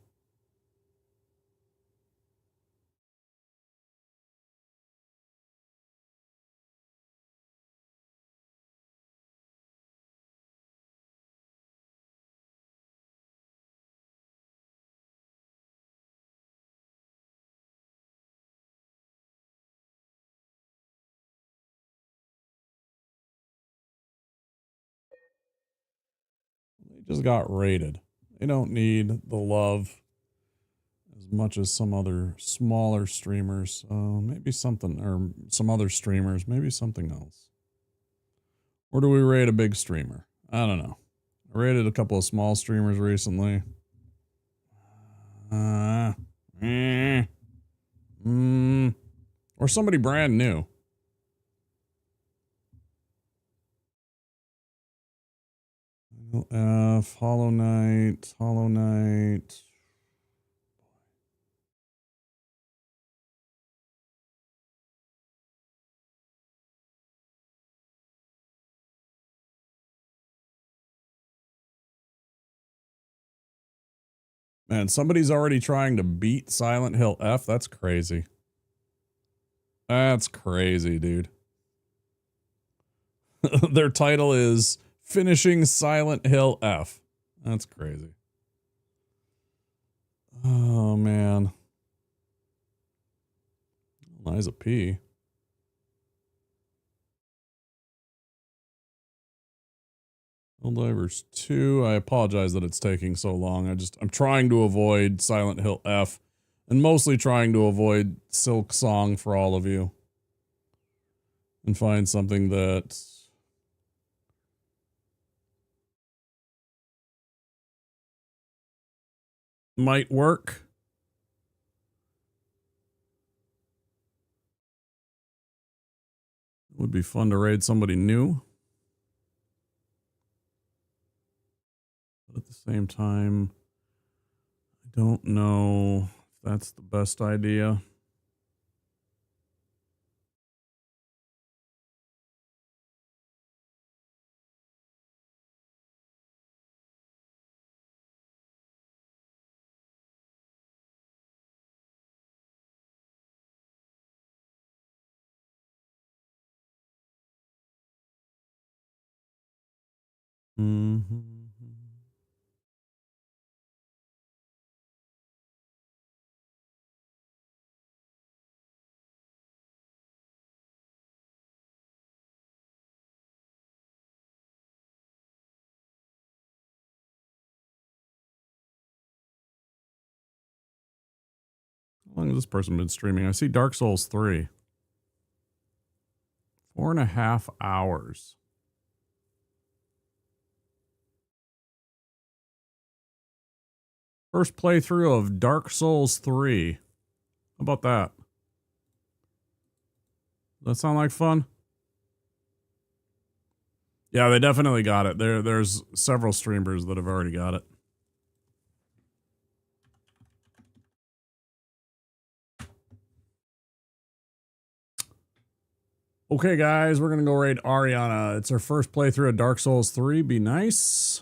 They just got raided. They don't need the love as much as some other smaller streamers. Maybe something, or some other streamers, maybe something else. Or do we raid a big streamer? I don't know. I raided a couple of small streamers recently. Or somebody brand new. Hollow Knight. Man, somebody's already trying to beat Silent Hill F. That's crazy. That's crazy, dude. Their title is Finishing Silent Hill F. That's crazy. Oh, man. Liza P. Helldivers 2. I apologize that it's taking so long. I'm trying to avoid Silent Hill F and mostly trying to avoid Silk Song for all of you and find something that might work. It would be fun to raid somebody new. But at the same time, I don't know if that's the best idea. Mm-hmm. How long has this person been streaming? I see Dark Souls 3. 4.5 hours. First playthrough of Dark Souls 3. How about that? Does that sound like fun? Yeah, they definitely got it. There's several streamers that have already got it. Okay, guys, we're gonna go raid Ariana. It's her first playthrough of Dark Souls 3. Be nice.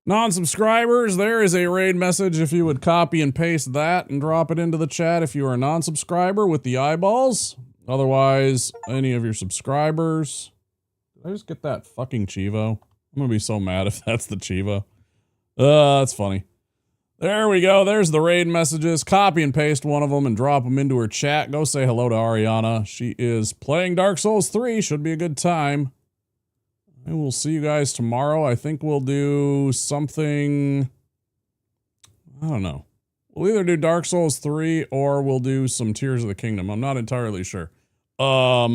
Non-subscribers, there is a raid message if you would copy and paste that and drop it into the chat if you are a non-subscriber with the eyeballs. Otherwise, any of your subscribers. Did I just get that fucking Chivo? I'm gonna be so mad if that's the Chivo. That's funny. There we go. There's the raid messages. Copy and paste one of them and drop them into her chat. Go say hello to Ariana. She is playing Dark Souls 3. Should be a good time. I will see you guys tomorrow. I think we'll do something. I don't know. We'll either do Dark Souls 3 or we'll do some Tears of the Kingdom. I'm not entirely sure. Let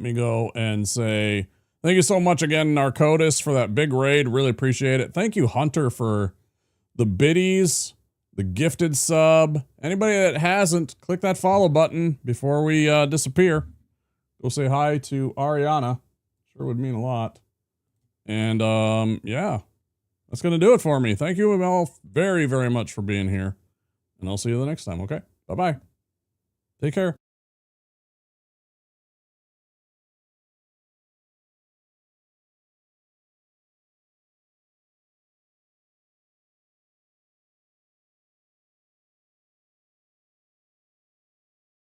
me go and say thank you so much again, Narcotis, for that big raid. Really appreciate it. Thank you, Hunter, for the biddies, the gifted sub. Anybody that hasn't, click that follow button before we disappear. Go say hi to Ariana. Sure would mean a lot. And, yeah. That's going to do it for me. Thank you all very, very much for being here. And I'll see you the next time, okay? Bye-bye. Take care.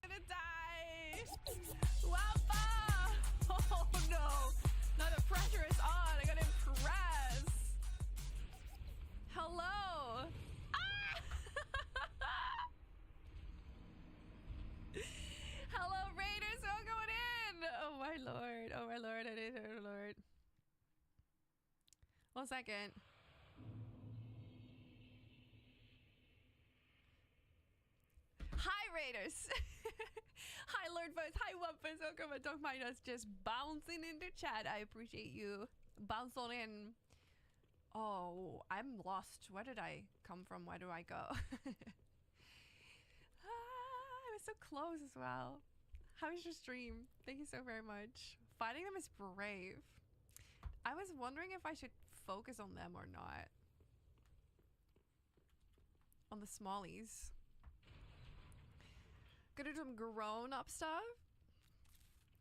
Gonna die! Wappa! Oh no! Now the pressure is on. I gotta impress. Hello. Ah! Hello, Raiders. What's going in? Oh my lord. Oh my lord. Oh my lord. 1 second. Hi, Raiders. Hi, Lord Voice. Hi, Wampus. Welcome. Don't mind us just bouncing into chat. I appreciate you. Bounce on in. Oh, I'm lost. Where did I come from? Where do I go? I was so close as well. How was your stream? Thank you so very much. Fighting them is brave. I was wondering if I should focus on them or not. On the smallies. Gonna do some grown-up stuff.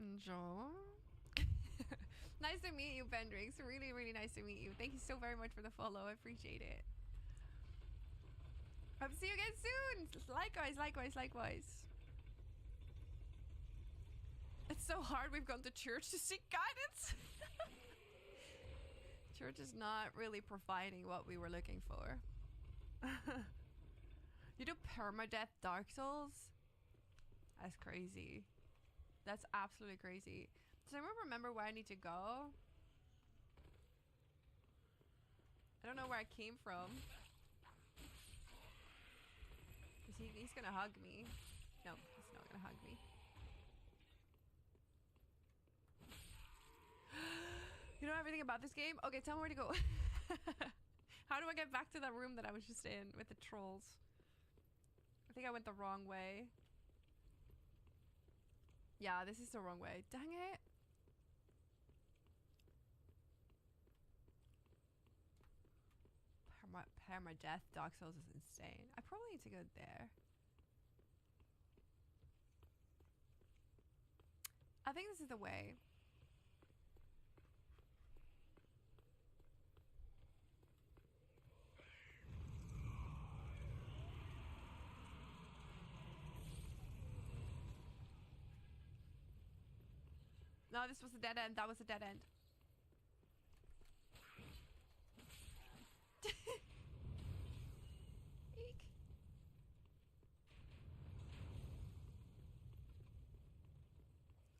Enjoy. Nice to meet you, Bendrix. Really, really nice to meet you. Thank you so very much for the follow. I appreciate it. Hope to see you again soon. Likewise, likewise, likewise. It's so hard. We've gone to church to seek guidance. Church is not really providing what we were looking for. You do permadeath Dark Souls? That's crazy. That's absolutely crazy. Does anyone remember where I need to go? I don't know where I came from. He's gonna hug me. No, he's not gonna hug me. You know everything about this game? Okay, tell me where to go. How do I get back to that room that I was just in with the trolls? I think I went the wrong way. Yeah, this is the wrong way. Dang it. Permadeath Dark Souls is insane. I probably need to go there. I think this is the way. No, this was a dead end. That was a dead end. Eek.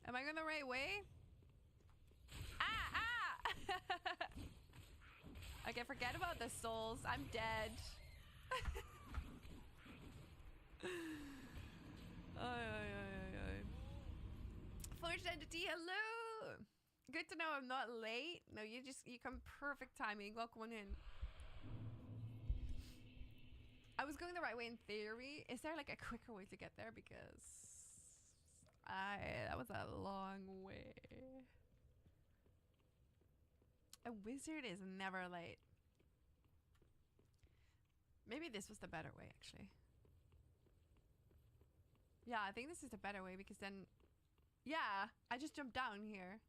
Am I going the right way? Ah! Ah! Okay, forget about the souls. I'm dead. Forged Entity, hello! Good to know I'm not late. No, you come perfect timing. Welcome on in. I was going the right way in theory. Is there like a quicker way to get there? Because that was a long way. A wizard is never late. Maybe this was the better way, actually. Yeah, I think this is the better way because then... Yeah, I just jumped down here.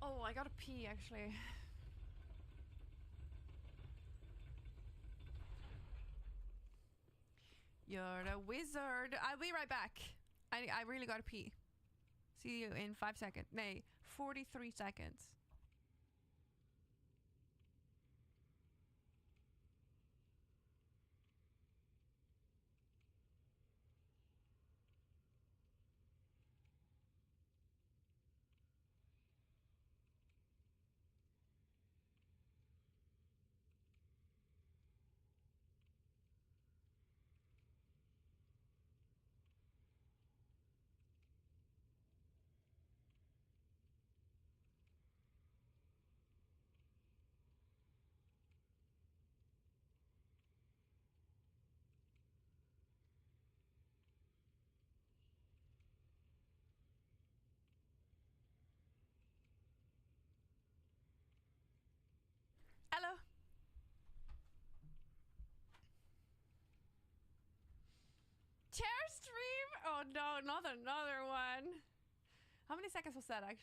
Oh, I gotta pee, actually. You're a wizard. I'll be right back. I really gotta pee. See you in 5 seconds. Nay, 43 seconds. Hello. Chair stream? Oh no, not another one. How many seconds was that actually?